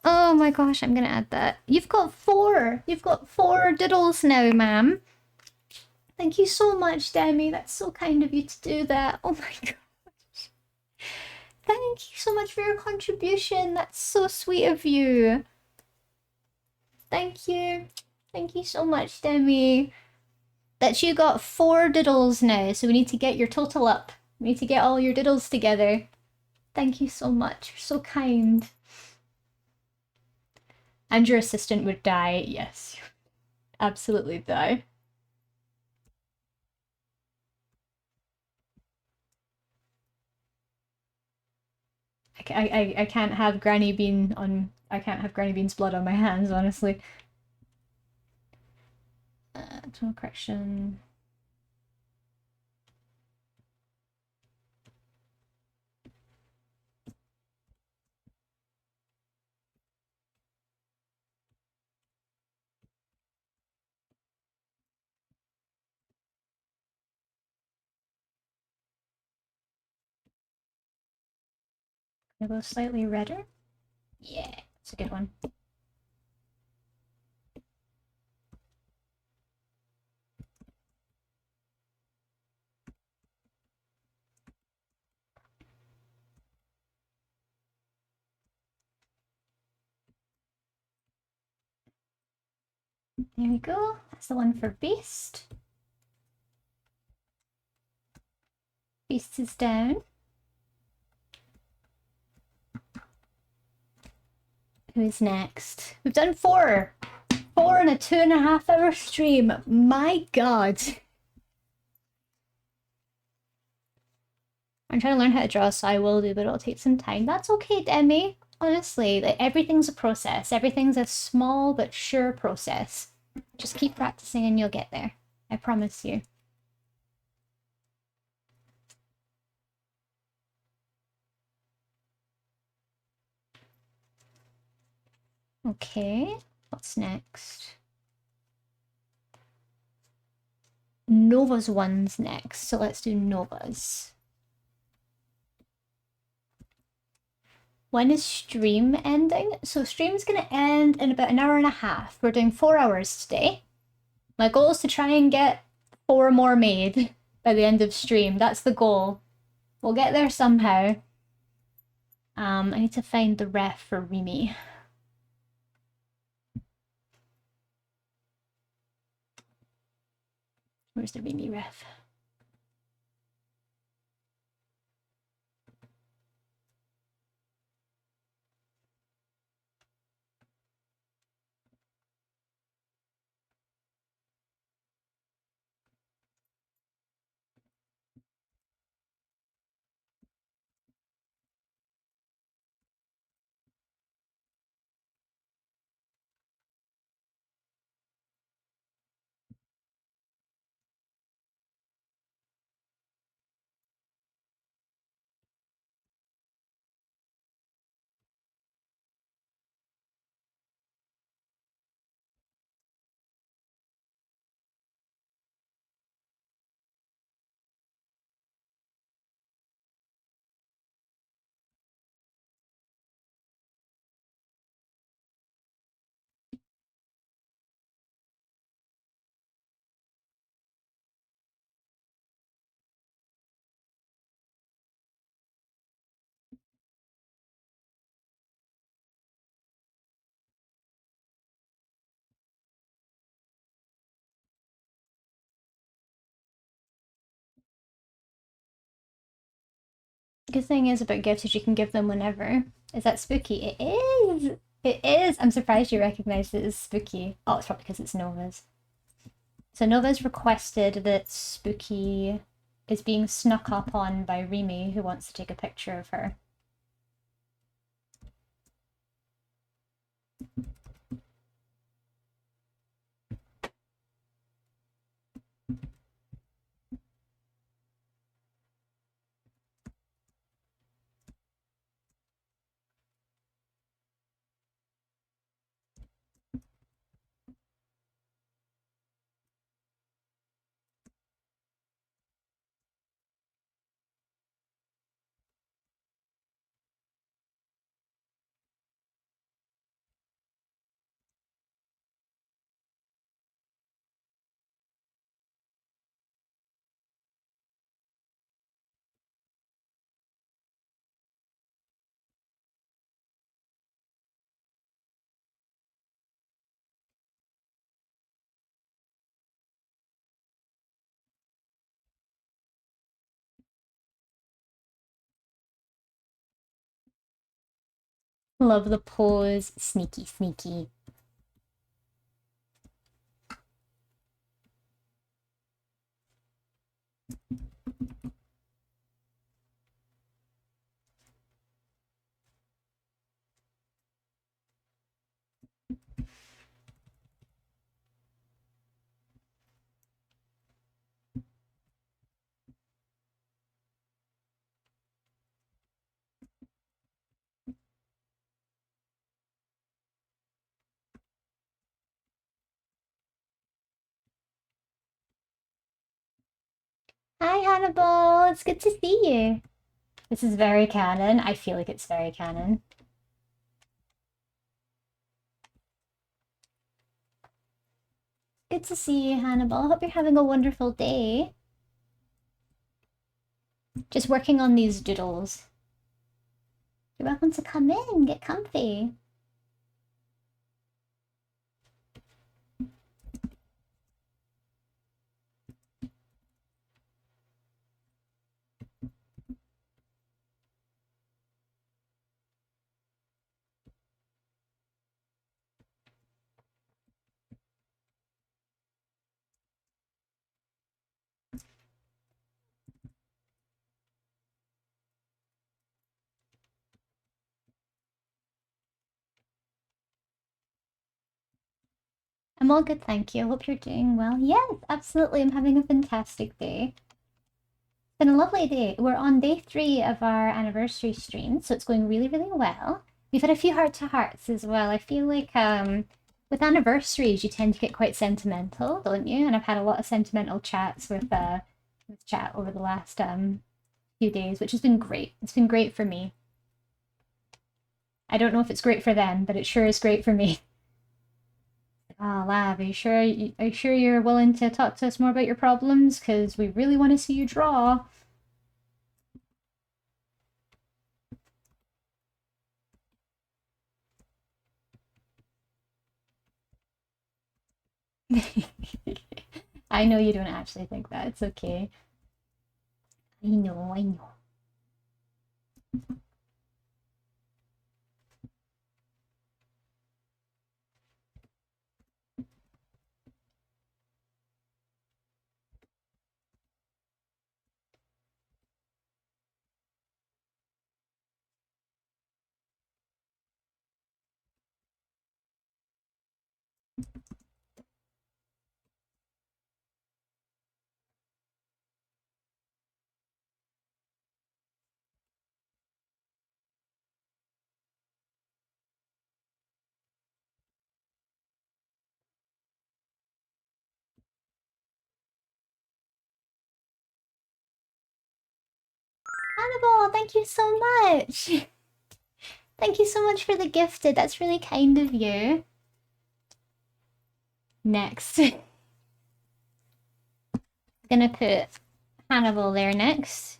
Oh my gosh, I'm gonna add that. You've got 4. You've got 4 diddles now, ma'am. Thank you so much, Demi. That's so kind of you to do that. Oh my gosh. Thank you so much for your contribution. That's so sweet of you. Thank you. Thank you so much, Demi. That you got 4 diddles now, so we need to get your total up. We need to get all your diddles together. Thank you so much. You're so kind. And your assistant would die. Yes. Absolutely die. I can't have Granny Bean on... I can't have Granny Bean's blood on my hands, honestly. Tonal correction... Gonna go slightly redder? Yeah, it's a good one. There we go. That's the one for Beast. Beast is down. Who's next? We've done 4. 4 in a 2.5-hour stream. My god. I'm trying to learn how to draw, so I will do, but it'll take some time. That's okay, Demi. Honestly, like, everything's a process. Everything's a small but sure process. Just keep practicing and you'll get there. I promise you. Okay, what's next? Nova's one's next, so let's do Nova's. When is stream ending? So stream's gonna end in about an hour and a half. We're doing 4 hours today. My goal is to try and get 4 more made by the end of stream. That's the goal. We'll get there somehow. I need to find the ref for Remy. Where's the Remy ref? Good thing is about gifts is you can give them whenever. Is that spooky? It is! It is! I'm surprised you recognized it as spooky. Oh, it's probably because it's Nova's. So Nova's requested that Spooky is being snuck up on by Remy, who wants to take a picture of her. Love the pose. Sneaky, sneaky. Hi, Hannibal. It's good to see you. This is very canon. I feel like it's very canon. Good to see you, Hannibal. I hope you're having a wonderful day. Just working on these doodles. You're welcome to come in, get comfy. I'm all good, thank you. I hope you're doing well. Yes, absolutely. I'm having a fantastic day. It's been a lovely day. We're on day 3 of our anniversary stream, so it's going really, really well. We've had a few heart-to-hearts as well. I feel like with anniversaries, you tend to get quite sentimental, don't you? And I've had a lot of sentimental chats with chat over the last few days, which has been great. It's been great for me. I don't know if it's great for them, but it sure is great for me. Ah, Lav, are you sure you're willing to talk to us more about your problems? Because we really want to see you draw. I know you don't actually think that. It's okay. I know, I know. Hannibal, thank you so much. Thank you so much for the gifted. That's really kind of you. Next. Gonna put Hannibal there next.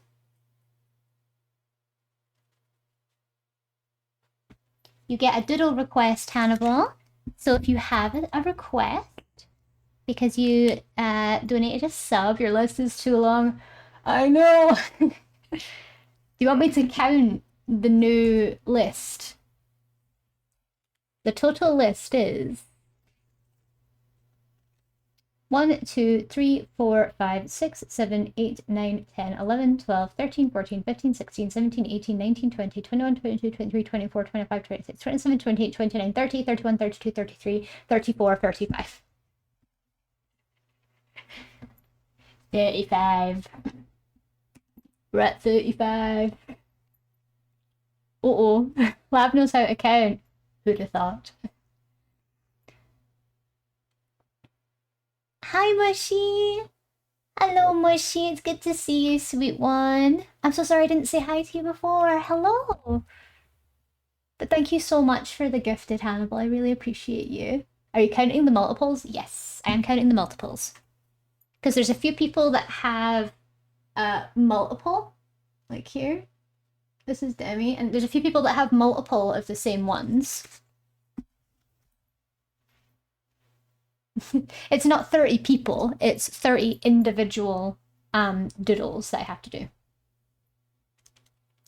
You get a doodle request, Hannibal. So if you have a request, because you donated a sub, your list is too long. I know. Do you want me to count the new list? The total list is 1, 2, 3, 4, 5, 6, 7, 8, 9, 10, 11, 12, 13, 14, 15, 16, 17, 18, 19, 20, 21, 22, 23, 24, 25, 26, 27, 28, 29, 30, 31, 32, 33, 34, 35. 35. We're at 35. Uh-oh. Lab knows how to count. Who'd have thought? Hi, Mushy! Hello, Mushy. It's good to see you, sweet one. I'm so sorry I didn't say hi to you before. Hello! But thank you so much for the gifted, Hannibal. I really appreciate you. Are you counting the multiples? Yes, I am counting the multiples. Because there's a few people that have multiple, like here. This is Demi, and there's a few people that have multiple of the same ones. It's not 30 people, it's 30 individual doodles that I have to do.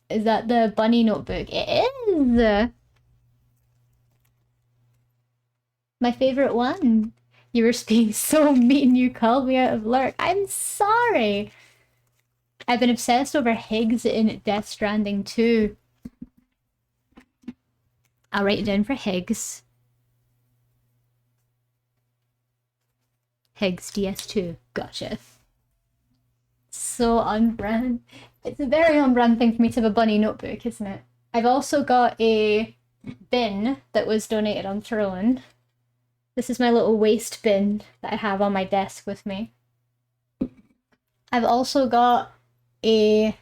Is that the bunny notebook? It is! My favorite one. You were being so mean, you called me out of lurk. I'm sorry! I've been obsessed over Higgs in Death Stranding 2. I'll write it down for Higgs. Higgs DS2. Gotcha. So on brand. It's a very on brand thing for me to have a bunny notebook, isn't it? I've also got a bin that was donated on Throne. This is my little waste bin that I have on my desk with me. I've also got a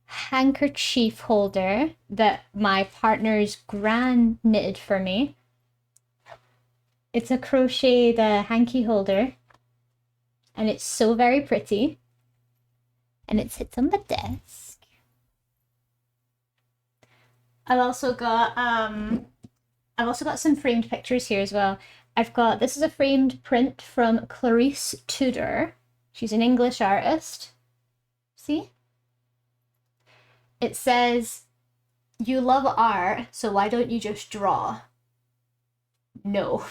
handkerchief holder that my partner's gran knitted for me. It's a crocheted hanky holder, and it's so very pretty. And it sits on the desk. I've also got some framed pictures here as well. This is a framed print from Clarice Tudor. She's an English artist. See? It says, "You love art, so why don't you just draw?" No.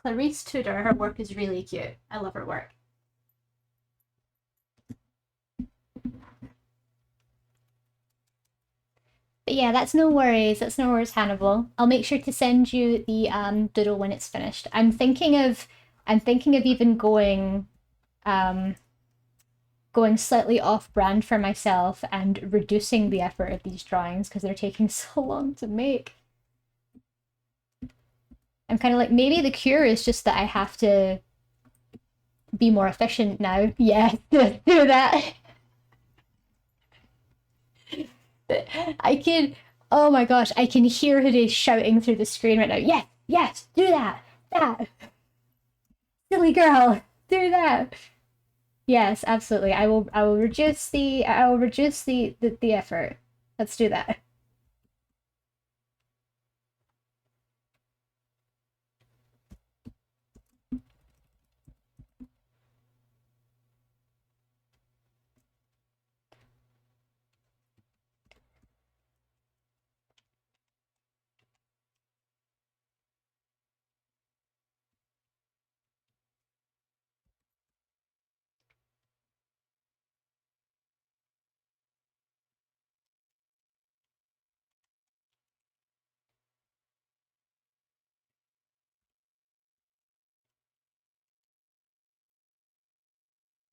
Clarice Tudor, her work is really cute. I love her work. But yeah, that's no worries. That's no worries, Hannibal. I'll make sure to send you the doodle when it's finished. I'm thinking of even going slightly off-brand for myself and reducing the effort of these drawings because they're taking so long to make. I'm kind of like, maybe the cure is just that I have to be more efficient now. Yeah, do that. I can, oh my gosh, I can hear Hoodie shouting through the screen right now. Yes, yes, do that, that. Silly girl, do that. Yes, absolutely. I will reduce the the effort. Let's do that.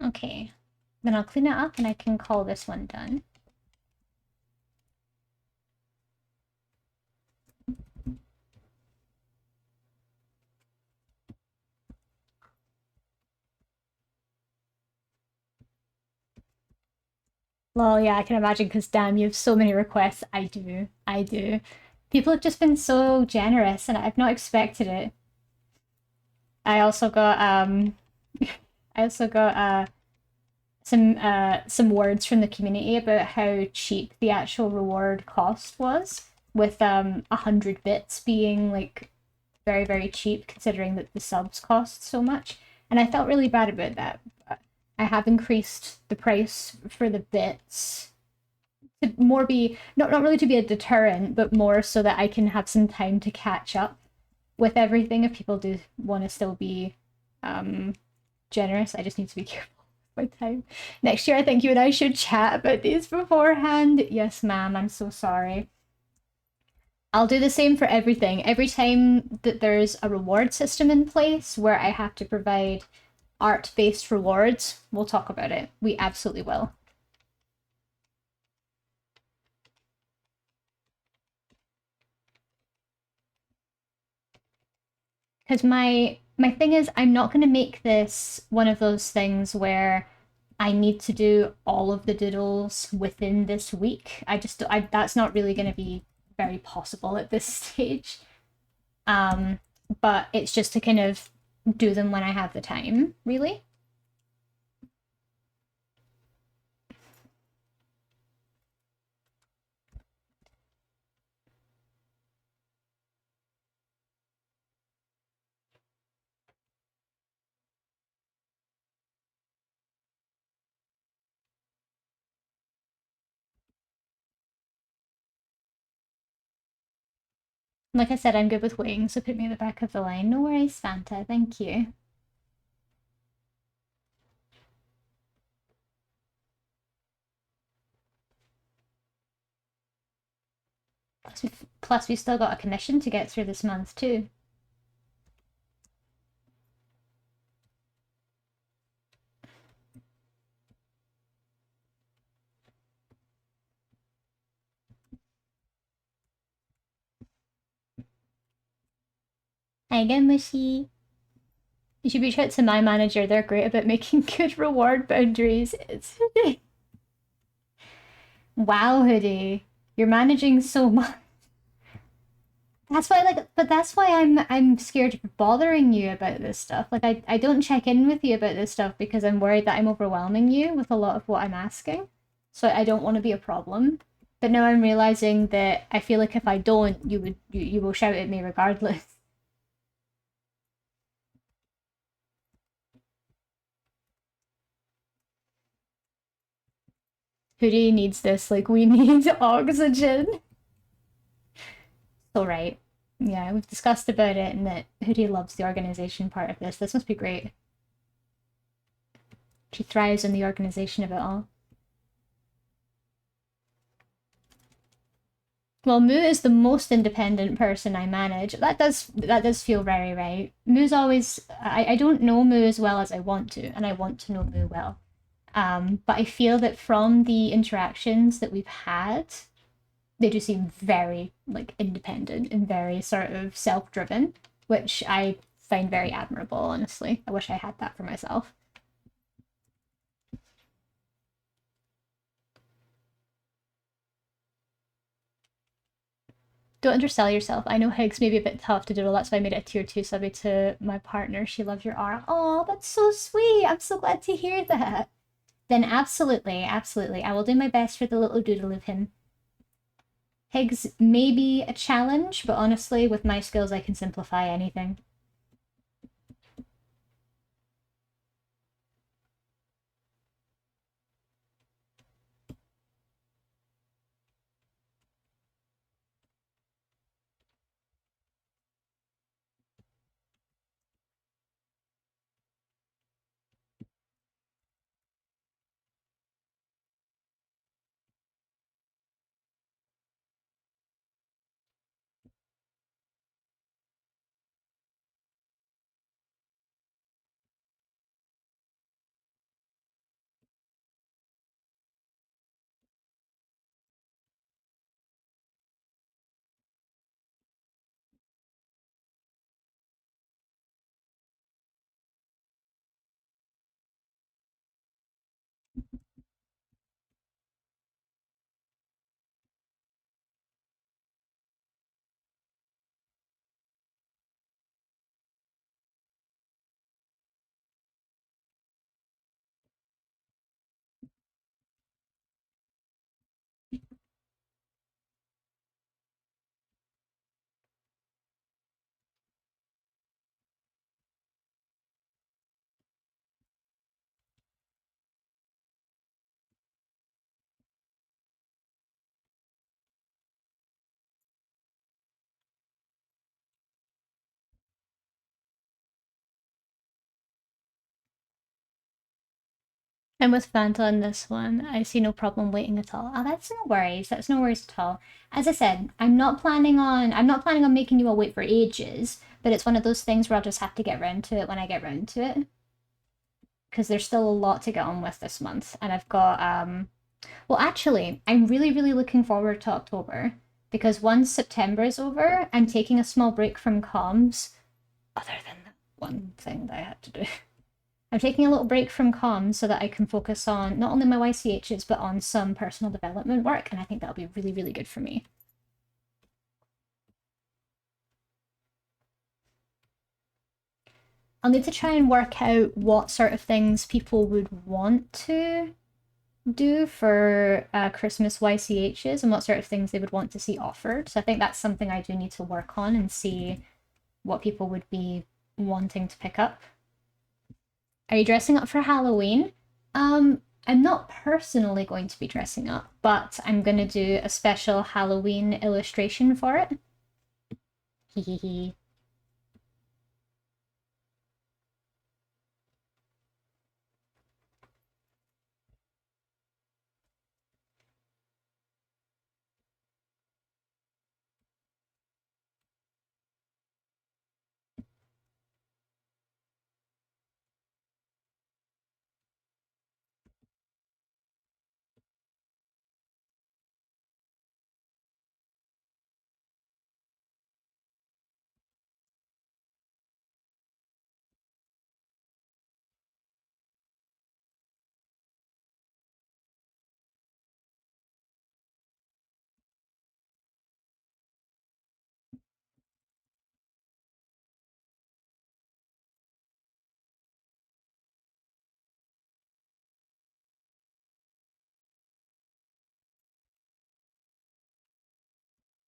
Okay. Then I'll clean it up and I can call this one done. Well, yeah, I can imagine because damn, you have so many requests. I do. I do. People have just been so generous and I've not expected it. I also got I also got some words from the community about how cheap the actual reward cost was, with 100 bits being like very, very cheap considering that the subs cost so much. And I felt really bad about that. But I have increased the price for the bits to more be not really to be a deterrent, but more so that I can have some time to catch up with everything if people do want to still be generous. I just need to be careful with my time. Next year I think you and I should chat about these beforehand. Yes, ma'am, I'm so sorry. I'll do the same for everything. Every time that there's a reward system in place where I have to provide art-based rewards, we'll talk about it. We absolutely will. Because my thing is, I'm not going to make this one of those things where I need to do all of the doodles within this week. That's not really going to be very possible at this stage. But it's just to kind of do them when I have the time, really. Like I said, I'm good with waiting, so put me at the back of the line. No worries, Fanta. Thank you. Plus, we've still got a commission to get through this month, too. Hi again, Mushy. You should reach out to my manager. They're great about making good reward boundaries. It's wow, Hoodie. You're managing so much. That's why, like, but that's why I'm scared of bothering you about this stuff. Like, I don't check in with you about this stuff because I'm worried that I'm overwhelming you with a lot of what I'm asking. So I don't want to be a problem. But now I'm realizing that I feel like if I don't, you will shout at me regardless. Hoodie needs this, like we need oxygen. So right. Yeah, we've discussed about it and that Hoodie loves the organization part of this. This must be great. She thrives in the organization of it all. Well, Moo is the most independent person I manage. That does feel very right. Moo's always I don't know Moo as well as I want to, and I want to know Moo well. But I feel that from the interactions that we've had, they do seem very like independent and very sort of self-driven, which I find very admirable, honestly. I wish I had that for myself. Don't undersell yourself. I know Higgs may be a bit tough to doodle. That's why I made it a tier 2 subby to my partner. She loves your art. Oh, that's so sweet. I'm so glad to hear that. Then absolutely, absolutely. I will do my best for the little doodle of him. Higgs may be a challenge, but honestly, with my skills, I can simplify anything. And with Fanta on this one, I see no problem waiting at all. Oh, that's no worries. That's no worries at all. As I said, I'm not planning on making you all wait for ages, but it's one of those things where I'll just have to get round to it when I get round to it. Because there's still a lot to get on with this month. And I've got well actually, I'm really, really looking forward to October. Because once September is over, I'm taking a small break from comms. Other than that one thing that I had to do. I'm taking a little break from comms so that I can focus on not only my YCHs but on some personal development work, and I think that'll be really, really good for me. I'll need to try and work out what sort of things people would want to do for Christmas YCHs and what sort of things they would want to see offered. So I think that's something I do need to work on and see what people would be wanting to pick up. Are you dressing up for Halloween? I'm not personally going to be dressing up, but I'm going to do a special Halloween illustration for it. Hehehe.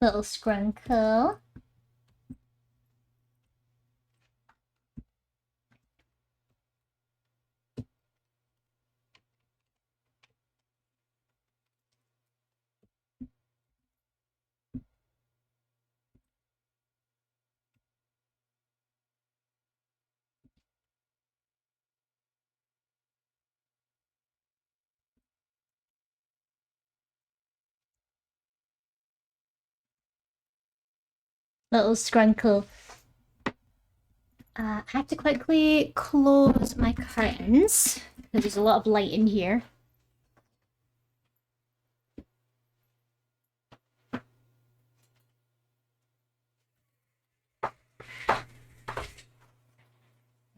Little scrunkle. Little scrunkle. I have to quickly close my curtains because there's a lot of light in here. There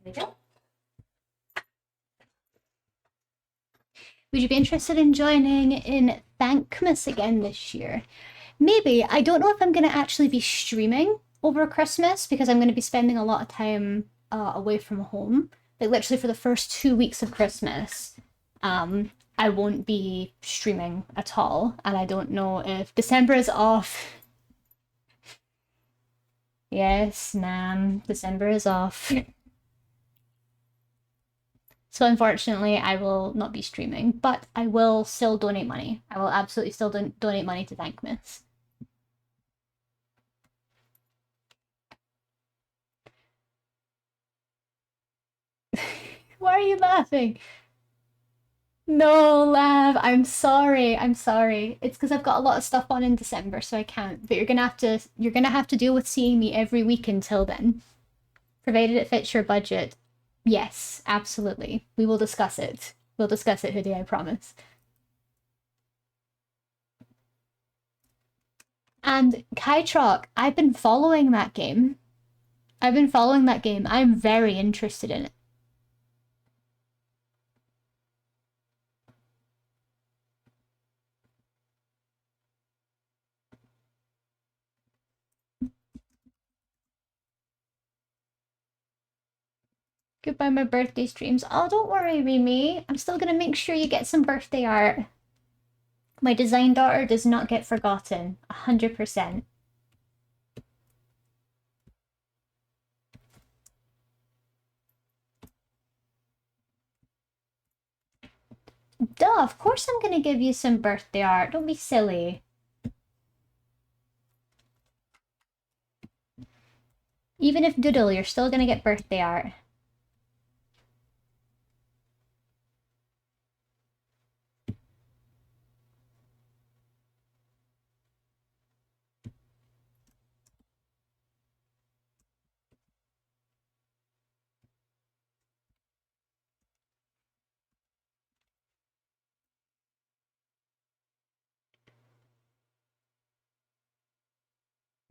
we go. Would you be interested in joining in Thankmas again this year? Maybe. I don't know if I'm going to actually be streaming over Christmas because I'm going to be spending a lot of time away from home. Like literally for the first 2 weeks of Christmas, I won't be streaming at all. And I don't know if December is off. Yes, ma'am. December is off. So unfortunately, I will not be streaming, but I will still donate money. I will absolutely still donate money to Thankmas. Why are you laughing? No, Lav, I'm sorry. I'm sorry. It's because I've got a lot of stuff on in December, so I can't. But you're gonna have to deal with seeing me every week until then. Provided it fits your budget. Yes, absolutely. We will discuss it. We'll discuss it, Hoodie, I promise. And Kytrock, I've been following that game. I'm very interested in it. Goodbye, my birthday streams. Oh, don't worry, Remy. I'm still gonna make sure you get some birthday art. My design daughter does not get forgotten. 100%. Duh, of course I'm gonna give you some birthday art. Don't be silly. Even if doodle, you're still gonna get birthday art.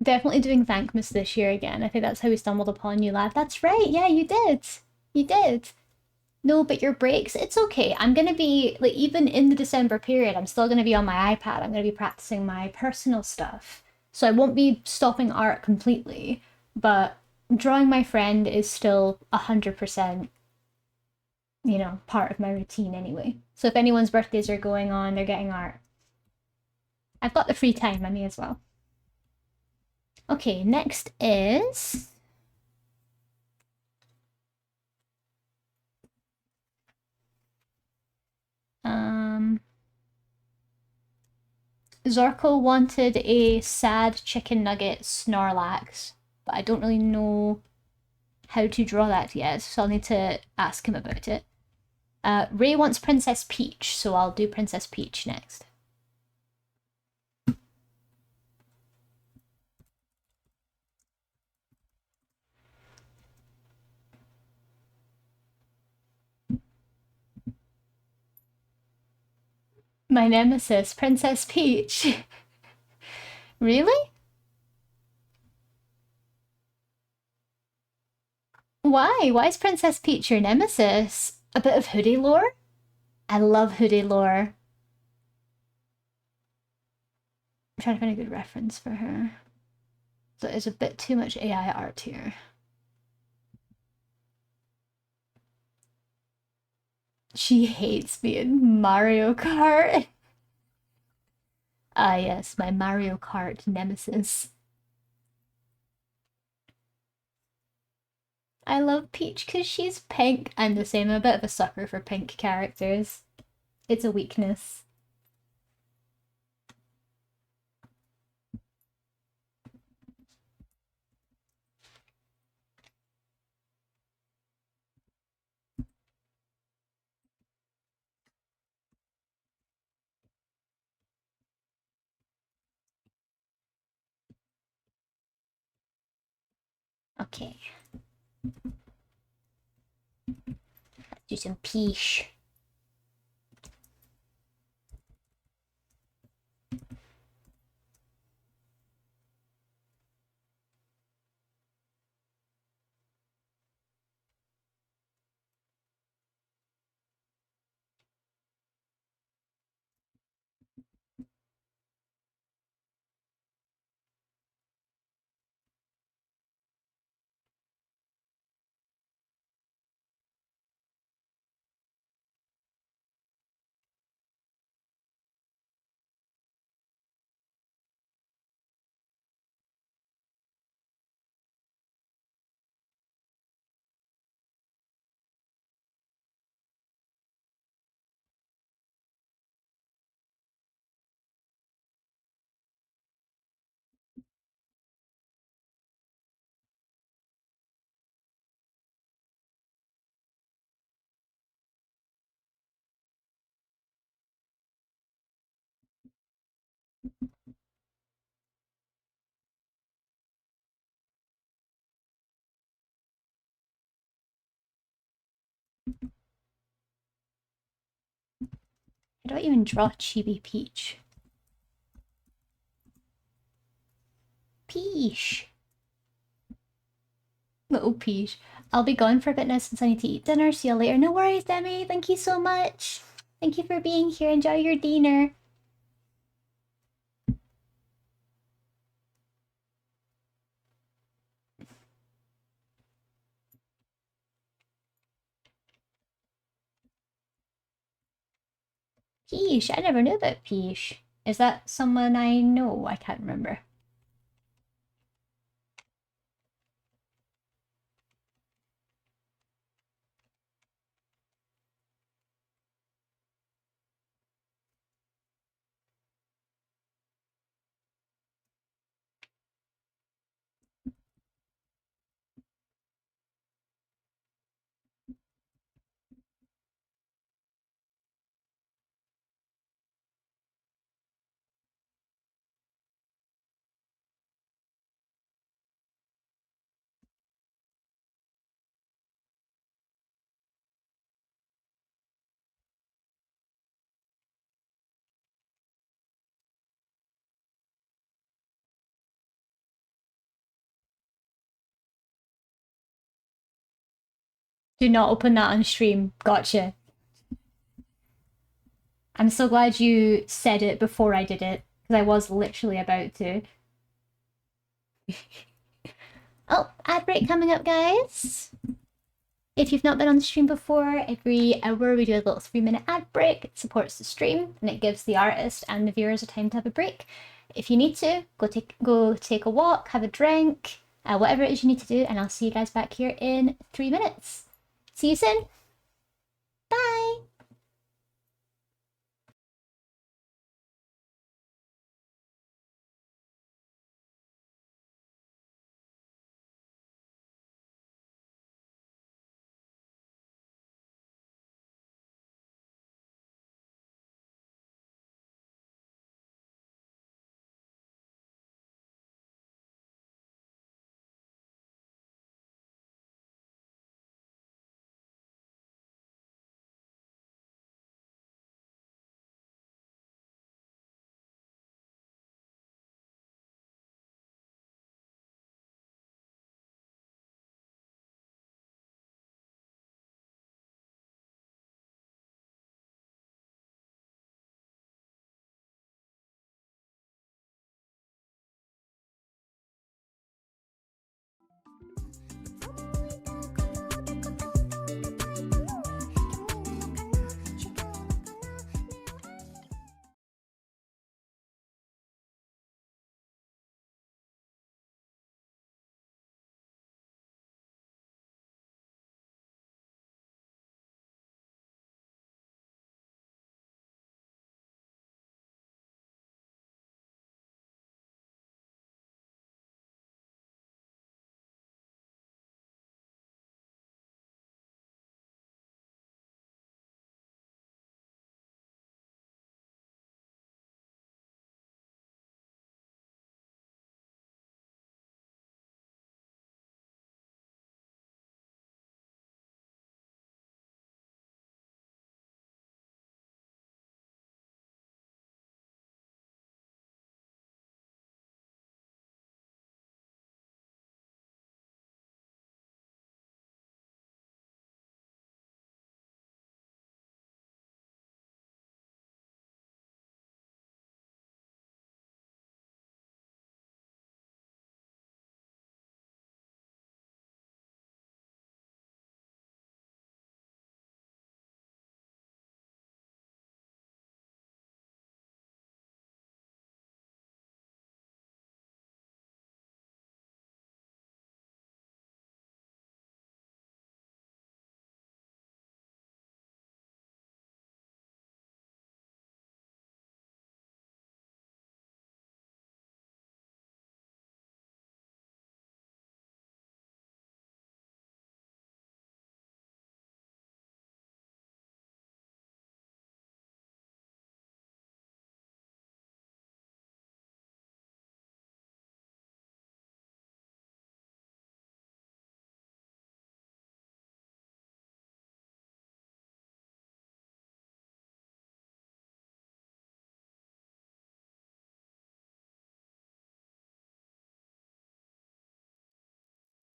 Definitely doing Thankmas this year again. I think that's how we stumbled upon you, lad. That's right. Yeah, you did. You did. No, but your breaks, it's okay. I'm gonna be, like, even in the December period, I'm still gonna be on my iPad. I'm gonna be practicing my personal stuff. So I won't be stopping art completely, but drawing my friend is still 100%, part of my routine anyway. So if anyone's birthdays are going on, they're getting art. I've got the free time, I may as well. Okay, next is... Zorko wanted a sad chicken nugget Snorlax, but I don't really know how to draw that yet, so I'll need to ask him about it. Ray wants Princess Peach, so I'll do Princess Peach next. My nemesis, Princess Peach. Really? Why? Why is Princess Peach your nemesis? A bit of Hoodie lore? I love Hoodie lore. I'm trying to find a good reference for her. So there's a bit too much AI art here. She hates me in Mario Kart. Ah, yes, my Mario Kart nemesis. I love Peach because she's pink. I'm the same, I'm a bit of a sucker for pink characters. It's a weakness. Okay. Let's do some peach. How do I even draw Chibi Peach? Peach. Little Peach. I'll be gone for a bit now since I need to eat dinner. See you later. No worries, Demi. Thank you so much. Thank you for being here. Enjoy your dinner. Peach. I never knew about Peach. Is that someone I know? I can't remember. Do not open that on stream. Gotcha. I'm so glad you said it before I did it, because I was literally about to. Oh, ad break coming up, guys. If you've not been on the stream before, every hour we do a little 3-minute ad break. It supports the stream and it gives the artist and the viewers a time to have a break. If you need to, go take a walk, have a drink, whatever it is you need to do, and I'll see you guys back here in 3 minutes. See you soon. Bye.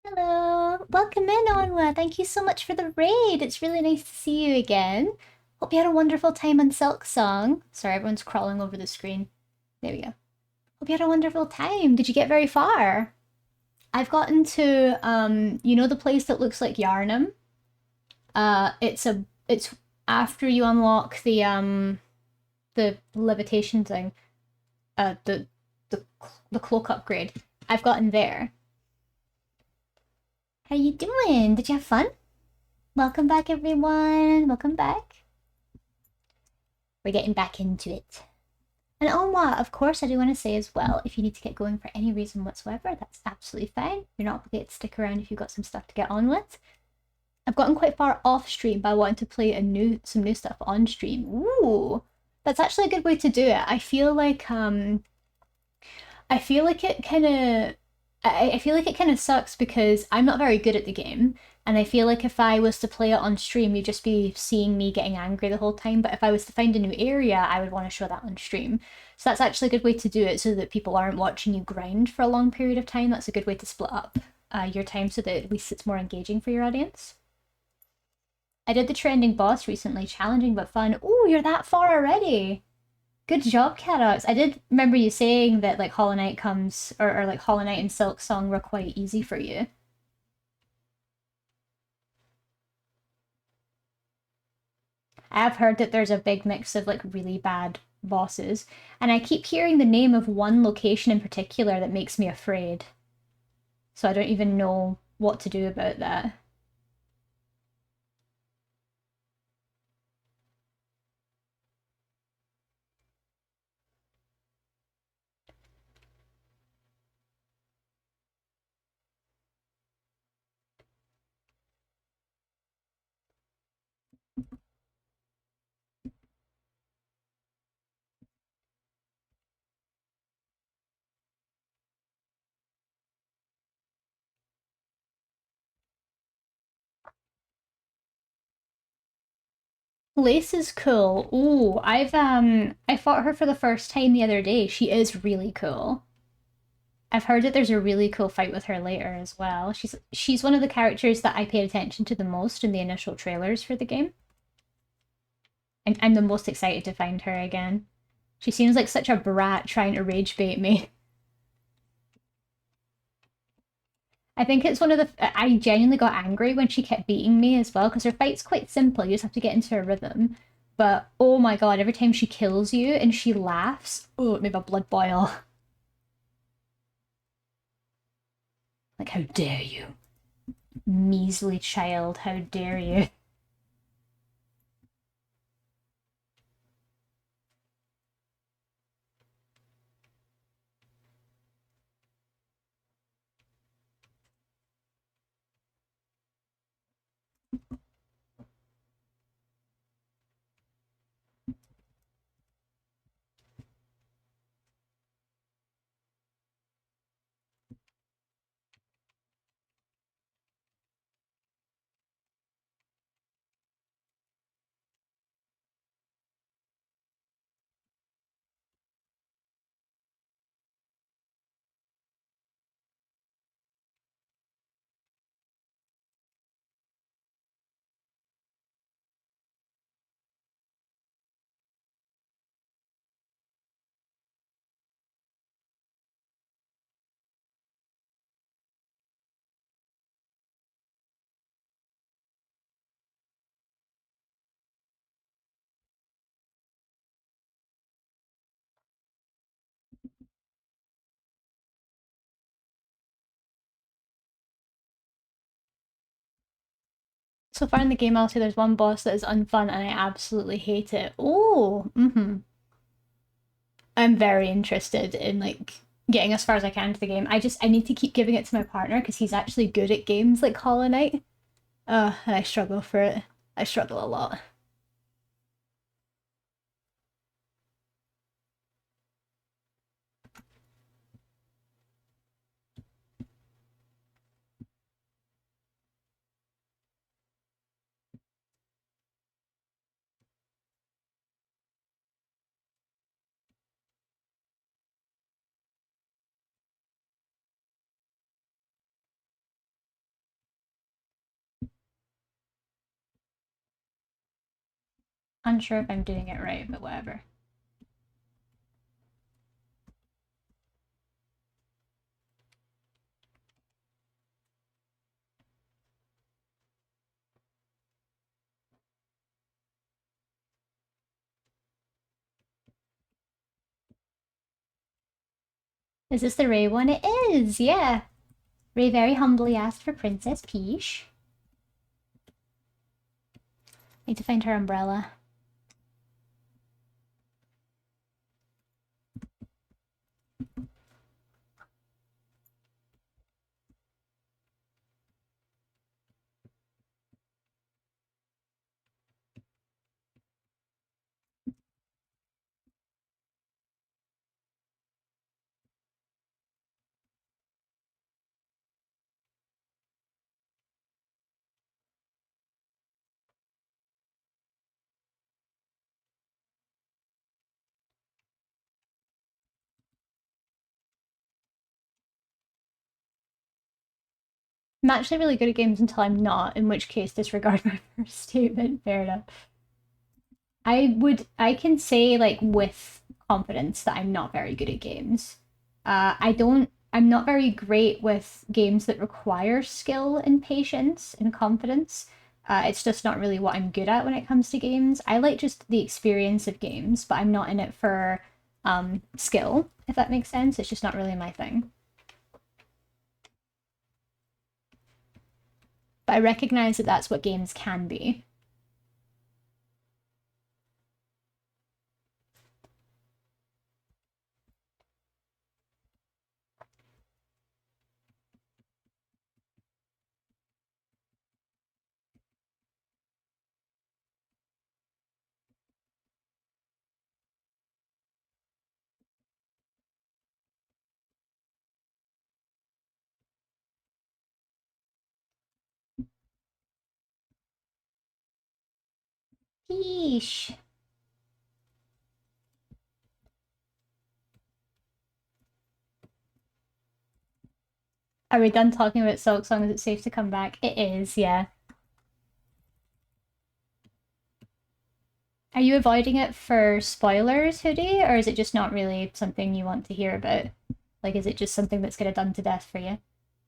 Hello. Welcome in, Onwa. Thank you so much for the raid. It's really nice to see you again. Hope you had a wonderful time on Silk Song. Sorry, everyone's crawling over the screen. There we go. Hope you had a wonderful time. Did you get very far? I've gotten to you know the place that looks like Yarnum? It's after you unlock the levitation thing. The the cloak upgrade. I've gotten there. How you doing? Did you have fun? Welcome back, everyone. Welcome back. We're getting back into it. And Oma, of course, I do want to say as well, if you need to get going for any reason whatsoever, that's absolutely fine. You're not obligated to stick around if you've got some stuff to get on with. I've gotten quite far off stream by wanting to play some new stuff on stream. Ooh, that's actually a good way to do it. I feel like it kind of I feel like it kind of sucks because I'm not very good at the game, and I feel like if I was to play it on stream, you'd just be seeing me getting angry the whole time. But if I was to find a new area, I would want to show that on stream. So that's actually a good way to do it so that people aren't watching you grind for a long period of time. That's a good way to split up your time so that at least it's more engaging for your audience. I did the trending boss recently, challenging but fun. Ooh, you're that far already. Good job, Cadox. I did remember you saying that like Hollow Knight comes, or like Hollow Knight and Silk Song were quite easy for you. I've heard that there's a big mix of like really bad bosses, and I keep hearing the name of one location in particular that makes me afraid. So I don't even know what to do about that. Lace is cool. Ooh, I fought her for the first time the other day. She is really cool. I've heard that there's a really cool fight with her later as well. She's one of the characters that I paid attention to the most in the initial trailers for the game. I'm the most excited to find her again. She seems like such a brat trying to rage bait me. I think it's one of the... I genuinely got angry when she kept beating me as well, because her fight's quite simple. You just have to get into a rhythm. But, oh my god, every time she kills you and she laughs, oh, it made my blood boil. Like, how dare you? Measly child, how dare you? So far in the game, I'll say there's one boss that is unfun and I absolutely hate it. Oh, I'm very interested in like getting as far as I can into the game. I need to keep giving it to my partner because he's actually good at games like Hollow Knight. And I struggle for it. I struggle a lot. unsure if I'm doing it right, but whatever. Is this the Ray one? It is, yeah. Ray very humbly asked for Princess Peach. Need to find her umbrella. I'm actually really good at games until I'm not, in which case disregard my first statement. Fair enough. I can say like with confidence that I'm not very good at games. I'm not very great with games that require skill and patience and confidence. It's just not really what I'm good at when it comes to games. I like just the experience of games, but I'm not in it for skill, if that makes sense. It's just not really my thing. But I recognize that that's what games can be. Yeesh. Are we done talking about Silk Song? Is it safe to come back? It is, yeah. Are you avoiding it for spoilers, Hoodie, or is it just not really something you want to hear about? Like, is it just something that's gonna done to death for you?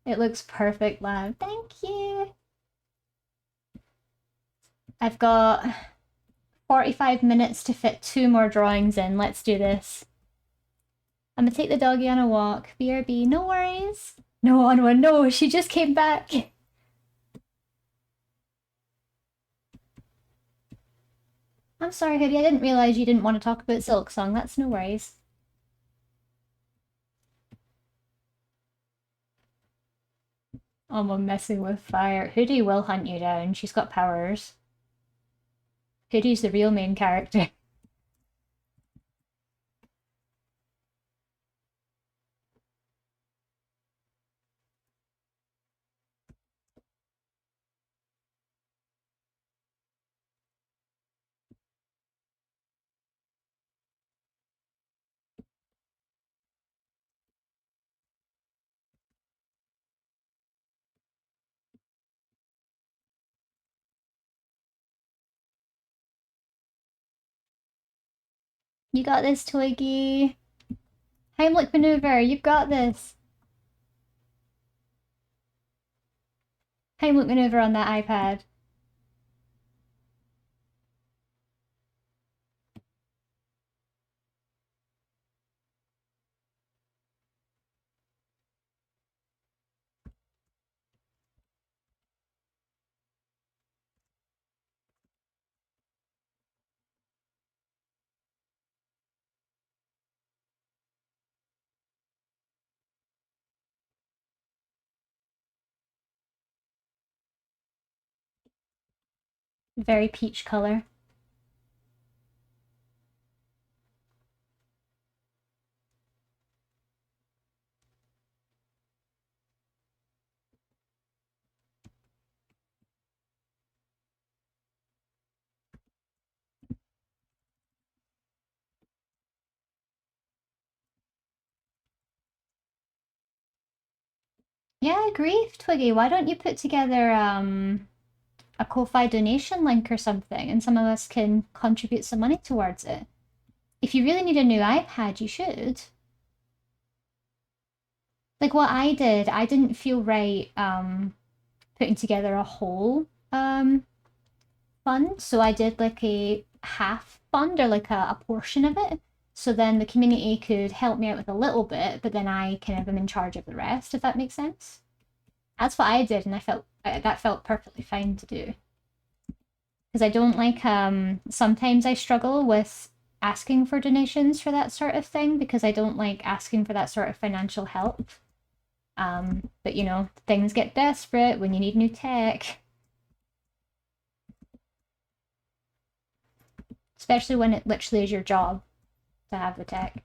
It looks perfect, Lav. Thank you! I've got 45 minutes to fit 2 more drawings in. Let's do this. I'm gonna take the doggy on a walk. BRB, no worries. No, Onwa, no, she just came back. I'm sorry, Hoodie, I didn't realize you didn't want to talk about Silk Song. That's no worries. Oh, I'm messing with fire. Hoodie will hunt you down. She's got powers. Hoodie's the real main character. You got this, Twiggy. Heimlich maneuver, you've got this. Heimlich maneuver on that iPad. Very peach color. Yeah, I agree, Twiggy. Why don't you put together a Ko-Fi donation link or something, and some of us can contribute some money towards it. If you really need a new iPad, you should. Like what I did, I didn't feel right putting together a whole fund, so I did like a half fund or like a portion of it. So then the community could help me out with a little bit, but then I kind of am in charge of the rest, if that makes sense. That's what I did, and I felt that felt perfectly fine to do. Because I don't like sometimes I struggle with asking for donations for that sort of thing because I don't like asking for that sort of financial help. But you know, things get desperate when you need new tech. Especially when it literally is your job to have the tech.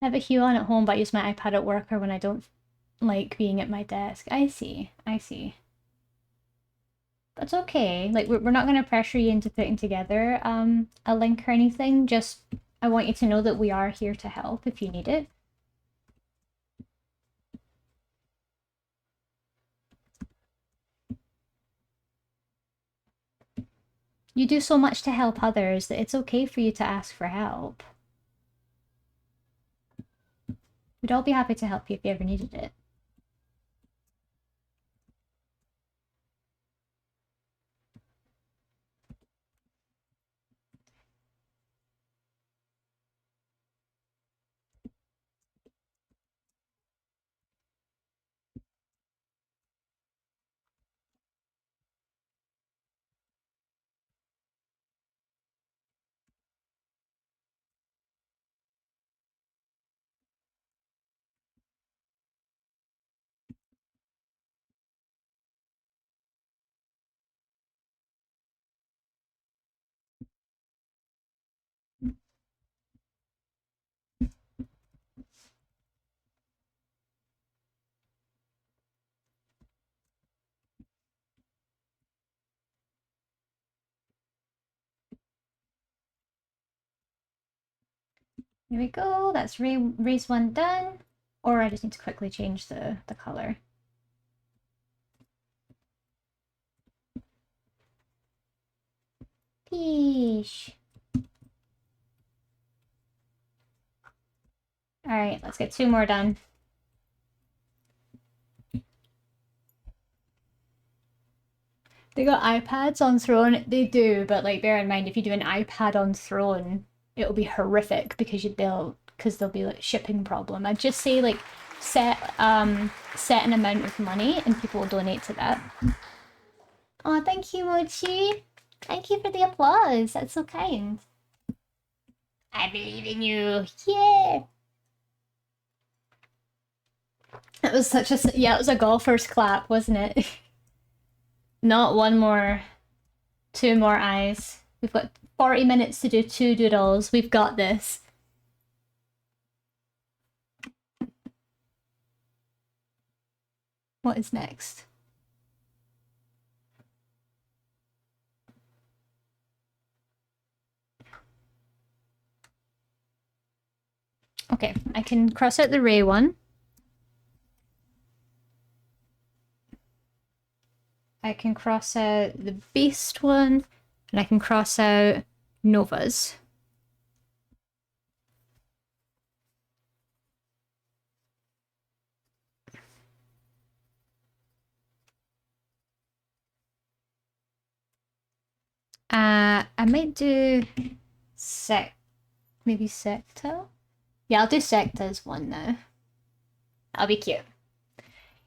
I have a Hue on at home, but I use my iPad at work or when I don't like being at my desk. I see. I see. That's okay. Like we're not going to pressure you into putting together a link or anything. Just I want you to know that we are here to help if you need it. You do so much to help others that it's okay for you to ask for help. We'd all be happy to help you if you ever needed it. Here we go. That's raise one done. Or I just need to quickly change the color. Peace. All right, let's get 2 more done. They got iPads on Throne. They do, but like bear in mind if you do an iPad on Throne, it'll be horrific because there'll be like shipping problem. I'd just say like set an amount of money and people will donate to that. Oh, thank you, Mochi. Thank you for the applause. That's so kind. I believe in you. Yeah. It was such a it was a golfer's clap, wasn't it? Not one more, 2 more eyes. We've got 40 minutes to do 2 doodles. We've got this. What is next? Okay, I can cross out the Ray one. I can cross out the Beast one, and I can cross out Nova's. I might do maybe sector. Yeah, I'll do sector as one now. That'll be cute.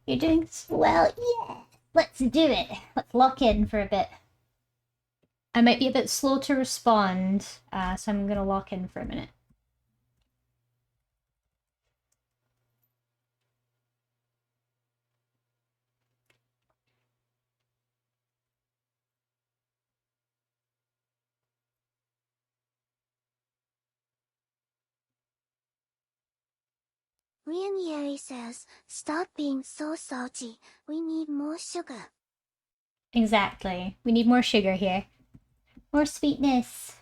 You're doing well, yeah. Let's do it. Let's lock in for a bit. I might be a bit slow to respond, so I'm gonna lock in for a minute. Rianieri says, stop being so salty. We need more sugar. Exactly. We need more sugar here. More sweetness.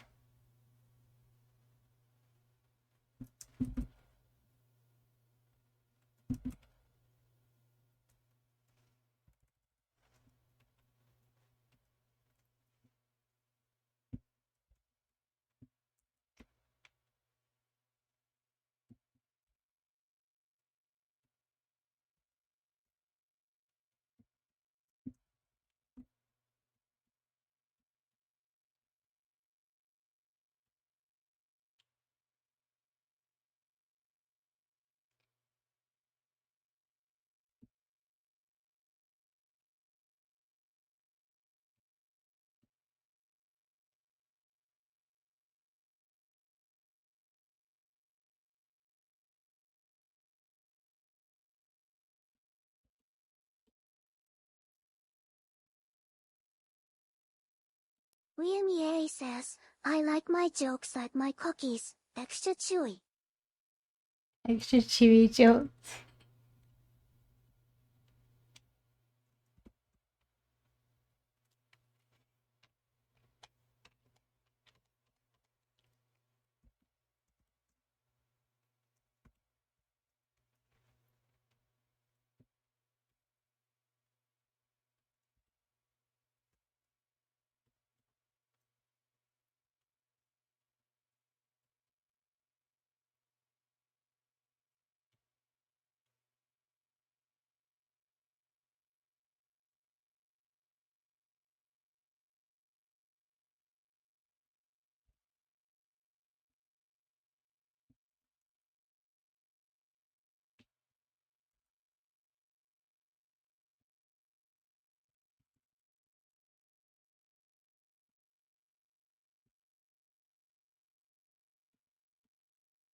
Rianieri says, I like my jokes like my cookies, extra chewy. Extra chewy joke.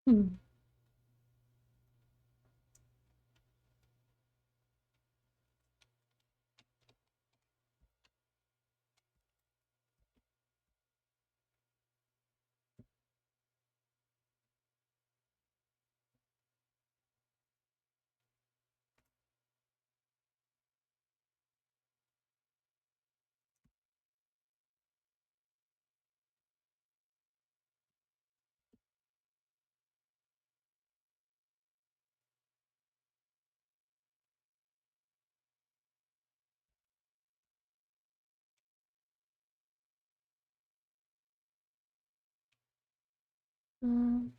Hmm. Mm.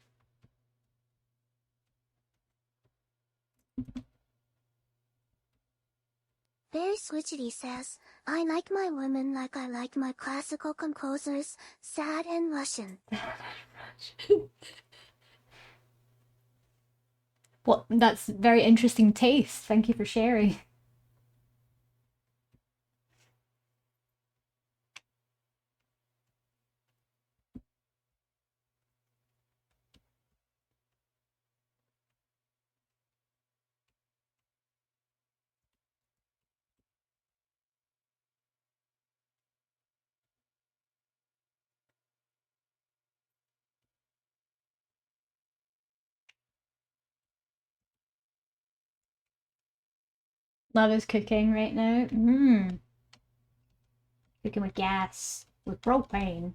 Very Switchity says, I like my women like I like my classical composers, sad and Russian. Well, that's very interesting taste. Thank you for sharing. Love is cooking right now. Cooking with gas, with propane.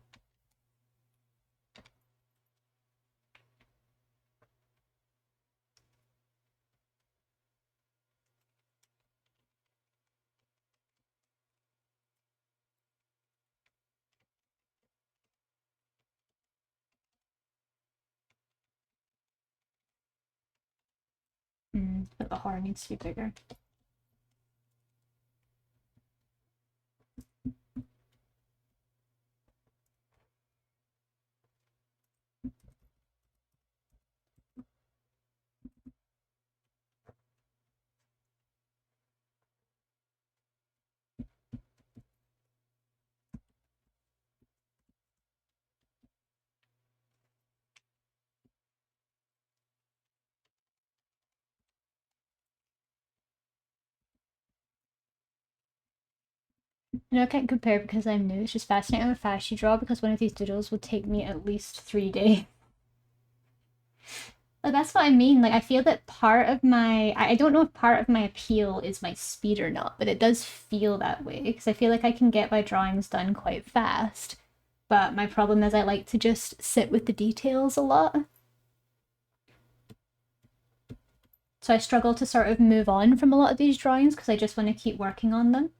But the heart needs to be bigger. You know, I can't compare because I'm new. It's just fascinating how fast you draw because one of these doodles would take me at least 3 days. Like, that's what I mean. Like, I feel that part of my... I don't know if part of my appeal is my speed or not, but it does feel that way because I feel like I can get my drawings done quite fast. But my problem is I like to just sit with the details a lot. So I struggle to sort of move on from a lot of these drawings because I just want to keep working on them.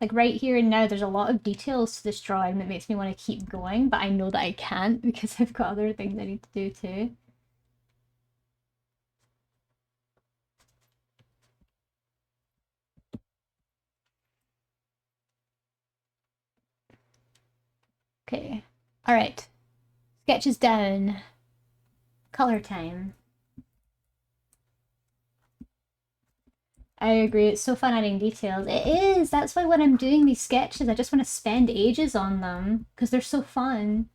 Like right here and now, there's a lot of details to this drawing that makes me want to keep going, but I know that I can't because I've got other things I need to do too. Okay. Alright. Sketches down. Color time. I agree, it's so fun adding details. It is! That's why when I'm doing these sketches, I just want to spend ages on them, because they're so fun.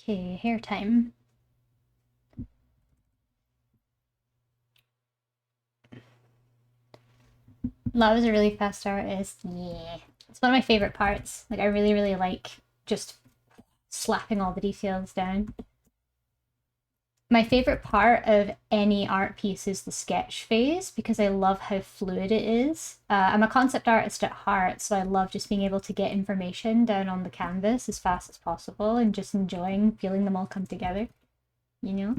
Okay, hair time. Love is a really fast artist. Yeah. It's one of my favorite parts. Like, I really, really like just slapping all the details down. My favorite part of any art piece is the sketch phase because I love how fluid it is. I'm a concept artist at heart, so I love just being able to get information down on the canvas as fast as possible and just enjoying feeling them all come together, you know?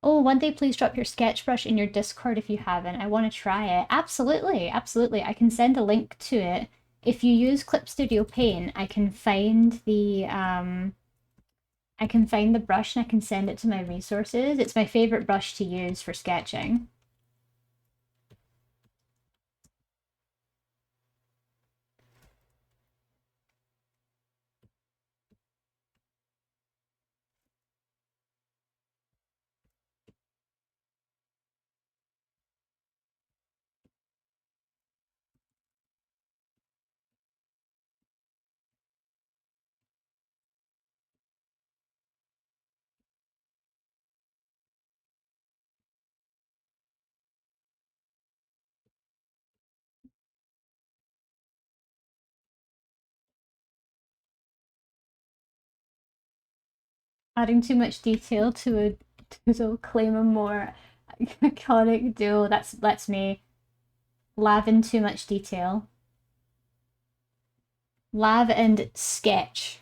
Oh, one day please drop your sketch brush in your Discord if you haven't. I want to try it. Absolutely, absolutely. I can send a link to it. If you use Clip Studio Paint, I can find the brush and I can send it to my resources. It's my favorite brush to use for sketching. Adding too much detail to a to claim a more iconic duo. That's me. Lav in too much detail. Lav and sketch.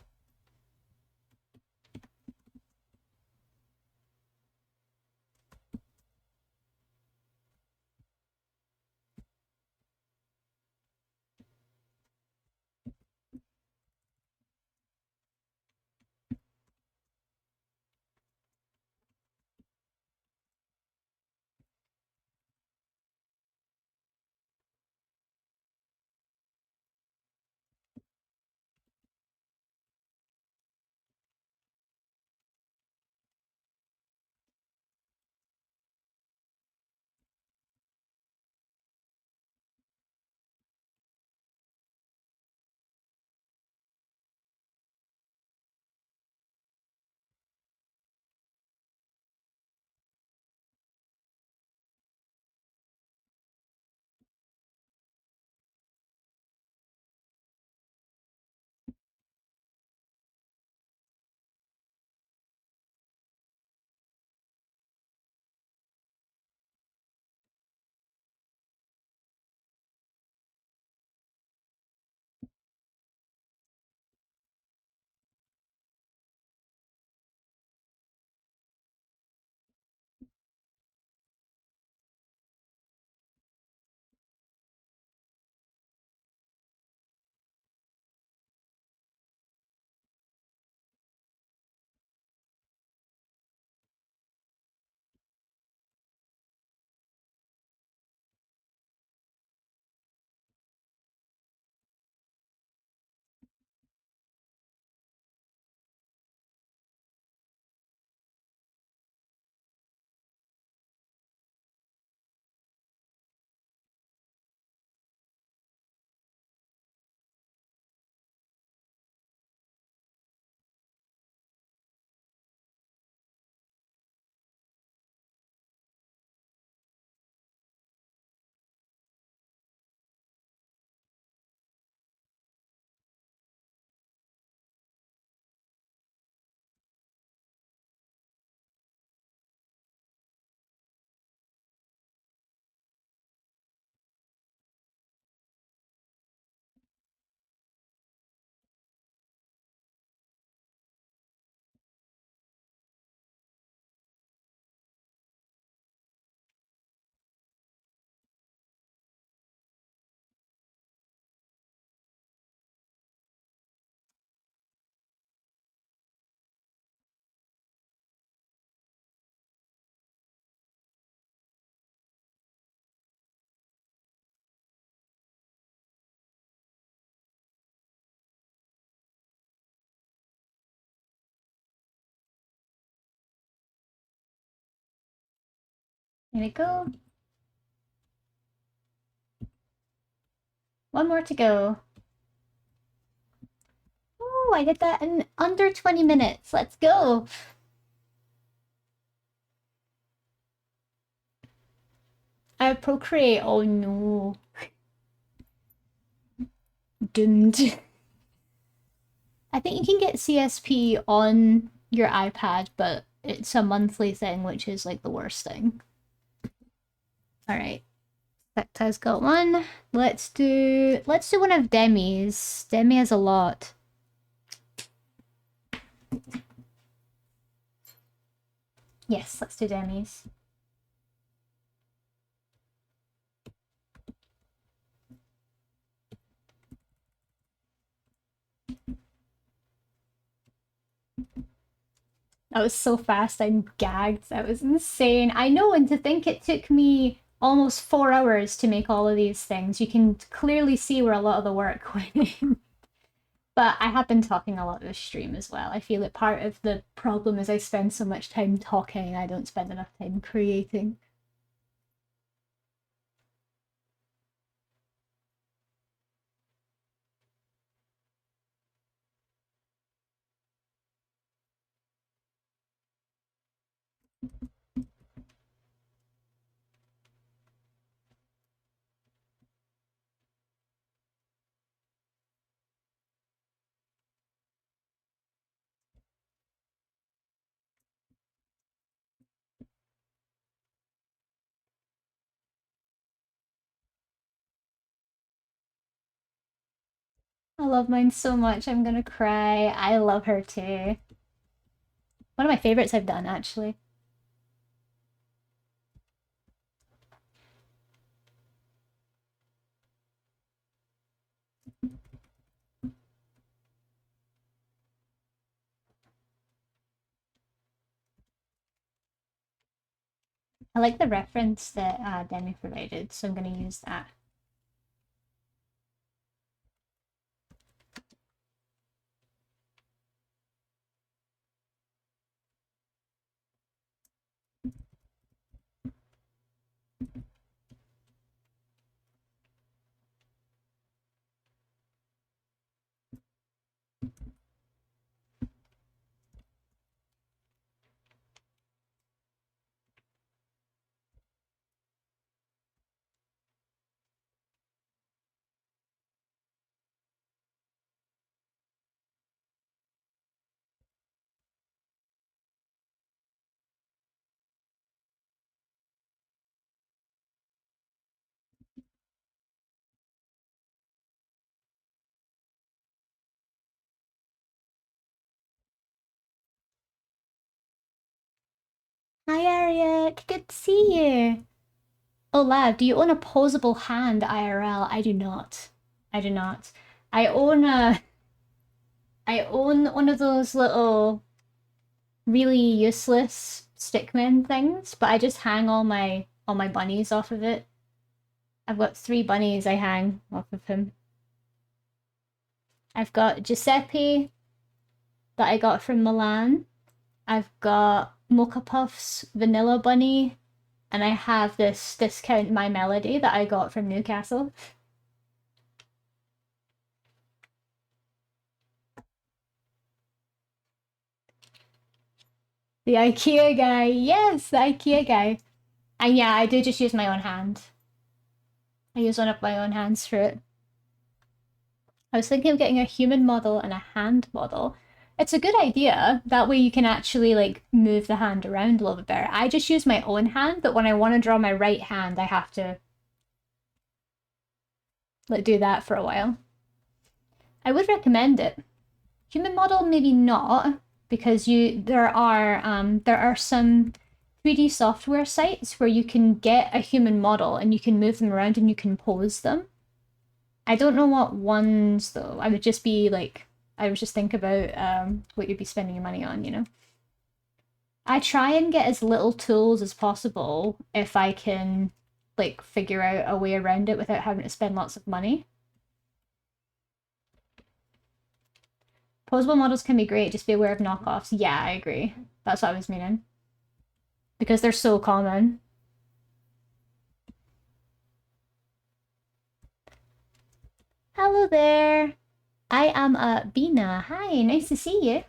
Here we go. One more to go. Oh, I did that in under 20 minutes. Let's go. I procreate. Oh no. Doomed. I think you can get CSP on your iPad, but it's a monthly thing, which is like the worst thing. Alright. Secta's got one. Let's do one of Demi's. Demi has a lot. Yes, let's do Demi's. That was so fast, I'm gagged. That was insane. I know, and to think it took me almost 4 hours to make all of these things. You can clearly see where a lot of the work went in. But I have been talking a lot this stream as well. I feel that part of the problem is I spend so much time talking and I don't spend enough time creating. I love mine so much, I'm gonna cry. I love her too. One of my favorites I've done, actually. I like the reference that Demi provided, so I'm gonna use that. Hi, Ariat. Good to see you. Oh, lad, do you own a posable hand IRL? I do not. I do not. I own one of those little really useless stickman things, but I just hang all my bunnies off of it. I've got 3 bunnies I hang off of him. I've got Giuseppe that I got from Milan. I've got Mocha Puff's Vanilla Bunny, and I have this Discount My Melody that I got from Newcastle. The IKEA guy, yes, the IKEA guy. And yeah, I do just use my own hand. I use one of my own hands for it. I was thinking of getting a human model and a hand model. It's a good idea. That way you can actually like move the hand around a little bit better. I just use my own hand, but when I want to draw my right hand, I have to like do that for a while. I would recommend it. Human model, maybe not, because there are some 3D software sites where you can get a human model and you can move them around and you can pose them. I don't know what ones though. I would just think about what you'd be spending your money on, you know. I try and get as little tools as possible if I can like figure out a way around it without having to spend lots of money. Posable models can be great, just be aware of knockoffs. Yeah, I agree. That's what I was meaning. Because they're so common. Hello there. I am Bina. Hi, nice to see you.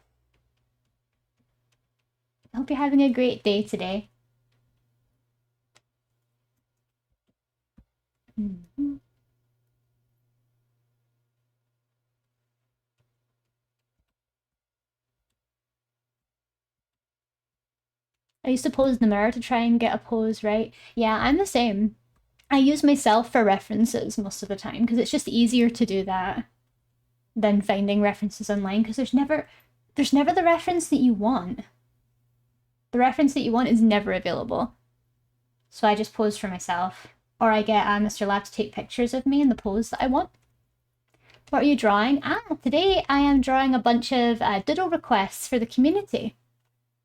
I hope you're having a great day today. Mhm. I used to pose in the mirror to try and get a pose right. Yeah, I'm the same. I use myself for references most of the time because it's just easier to do that than finding references online because there's never the reference that you want. The reference that you want is never available. So I just pose for myself. Or I get Mr. Lab to take pictures of me in the pose that I want. What are you drawing? Today I am drawing a bunch of doodle requests for the community.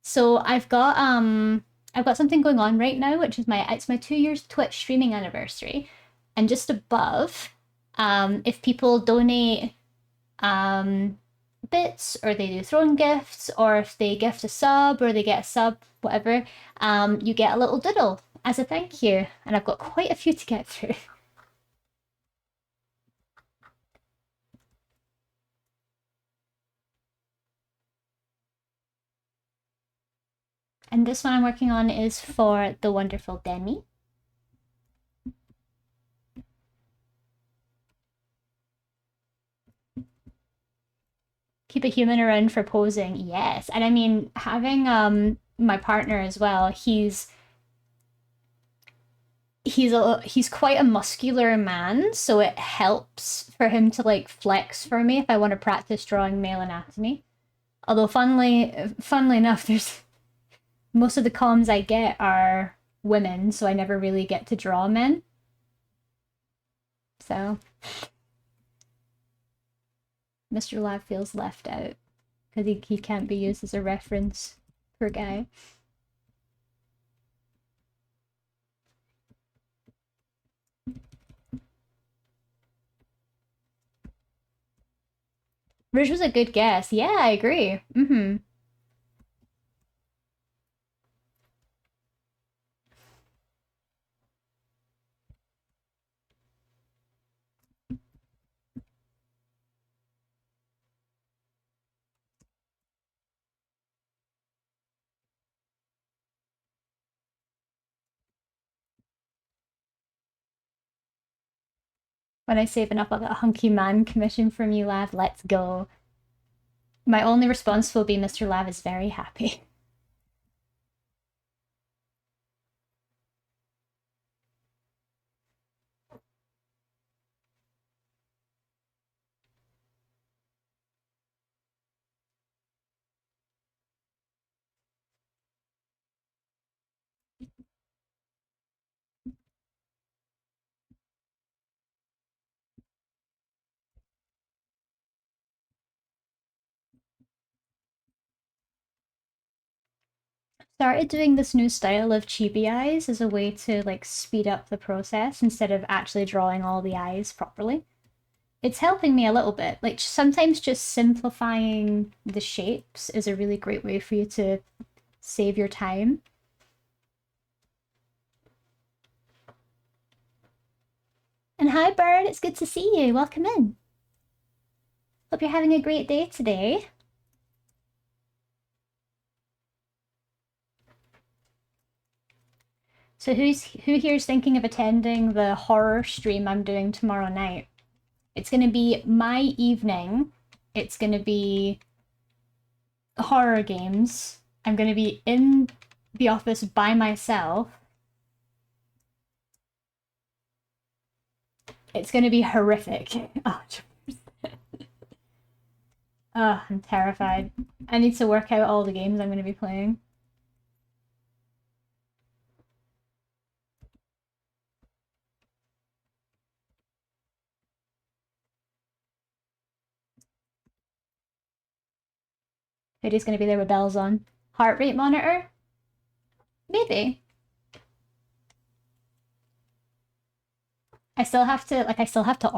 So I've got something going on right now, which is it's my 2 years Twitch streaming anniversary. And just above, if people donate bits, or they do throne gifts, or if they gift a sub, or they get a sub, whatever, you get a little doodle as a thank you. And I've got quite a few to get through. And this one I'm working on is for the wonderful Demi. Keep a human around for posing, yes. And I mean, having my partner as well, he's quite a muscular man, so it helps for him to like flex for me if I want to practice drawing male anatomy. Although funnily enough, there's most of the comms I get are women, so I never really get to draw men. So Mr. Lab feels left out because he can't be used as a reference. Poor guy. Ridge was a good guess. Yeah, I agree. Mm-hmm. When I save enough, I'll get a hunky man commission from you, Lav. Let's go. My only response will be Mr. Lav is very happy. Started doing this new style of chibi eyes as a way to like speed up the process instead of actually drawing all the eyes properly. It's helping me a little bit. Like sometimes just simplifying the shapes is a really great way for you to save your time. And hi Bird, it's good to see you. Welcome in. Hope you're having a great day today. So who here's thinking of attending the horror stream I'm doing tomorrow night? It's gonna be my evening. It's gonna be horror games. I'm gonna be in the office by myself. It's gonna be horrific. Oh, I'm terrified. I need to work out all the games I'm gonna be playing. Hoodie's gonna be there with bells on. Heart rate monitor? Maybe. I still have to order it. I still have to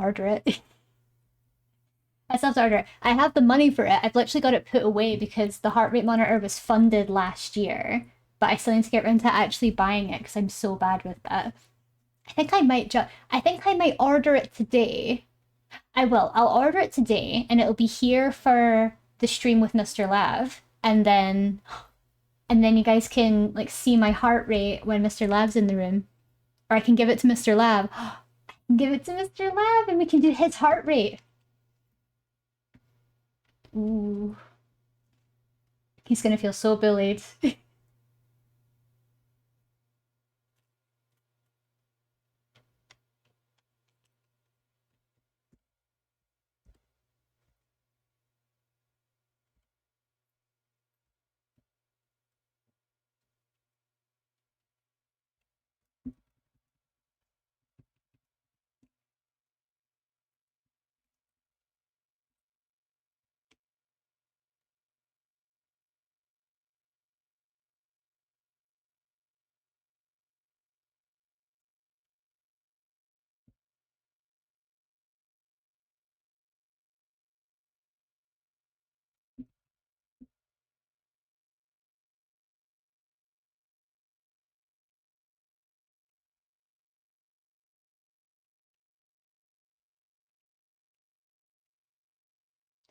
order it. I have the money for it. I've literally got it put away because the heart rate monitor was funded last year, but I still need to get around to actually buying it because I'm so bad with that. I think I might order it today I will. I'll order it today, and it'll be here for the stream with Mr. Lav, and then you guys can like see my heart rate when Mr. Lav's in the room, or I can give it to Mr. Lav. Give it to Mr. Lav, and we can do his heart rate. Ooh, he's gonna feel so bullied.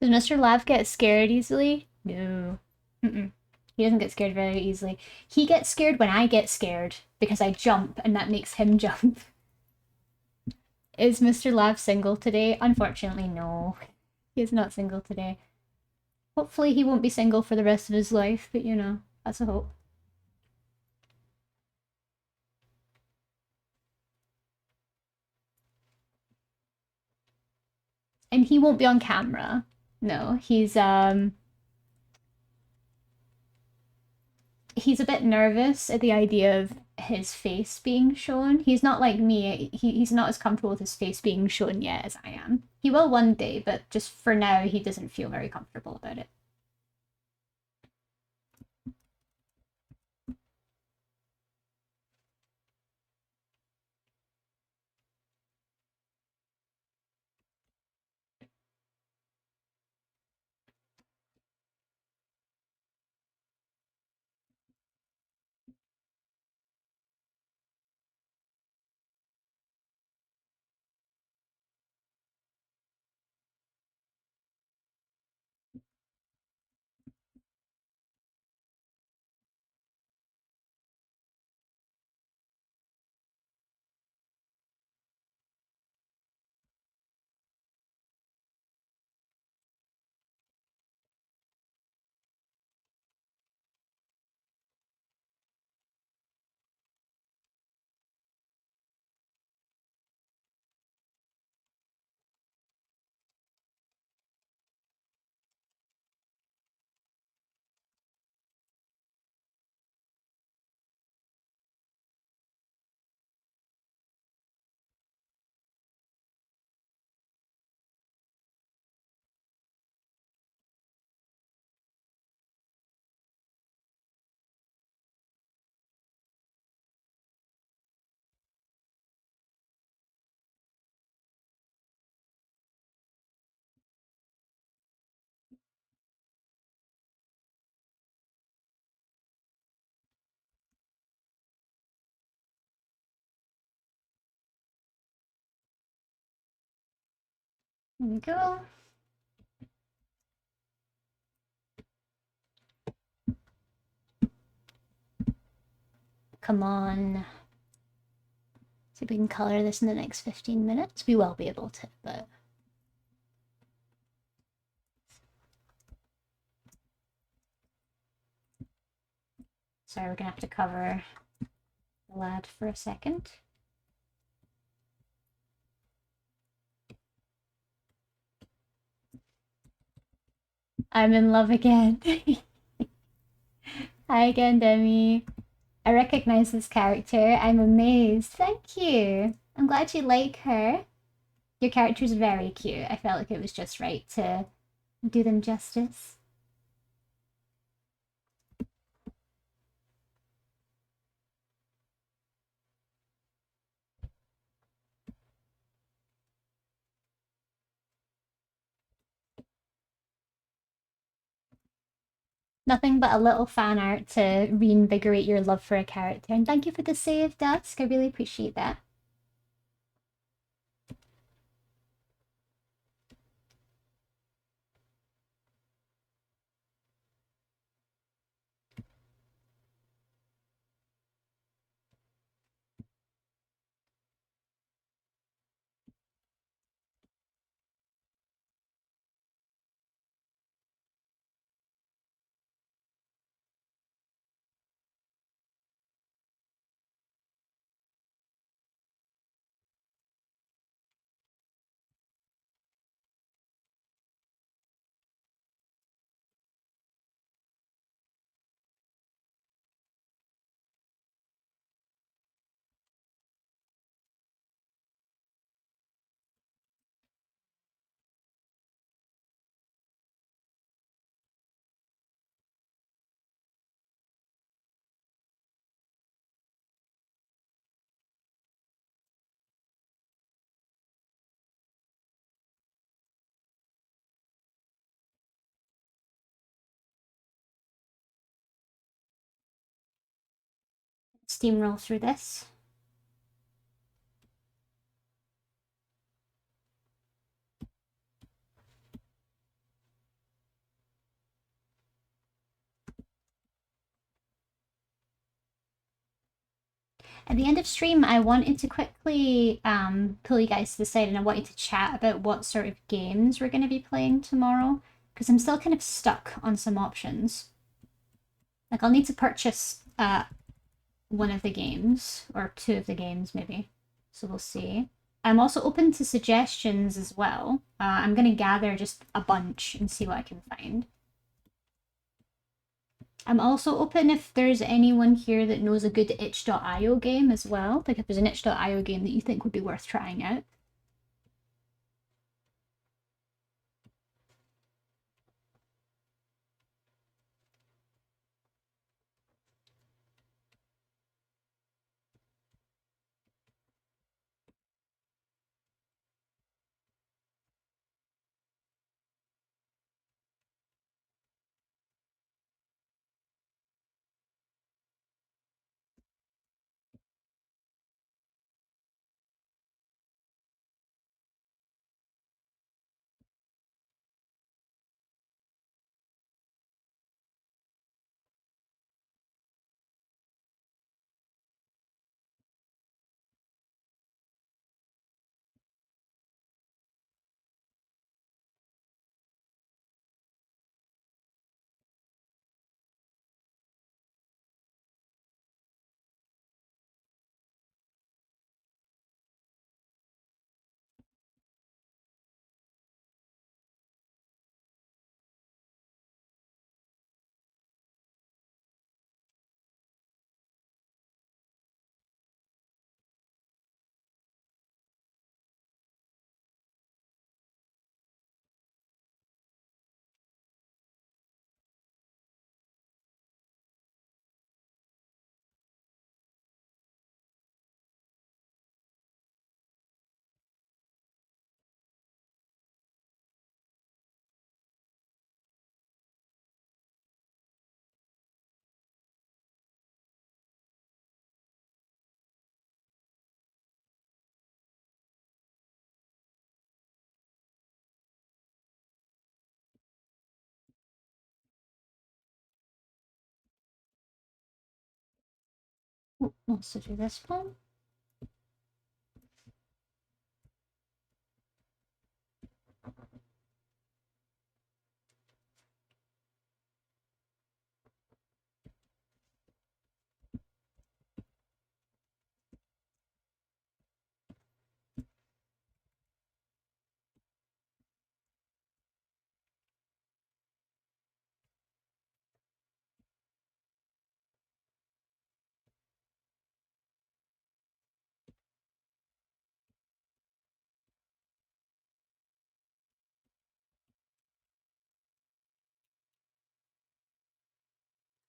Does Mr. Lav get scared easily? No. Mm-mm. He doesn't get scared very easily. He gets scared when I get scared because I jump and that makes him jump. Is Mr. Lav single today? Unfortunately, no. He is not single today. Hopefully he won't be single for the rest of his life, but you know, that's a hope. And he won't be on camera. No, he's a bit nervous at the idea of his face being shown. He's not like me. He's not as comfortable with his face being shown yet as I am. He will one day, but just for now, he doesn't feel very comfortable about it. Here we go. Come on. See if we can color this in the next 15 minutes. We will be able to, but... Sorry, we're gonna have to cover the lad for a second. I'm in love again. Hi again, Demi. I recognize this character. I'm amazed. Thank you. I'm glad you like her. Your character's very cute. I felt like it was just right to do them justice. Nothing but a little fan art to reinvigorate your love for a character. And thank you for the save, Dusk. I really appreciate that. steamroll through this. At the end of stream, I wanted to quickly pull you guys to the side, and I wanted to chat about what sort of games we're going to be playing tomorrow, because I'm still kind of stuck on some options. Like, I'll need to purchase one of the games, or two of the games maybe, so we'll see. I'm also open to suggestions as well. I'm going to gather just a bunch and see what I can find. I'm also open if there's anyone here that knows a good itch.io game as well. Like if there's an itch.io game that you think would be worth trying out. Wants to do this one.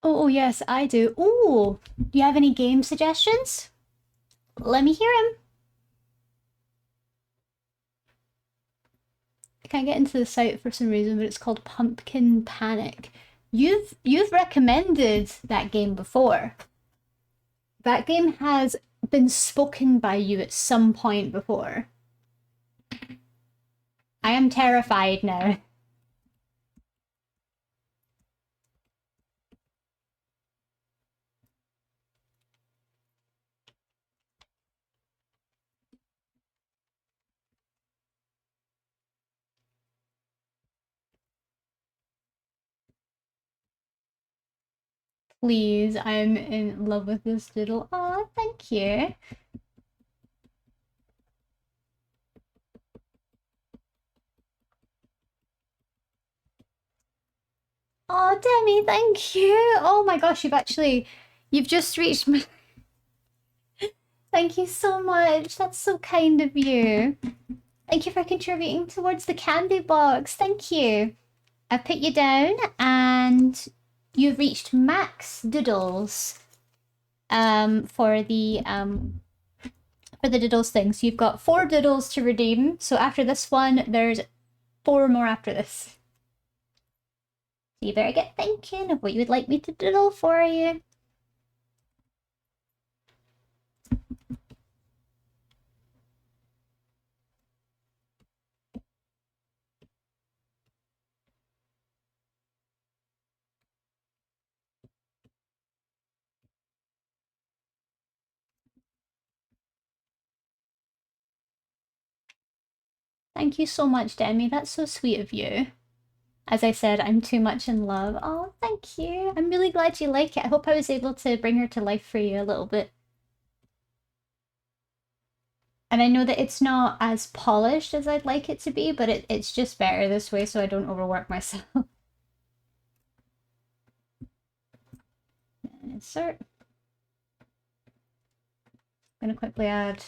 Oh, yes, I do. Ooh, do you have any game suggestions? Let me hear them. I can't get into the site for some reason, but it's called Pumpkin Panic. You've recommended that game before. That game has been spoken by you at some point before. I am terrified now. Please, I'm in love with this doodle. Oh, thank you. Oh, Demi, thank you. Oh my gosh, you've just reached my... Thank you so much. That's so kind of you. Thank you for contributing towards the candy box. Thank you. I've put you down and you've reached max doodles for the doodles thing. So you've got 4 doodles to redeem. So after this one, there's 4 more after this. So you better get thinking of what you would like me to doodle for you. Thank you so much, Demi. That's so sweet of you. As I said, I'm too much in love. Oh, thank you. I'm really glad you like it. I hope I was able to bring her to life for you a little bit. And I know that it's not as polished as I'd like it to be, but it's just better this way so I don't overwork myself. Insert. I'm gonna quickly add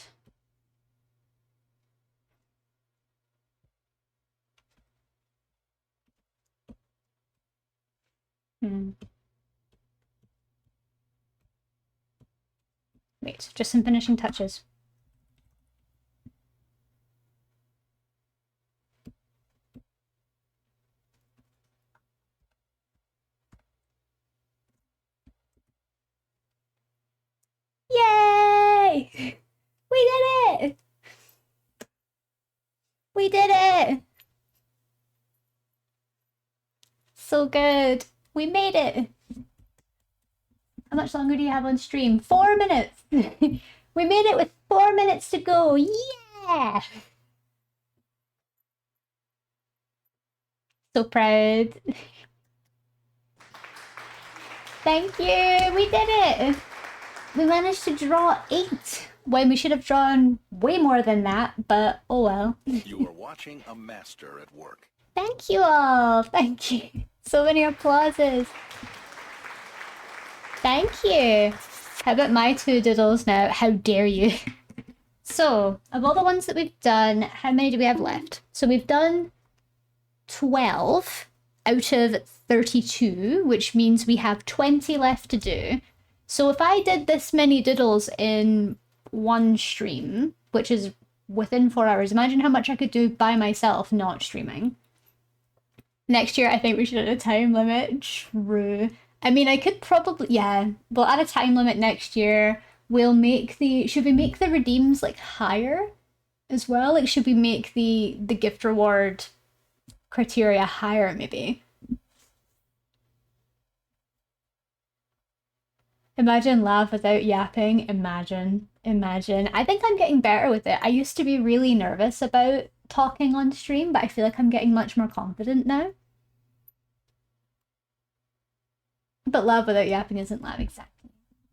Wait, just some finishing touches. Yay! We did it! We did it! So good. We made it. How much longer do you have on stream? 4 minutes. We made it with 4 minutes to go. Yeah! So proud. Thank you. We did it. We managed to draw 8 when we should have drawn way more than that, but oh well. You are watching a master at work. Thank you all. Thank you. So many applauses. Thank you. How about my 2 doodles now? How dare you? So, of all the ones that we've done, how many do we have left? So we've done 12 out of 32, which means we have 20 left to do. So if I did this many doodles in one stream, which is within 4 hours, imagine how much I could do by myself not streaming. Next year, I think we should add a time limit. True. I mean, I could probably, yeah, we'll add a time limit next year. We'll make should we make the redeems like higher as well? Like, should we make the gift reward criteria higher maybe? Imagine laugh without yapping. Imagine. I think I'm getting better with it. I used to be really nervous about talking on stream, but I feel like I'm getting much more confident now. But laugh without yapping isn't laugh, exactly.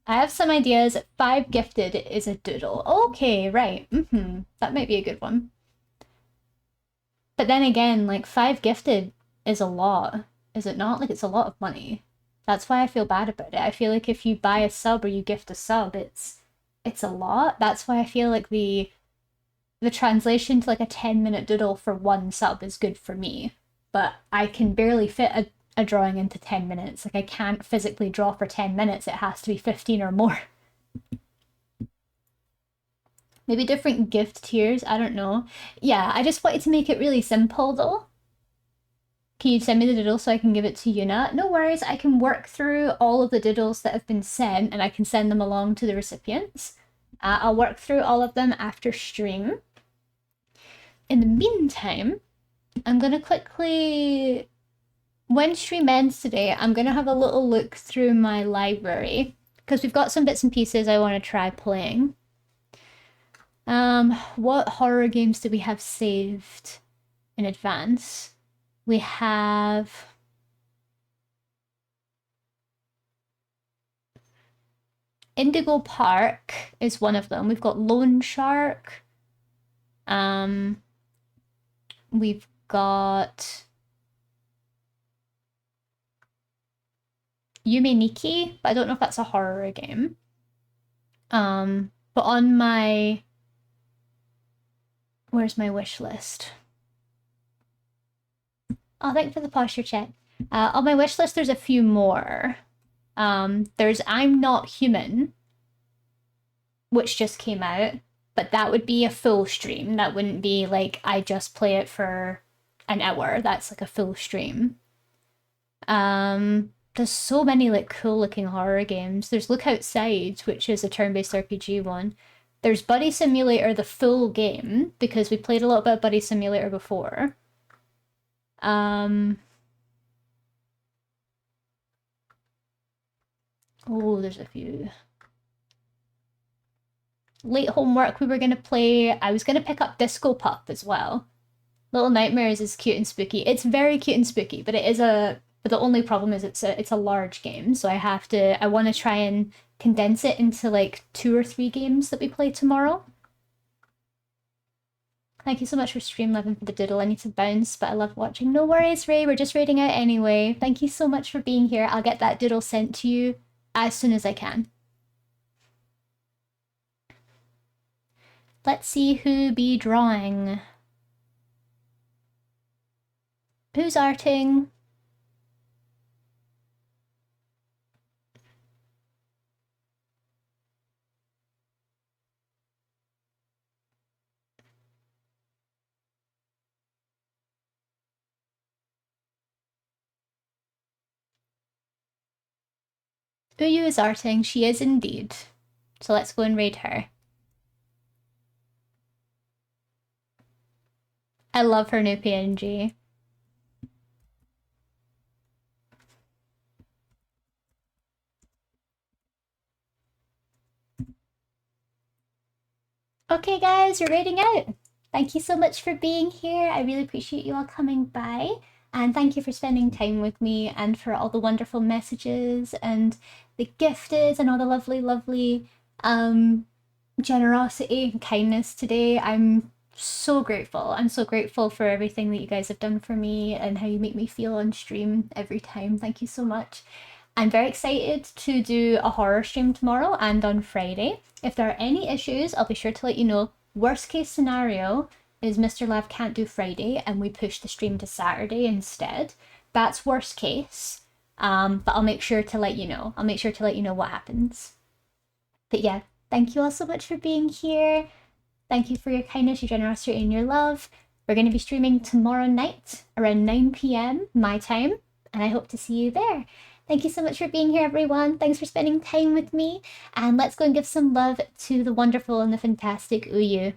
I have some ideas. 5 gifted is a doodle. Okay, right. That might be a good one. But then again, like 5 gifted is a lot, is it not? Like, it's a lot of money. That's why I feel bad about it. I feel like if you buy a sub or you gift a sub, it's a lot. That's why I feel like the translation to like a 10-minute doodle for 1 sub is good for me. But I can barely fit a drawing into 10 minutes. Like, I can't physically draw for 10 minutes. It has to be 15 or more. Maybe different gift tiers, I don't know. Yeah, I just wanted to make it really simple though. Can you send me the doodle so I can give it to Yuna? No worries, I can work through all of the doodles that have been sent and I can send them along to the recipients. I'll work through all of them after stream. In the meantime, I'm gonna quickly, when stream ends today, I'm gonna have a little look through my library because we've got some bits and pieces I want to try playing. What horror games do we have saved in advance? We have Indigo Park is one of them. We've got Lone Shark. We've got Yume Nikki, but I don't know if that's a horror game. But on my, where's my wish list? Oh, thanks for the posture check. On my wish list, there's a few more. There's I'm Not Human, which just came out, but that would be a full stream. That wouldn't be like I just play it for an hour. That's like a full stream. There's so many like cool looking horror games. There's Look Outside, which is a turn-based RPG one. There's Buddy Simulator, the full game, because we played a little bit of Buddy Simulator before. Oh, there's a few. Late Homework we were going to play. I was going to pick up Disco Pup as well. Little Nightmares is cute and spooky. It's very cute and spooky, but but the only problem is it's a large game, so I want to try and condense it into like 2 or 3 games that we play tomorrow. Thank you so much for Stream11 for the doodle. I need to bounce, but I love watching. No worries, Ray. We're just raiding out anyway. Thank you so much for being here. I'll get that doodle sent to you as soon as I can. Let's see who be drawing. Who's arting? Uyu is arting. She is indeed. So let's go and raid her. I love her new PNG. Okay guys, we're raiding out. Thank you so much for being here. I really appreciate you all coming by. And thank you for spending time with me and for all the wonderful messages and the gifted and all the lovely, lovely generosity and kindness today. I'm so grateful. I'm so grateful for everything that you guys have done for me and how you make me feel on stream every time. Thank you so much. I'm very excited to do a horror stream tomorrow and on Friday. If there are any issues, I'll be sure to let you know. Worst case scenario is Mr. Lav can't do Friday and we push the stream to Saturday instead. That's worst case. But I'll make sure to let you know. I'll make sure to let you know what happens. But yeah, thank you all so much for being here. Thank you for your kindness, your generosity, and your love. We're going to be streaming tomorrow night around 9 p.m. my time, and I hope to see you there. Thank you so much for being here, everyone. Thanks for spending time with me. And let's go and give some love to the wonderful and the fantastic Uyu.